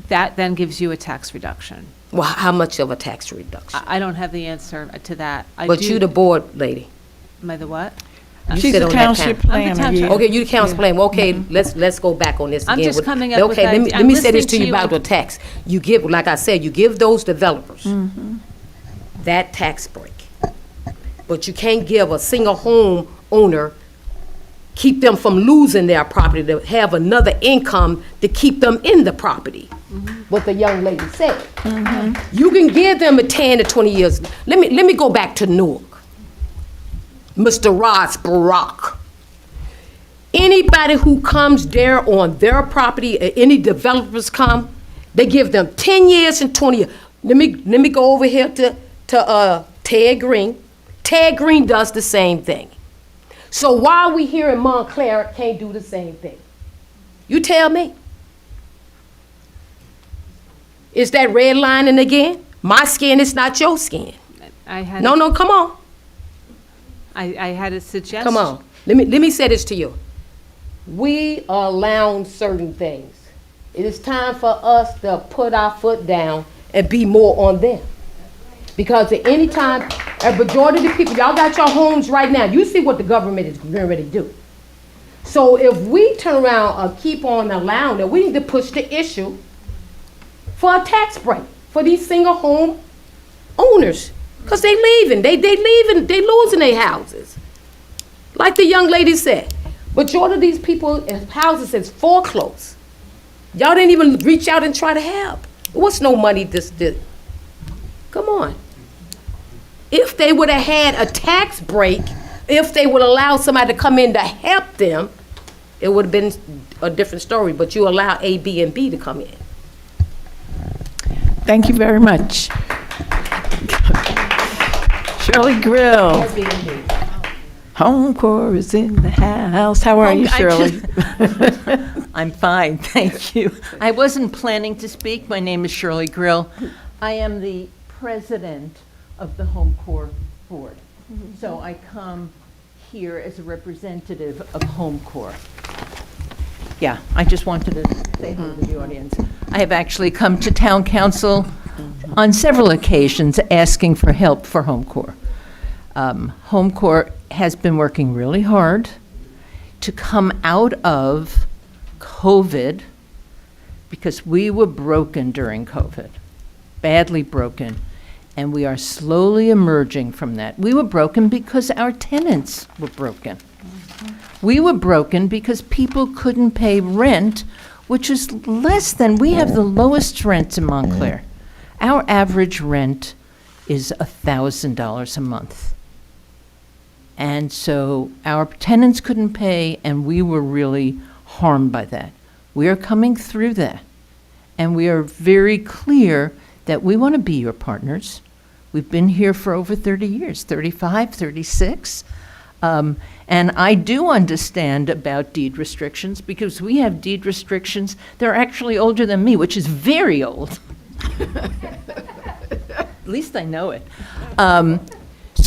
that then gives you a tax reduction. Well, how much of a tax reduction? I don't have the answer to that. But you the board lady. Am I the what? You She's sit a on that township panel. planner. I'm the township- Okay, you the council planner. Okay, let's go back on this again. I'm just with- coming up with Okay, let I'm me say this listening to to you you about and- the tax. You give, like I said, you give those developers that tax break. But you can't give a single home owner, keep them from losing their property, to have another income to keep them in the property. What the young lady said. You can give them a 10 to 20 years. Let me go back to Newark. Mr. Ross Barack. Anybody who comes there on their property, any developers come, they give them 10 years and 20 years. Let me go over here to Ted Green. Ted Green does the same thing. So why we here in Montclair can't do the same thing? You tell me. Is that redlining again? My skin is not your skin. No, come on. I had a suggestion. Come on. Let me say this to you. We are allowing certain things. It is time for us to put our foot down and be more on them. Because at any time, a majority of the people, y'all got your homes right now. You see what the government is getting ready to do. So if we turn around or keep on allowing it, we need to push the issue for a tax break for these single home owners. Because they leaving, they leaving, they losing their houses. Like the young lady said, majority of these people, houses is foreclosed. Y'all didn't even reach out and try to help. What's no money this. Come on. If they would have had a tax break, if they would allow somebody to come in to help them, it would have been a different story. But you allow A, B, and B to come in. Thank you very much. Shirley Grill. Home Corps is in the house. How are you, Shirley? I'm fine, thank you. I wasn't planning to speak. My name is Shirley Grill. I am the president of the Home Corps Board. So I come here as a representative of Home Corps. Yeah, I just wanted to say hello to the audience. I have actually come to town council on several occasions asking for help for Home Corps. Home Corps has been working really hard to come out of COVID because we were broken during COVID, badly broken, and we are slowly emerging from that. We were broken because our tenants were broken. We were broken because people couldn't pay rent, which is less than, we have the lowest rents in Montclair. Our average rent is $1,000 a month. And so our tenants couldn't pay, and we were really harmed by that. We are coming through that, and we are very clear that we want to be your partners. We've been here for over 30 years, 35, 36. And I do understand about deed restrictions because we have deed restrictions. They're actually older than me, which is very old. At least I know it.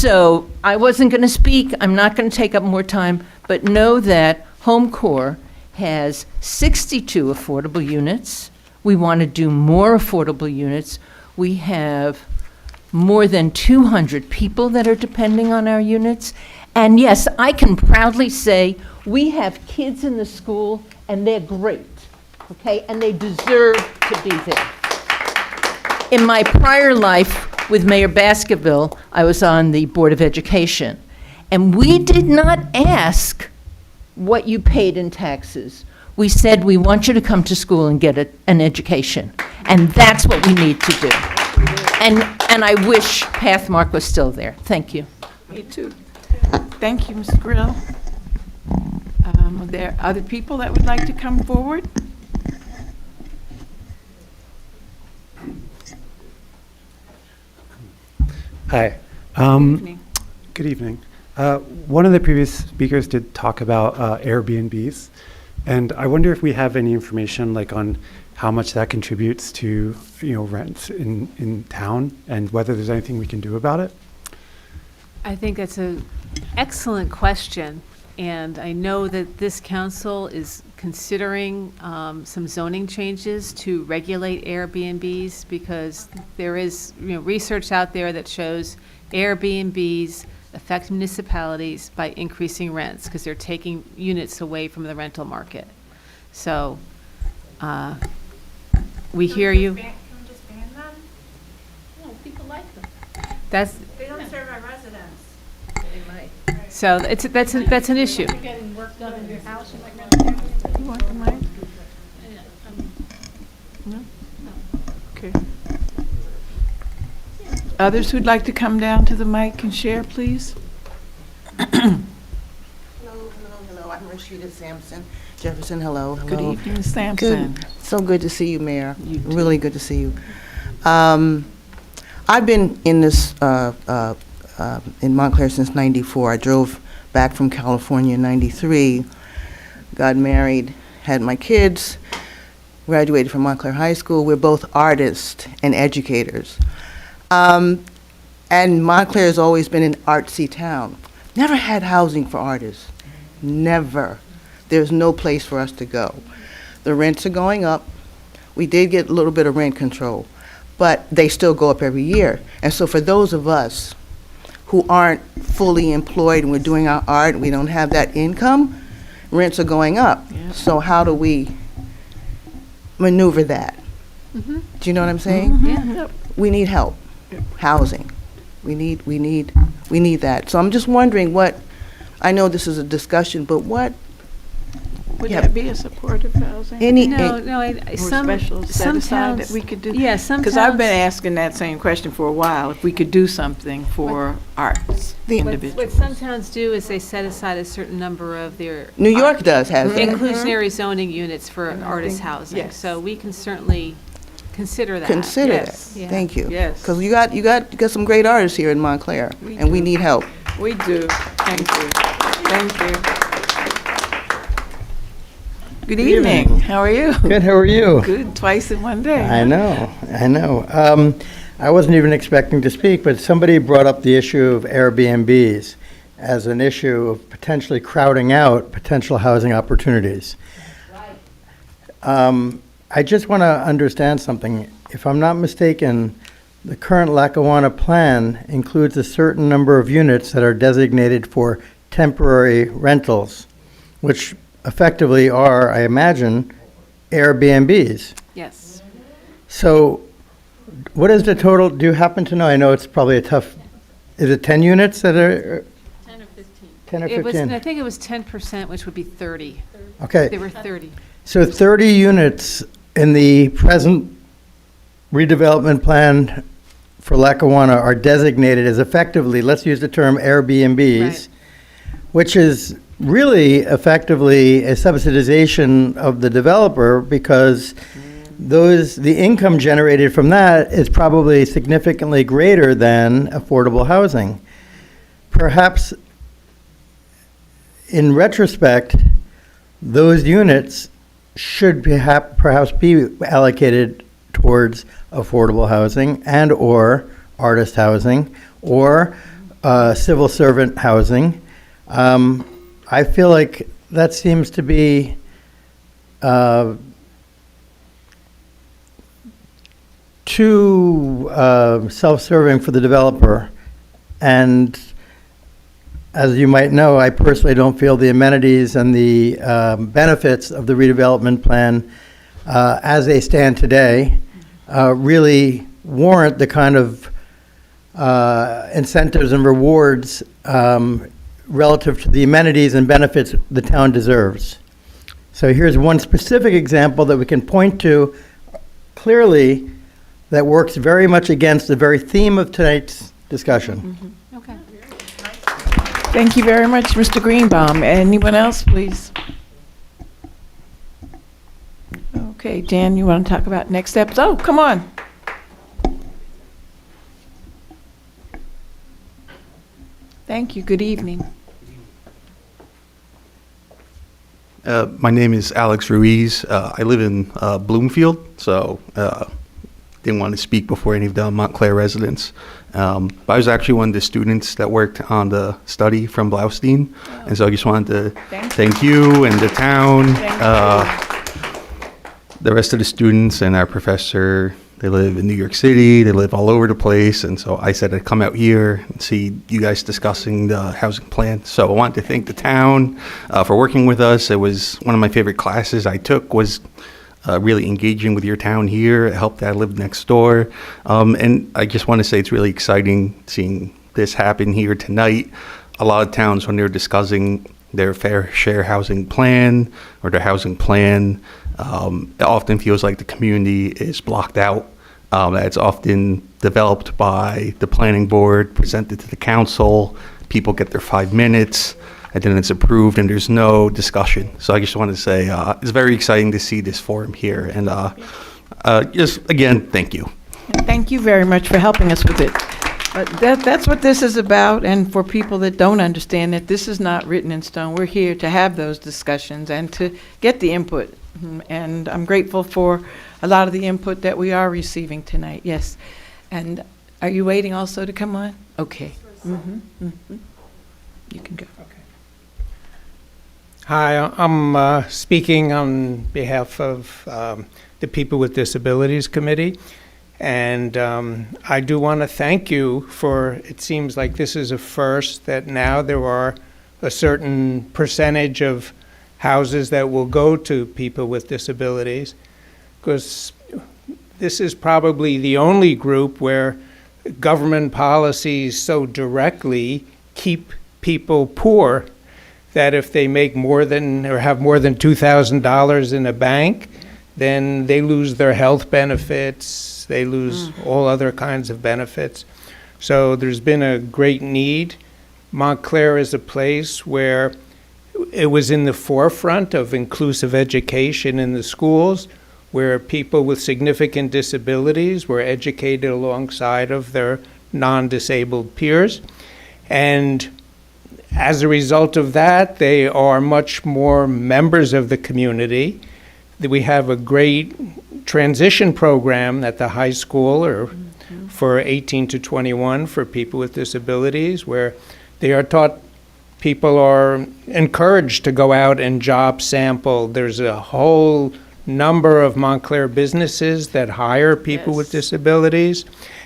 So I wasn't going to speak, I'm not going to take up more time, but know that Home Corps has 62 affordable units. We want to do more affordable units. We have more than 200 people that are depending on our units. And yes, I can proudly say we have kids in the school and they're great, okay? And they deserve to be there. In my prior life with Mayor Baskerville, I was on the Board of Education. And we did not ask what you paid in taxes. We said, we want you to come to school and get an education. And that's what we need to do. And I wish Pathmark was still there. Thank you. Me too. Thank you, Ms. Grill. Are there other people that would like to come forward? Hi. evening. Good evening. One of the previous speakers did talk about Airbnbs, and I wonder if we have any information like on how much that contributes to rents in town, and whether there's anything we can do about it. I think that's an excellent question, and I know that this council is considering some zoning changes to regulate Airbnbs, because there is research out there that shows Airbnbs affect municipalities by increasing rents because they're taking units away from the rental market. So we hear you. Can we just ban them? No, people like them. That's They don't serve our residents. so that's an issue. You're getting work done in your house, you might rent it. You want the mic? Yeah, No? Okay. Others who'd like to come down to the mic and share, please? Hello. I'm Rashida Sampson. Jefferson, hello. Good evening, Ms. Sampson. Good. So good to see you, Mayor. Really good to see you. I've been in this, in Montclair since '94. I drove back from California in '93, got married, had my kids, graduated from Montclair High School. We're both artists and educators. And Montclair has always been an artsy town. Never had housing for artists. Never. There's no place for us to go. The rents are going up. We did get a little bit of rent control, but they still go up every year. And so for those of us who aren't fully employed and we're doing our art and we don't have that income, rents are going up. Yeah. So how do we maneuver that? Mm-hmm. Do you know what I'm saying? Yeah. We need help. Housing. We need that. So I'm just wondering what, I know this is a discussion, but what, Would Yeah. that be a supportive housing? Any- Or some special set aside towns- that we could do? yeah, some Because I've been towns- asking that same question for a while, if we could do something for arts, the What individuals. some towns do is they set aside a certain number of their New York does have that. inclusionary zoning units for artist housing. yes. So we can certainly consider that. Consider Yes. that. Yeah. Thank you. Yes. Because you got some great artists here in Montclair, and we need help. We do. Thank you. Thank you. Good evening. How are you? Good, how are you? Good, twice in one day. I know. I wasn't even expecting to speak, but somebody brought up the issue of Airbnbs as an issue of potentially crowding out potential housing opportunities. I just want to understand something. If I'm not mistaken, the current Lackawanna plan includes a certain number of units that are designated for temporary rentals, which effectively are, I imagine, Airbnbs. Yes. So what is the total, do you happen to know? I know it's probably a tough, is it 10 units that are? 10 or 15. 10 or It was, 15? I think it was 10%, which would be 30. Okay. They were 30. So 30 units in the present redevelopment plan for Lackawanna are designated as effectively, let's use the term Airbnbs, Right. which is really effectively a subsidization of the developer because the income generated from that is probably significantly greater than affordable housing. Perhaps in retrospect, those units should perhaps be allocated towards affordable housing and/or artist housing or civil servant housing. I feel like that seems to be too self-serving for the developer. And as you might know, I personally don't feel the amenities and the benefits of the redevelopment plan as they stand today really warrant the kind of incentives and rewards relative to the amenities and benefits the town deserves. So here's one specific example that we can point to clearly that works very much against the very theme of tonight's discussion. Okay. Thank you very much, Mr. Greenbaum. Anyone else, please? Okay, Dan, you want to talk about next steps? Oh, come on. Thank you. Good evening. My name is Alex Ruiz. I live in Bloomfield, so didn't want to speak before any of the Montclair residents. But I was actually one of the students that worked on the study from Blaustein, and so I just wanted to thank you and the town, the rest of the students and our professor. They live in New York City, they live all over the place, and so I said I'd come out here and see you guys discussing the housing plan. So I wanted to thank the town for working with us. It was one of my favorite classes I took was really engaging with your town here. It helped that I lived next door. And I just want to say it's really exciting seeing this happen here tonight. A lot of towns, when they're discussing their fair share housing plan or their housing plan, it often feels like the community is blocked out. It's often developed by the planning board, presented to the council, people get their 5 minutes, and then it's approved and there's no discussion. So I just wanted to say it's very exciting to see this forum here. And just, again, thank you. And thank you very much for helping us with it. But that's what this is about, and for people that don't understand it, this is not written in stone. We're here to have those discussions and to get the input. And I'm grateful for a lot of the input that we are receiving tonight. Yes. And are you waiting also to come on? Okay. You can go. Hi, I'm speaking on behalf of the People with Disabilities Committee. And I do want to thank you for, it seems like this is a first, that now there are a certain percentage of houses that will go to people with disabilities, because this is probably the only group where government policies so directly keep people poor that if they make more than or have more than $2,000 in a bank, then they lose their health benefits, they lose all other kinds of benefits. So there's been a great need. Montclair is a place where it was in the forefront of inclusive education in the schools, where people with significant disabilities were educated alongside of their non-disabled peers. And as a result of that, they are much more members of the community. We have a great transition program at the high school or for 18 to 21 for people with disabilities, where they are taught, people are encouraged to go out and job sample. There's a whole number of Montclair businesses that hire people with disabilities,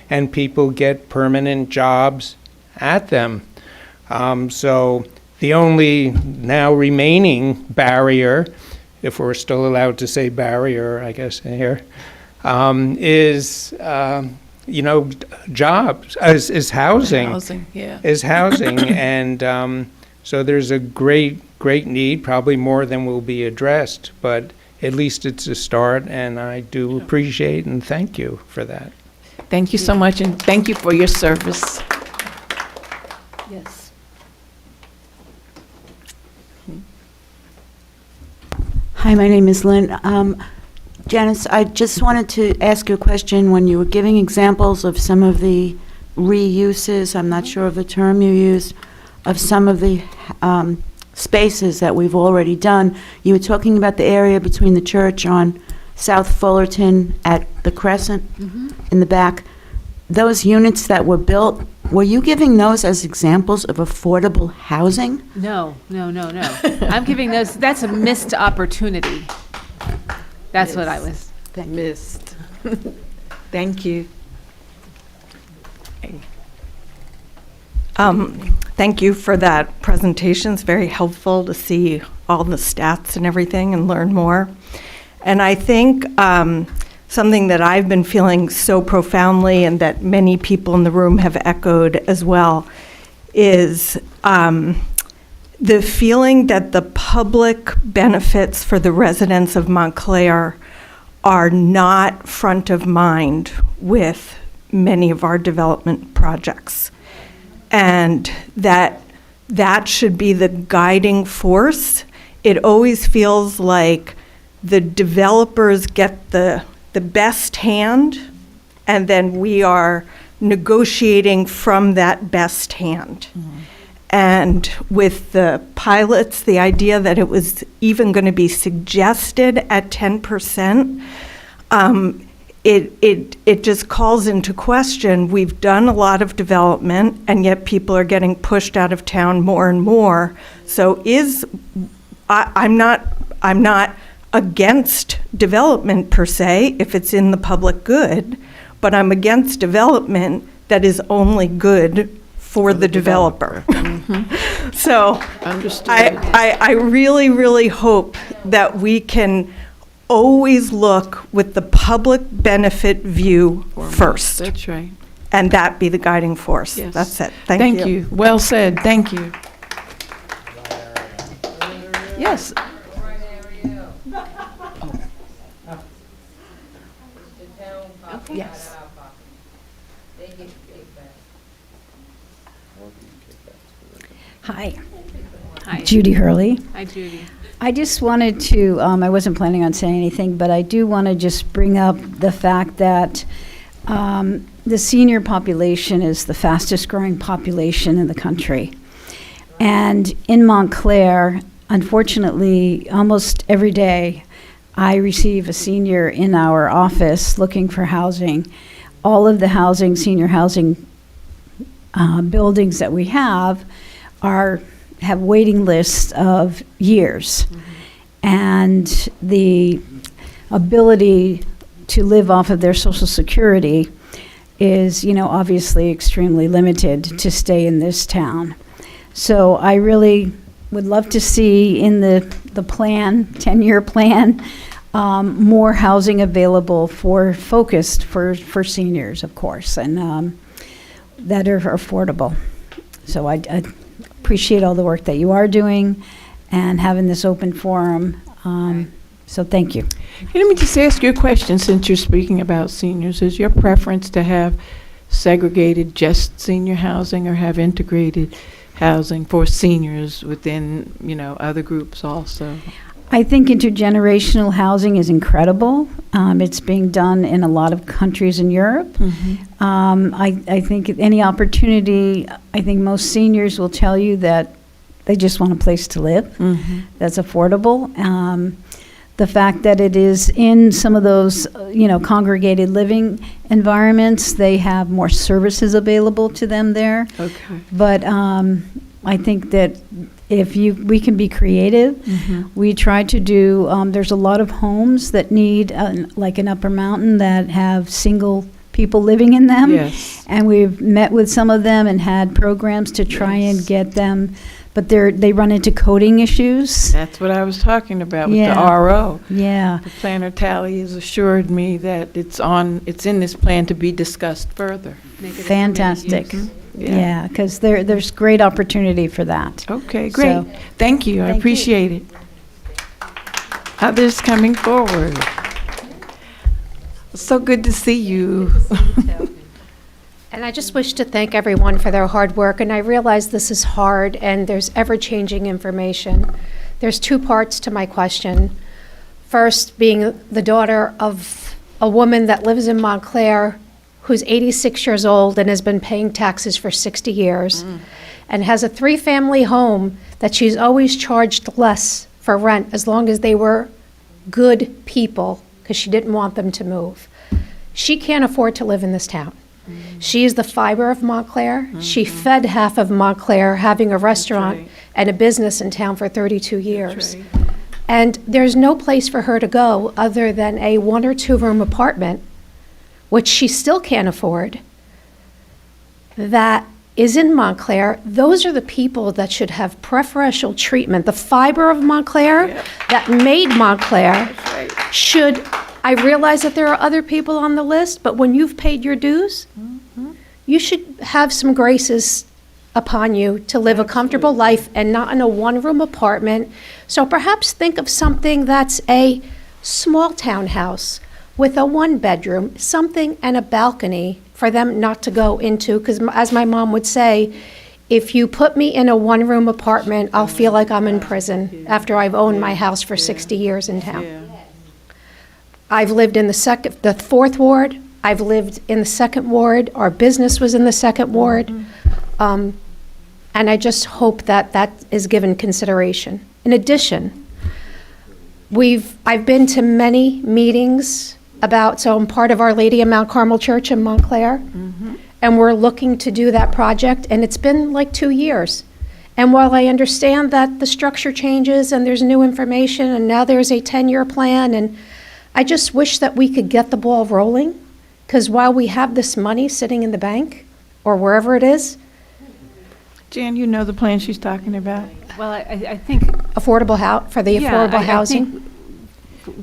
and people get permanent jobs at them. So the only now remaining barrier, if we're still allowed to say barrier, I guess here, is jobs, is housing. Housing, yeah. Is housing, and so there's a great need, probably more than will be addressed, but at least it's a start, and I do appreciate and thank you for that. Thank you so much, and thank you for your service. Yes. Hi, my name is Lynn. Janice, I just wanted to ask you a question. When you were giving examples of some of the reuses, I'm not sure of the term you used, of some of the spaces that we've already done, you were talking about the area between the church on South Fullerton at the Crescent in the back. Those units that were built Were you giving those as examples of affordable housing? No. I'm giving those, that's a missed opportunity. That's what I was. Missed. Thank you. Thank you for that presentation. It's very helpful to see all the stats and everything and learn more. And I think something that I've been feeling so profoundly and that many people in the room have echoed as well is the feeling that the public benefits for the residents of Montclair are not front of mind with many of our development projects. And that should be the guiding force. It always feels like the developers get the best hand, and then we are negotiating from that best hand. And with the pilots, the idea that it was even going to be suggested at 10%, it just calls into question. We've done a lot of development, and yet people are getting pushed out of town more and more. So I'm not against development per se if it's in the public good, but I'm against development that is only good for the developer. So I really, really hope that we can always look with the public benefit view first. That's right. And that be the guiding force. Yes. That's it. Thank you. Well said. Thank you. Yes. Yes. Hi. Hi. Judy Hurley. Hi, Judy. I just wanted to, I wasn't planning on saying anything, but I do want to just bring up the fact that the senior population is the fastest growing population in the country. And in Montclair, unfortunately, almost every day, I receive a senior in our office looking for housing. All of the housing, senior housing buildings that we have have waiting lists of years. And the ability to live off of their Social Security is, obviously extremely limited to stay in this town. So I really would love to see in the plan, 10-year plan, more housing available focused for seniors, of course, and that are affordable. So I appreciate all the work that you are doing and having this open forum. So thank you. Let me just ask you a question since you're speaking about seniors. Is your preference to have segregated just senior housing or have integrated housing for seniors within, other groups also? I think intergenerational housing is incredible. It's being done in a lot of countries in Europe. I think any opportunity, I think most seniors will tell you that they just want a place to live that's affordable. The fact that it is in some of those, congregated living environments, they have more services available to them there. Okay. But I think that if we can be creative, we try to do, there's a lot of homes that need, like an Upper Mountain, that have single people living in them. Yes. And we've met with some of them and had programs to try and get them, but they run into coding issues. That's what I was talking about with Yeah. the RO. Yeah. The planner Tally has assured me that it's in this plan to be discussed further. Fantastic. Yeah. Yeah, because there's great opportunity for that. Okay, great. So, Thank you. I thank you. appreciate it. Others coming forward. So good to see you. And I just wish to thank everyone for their hard work, and I realize this is hard and there's ever-changing information. There's two parts to my question. First, being the daughter of a woman that lives in Montclair who's 86 years old and has been paying taxes for 60 years and has a 3-family home that she's always charged less for rent as long as they were good people because she didn't want them to move. She can't afford to live in this town. She is the fiber of Montclair. She fed half of Montclair, having a restaurant and a business in town for 32 years. And there's no place for her to go other than a 1 or 2 room apartment, which she still can't afford, that is in Montclair. Those are the people that should have preferential treatment. The fiber of Montclair that made Montclair should, I realize that there are other people on the list, but when you've paid your dues, you should have some graces upon you to live a comfortable life and not in a 1 room apartment. So perhaps think of something that's a small townhouse with a 1 bedroom, something and a balcony for them not to go into, because as my mom would say, if you put me in a 1 room apartment, I'll feel like I'm in prison after I've owned my house for 60 years in town. I've lived in the 4th ward. I've lived in the 2nd ward. Our business was in the 2nd ward. And I just hope that that is given consideration. In addition, I've been to many meetings so I'm part of Our Lady of Mount Carmel Church in Montclair, and we're looking to do that project, and it's been like 2 years. And while I understand that the structure changes and there's new information, and now there's a 10-year plan, and I just wish that we could get the ball rolling, because while we have this money sitting in the bank, or wherever it is. Jan, you know the plan she's talking about? Well, I think. Affordable housing?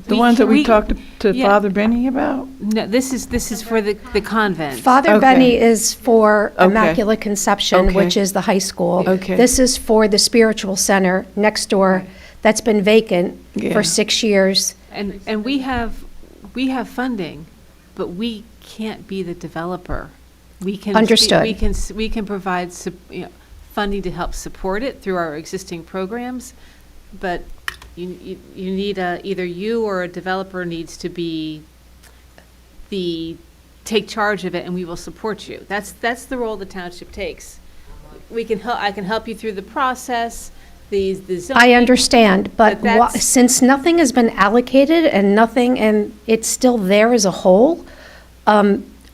The ones that we talked to Father Benny about? No, this is for the convent. Father Benny is for Immaculate Conception, which is the high school. This is for the spiritual center next door that's been vacant for 6 years. And we have funding, but we can't be the developer. We can Understood. We can provide funding to help support it through our existing programs, but you need either you or a developer needs to take charge of it, and we will support you. That's the role the township takes. I can help you through the process. The zoning, I understand, but that's- since nothing has been allocated and it's still there as a whole,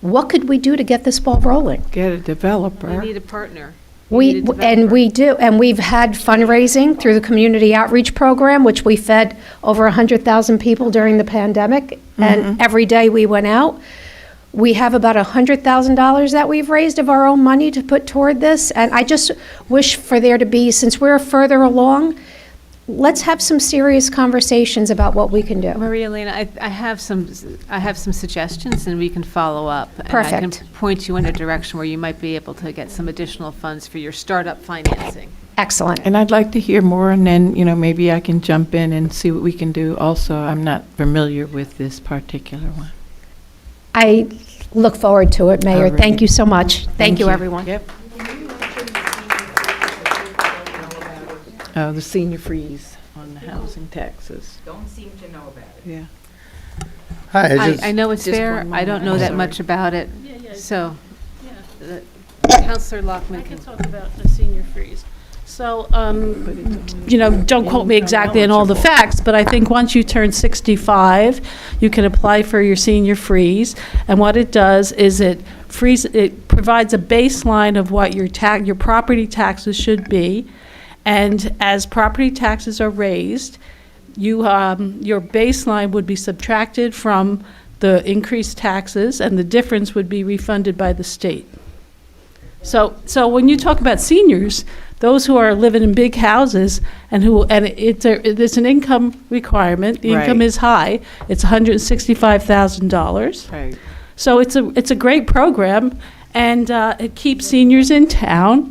what could we do to get this ball rolling? Get a developer. You need a partner. We do, and we've had fundraising through the community outreach program, which we fed over 100,000 people during the pandemic, and every day we went out. We have about $100,000 that we've raised of our own money to put toward this, and I just wish for there to be, since we're further along, let's have some serious conversations about what we can do. Maria Elena, I have some suggestions, and we can follow up. Perfect. And I can point you in a direction where you might be able to get some additional funds for your startup financing. Excellent. And I'd like to hear more, and then, maybe I can jump in and see what we can do also. I'm not familiar with this particular one. I look forward to it, Mayor. All right. Thank you so much. Thank you, everyone. Yep. The senior freeze on the housing taxes. Don't seem to know about it. Yeah. Hi, I know it's Just fair. one I don't know moment. that Sorry. much about it. So, Counselor Lockman I can talk about the senior freeze. So, don't quote me exactly on all the facts, but I think once you turn 65, you can apply for your senior freeze. And what it does is it provides a baseline of what your property taxes should be. And as property taxes are raised, your baseline would be subtracted from the increased taxes, and the difference would be refunded by the state. So when you talk about seniors, those who are living in big houses it's an income requirement. The income is high. It's $165,000. Right. So it's a great program, and it keeps seniors in town.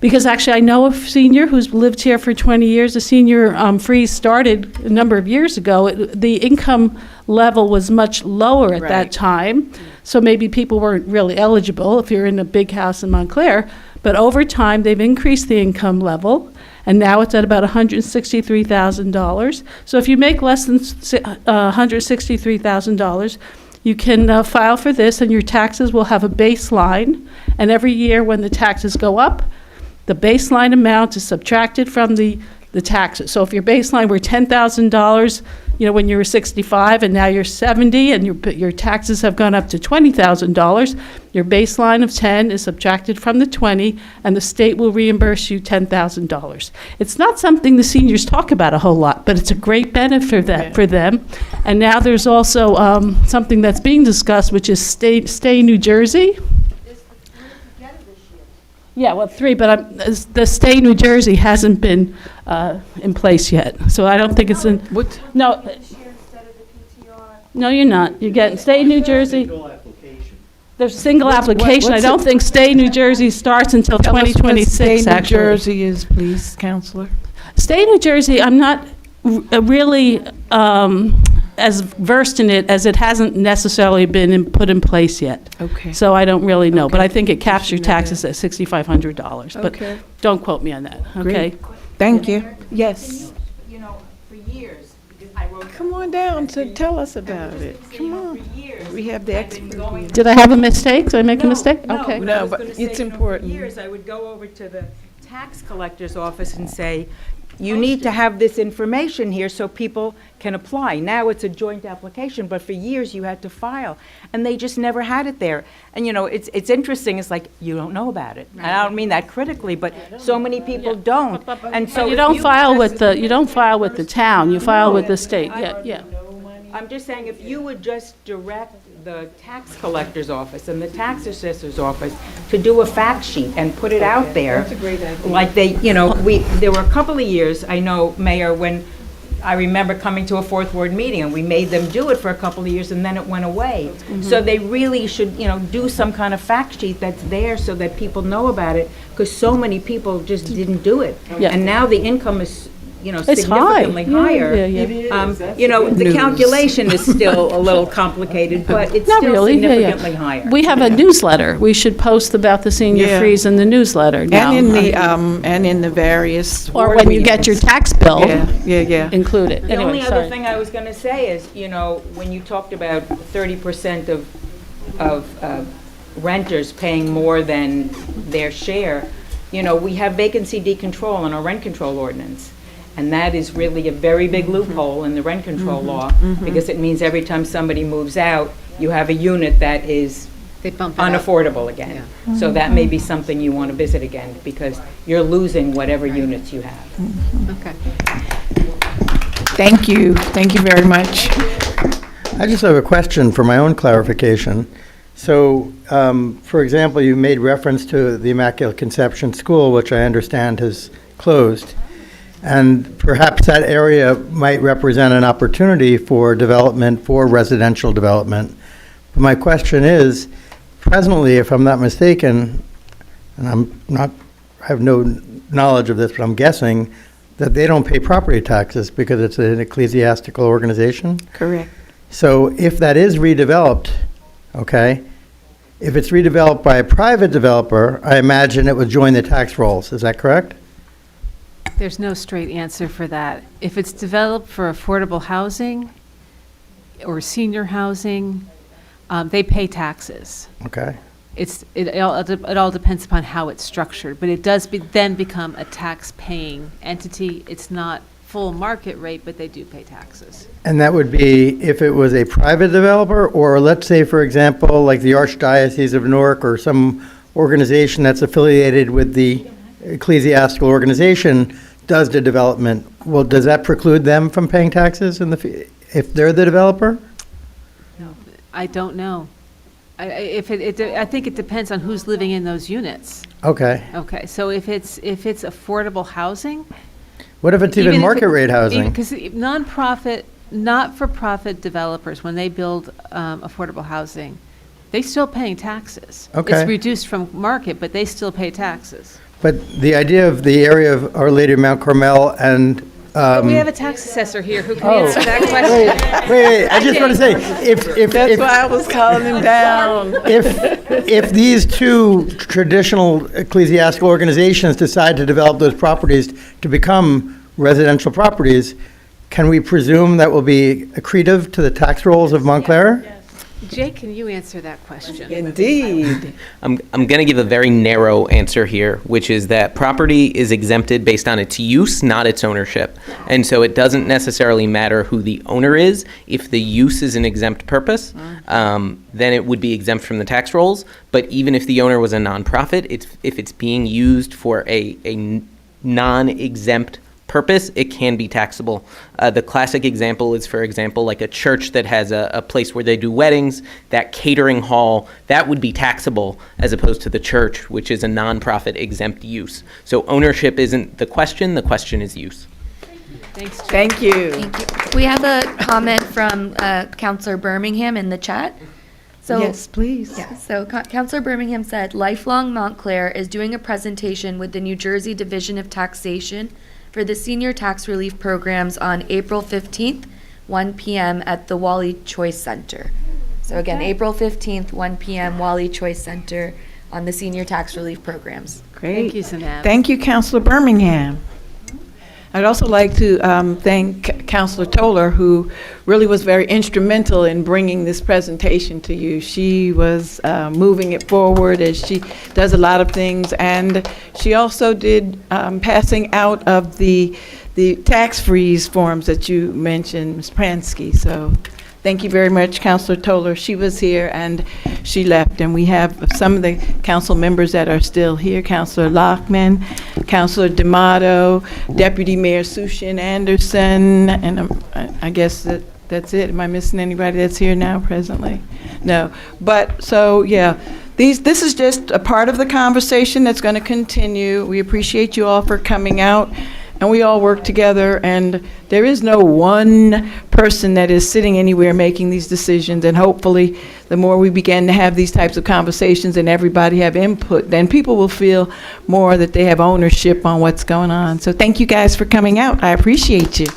Because actually, I know a senior who's lived here for 20 years. The senior freeze started a number of years ago. The income level was much lower at that time, so maybe people weren't really eligible if you're in a big house in Montclair. But over time, they've increased the income level, and now it's at about $163,000. So if you make less than $163,000, you can file for this, and your taxes will have a baseline. And every year when the taxes go up, the baseline amount is subtracted from the taxes. So if your baseline were $10,000 when you were 65 and now you're 70 and your taxes have gone up to $20,000, your baseline of 10 is subtracted from the 20, and the state will reimburse you $10,000. It's not something the seniors talk about a whole lot, but it's a great benefit for them. And now there's also something that's being discussed, which is Stay New Jersey. Yeah, well, 3, but the Stay New Jersey hasn't been in place yet, so I don't think it's in. What? No. No, you're not. You get Stay New Jersey. There's a single application. I don't think Stay New Jersey starts until Tell us what 2026, Stay New actually. Jersey is, please, Counselor. Stay New Jersey, I'm not really as versed in it as it hasn't necessarily been put in place yet. Okay. So I don't really know, but Okay. I think it caps your taxes at $6,500. But Okay. don't quote me on that, okay? Great. Thank you. Yes. For years, because I wrote. Come on down to tell us about it. Come on. We have the expert here. Did I have a mistake? Did I make a mistake? Okay. No, but it's important. For years, I would go over to the tax collector's office and say, you need to have this information here so people can apply. Now it's a joint application, but for years you had to file, and they just never had it there. And it's interesting. It's like you don't know about it, and I don't mean that critically, but so many people don't. And so You if don't file with the town. You file with the state. Yeah. I'm just saying, if you would just direct the tax collector's office and the tax assessor's office to do a fact sheet and put it out there. That's a great idea. Like there were a couple of years, I know, Mayor, when I remember coming to a Fourth Ward meeting, and we made them do it for a couple of years, and then it went away. So they really should, do some kind of fact sheet that's there so that people know about it, because so many people just didn't do it. Yeah. And now the income is, It's high. significantly Yeah, higher. yeah. The calculation is still a little complicated, but it's Not still really. significantly higher. We have a newsletter. We should post about the senior Yeah. freeze in the newsletter now. And in the various. Or ward when you get your meetings. tax bill, Yeah. include it. The Anyway, only other sorry. thing I was going to say is, when you talked about 30% of renters paying more than their share, we have vacancy decontrol in our rent control ordinance. And that is really a very big loophole in the rent control law, because it means every time somebody moves out, you have a unit that is unaffordable again. So that may be something you want to visit again, because you're losing whatever units you have. Okay. Thank you. Thank you very much. I just have a question for my own clarification. So, for example, you made reference to the Immaculate Conception School, which I understand has closed. And perhaps that area might represent an opportunity for development, for residential development. But my question is, presently, if I'm not mistaken, and I have no knowledge of this, but I'm guessing that they don't pay property taxes because it's an ecclesiastical organization? Correct. So if that is redeveloped, okay, if it's redeveloped by a private developer, I imagine it would join the tax rolls. Is that correct? There's no straight answer for that. If it's developed for affordable housing or senior housing, they pay taxes. Okay. It all depends upon how it's structured, but it does then become a tax-paying entity. It's not full market rate, but they do pay taxes. And that would be if it was a private developer, or let's say, for example, like the Archdiocese of Newark or some organization that's affiliated with the ecclesiastical organization does the development. Well, does that preclude them from paying taxes if they're the developer? I don't know. I think it depends on who's living in those units. Okay. Okay, so if it's affordable housing. What if it's even market rate housing? Because not-for-profit developers, when they build affordable housing, they still paying taxes. Okay. It's reduced from market, but they still pay taxes. But the idea of the area of Our Lady of Mount Carmel and We have a tax assessor here who can answer that question. Wait, I just want to say, That's why I was calling him down. if these two traditional ecclesiastical organizations decide to develop those properties to become residential properties, can we presume that will be accretive to the tax rolls of Montclair? Jay, can you answer that question? Indeed. I'm going to give a very narrow answer here, which is that property is exempted based on its use, not its ownership. And so it doesn't necessarily matter who the owner is. If the use is an exempt purpose, then it would be exempt from the tax rolls. But even if the owner was a nonprofit, if it's being used for a non-exempt purpose, it can be taxable. The classic example is, for example, like a church that has a place where they do weddings, that catering hall, that would be taxable as opposed to the church, which is a nonprofit exempt use. So ownership isn't the question is use. Thanks. Thank you. Thank you. We have a comment from Councillor Birmingham in the chat. So, Yes, please. Yeah, so Councillor Birmingham said, Lifelong Montclair is doing a presentation with the New Jersey Division of Taxation for the Senior Tax Relief Programs on April 15th, 1 p.m. at the Wally Choice Center. So again, April 15th, 1 p.m., Wally Choice Center on the Senior Tax Relief Programs. Great. Thank you, Zanab. Thank you, Councilor Birmingham. I'd also like to thank Councilor Toller, who really was very instrumental in bringing this presentation to you. She was moving it forward, as she does a lot of things, and she also did passing out of the tax freeze forms that you mentioned, Ms. Pransky. So thank you very much, Councilor Toller. She was here and she left, and we have some of the council members that are still here. Councilor Lockman, Councilor D'Amato, Deputy Mayor Sushin Anderson, and I guess that's it. Am I missing anybody that's here now presently? No. But so, yeah, this is just a part of the conversation that's going to continue. We appreciate you all for coming out. And we all work together, and there is no one person that is sitting anywhere making these decisions. And hopefully, the more we begin to have these types of conversations and everybody have input, then people will feel more that they have ownership on what's going on. So thank you guys for coming out. I appreciate you.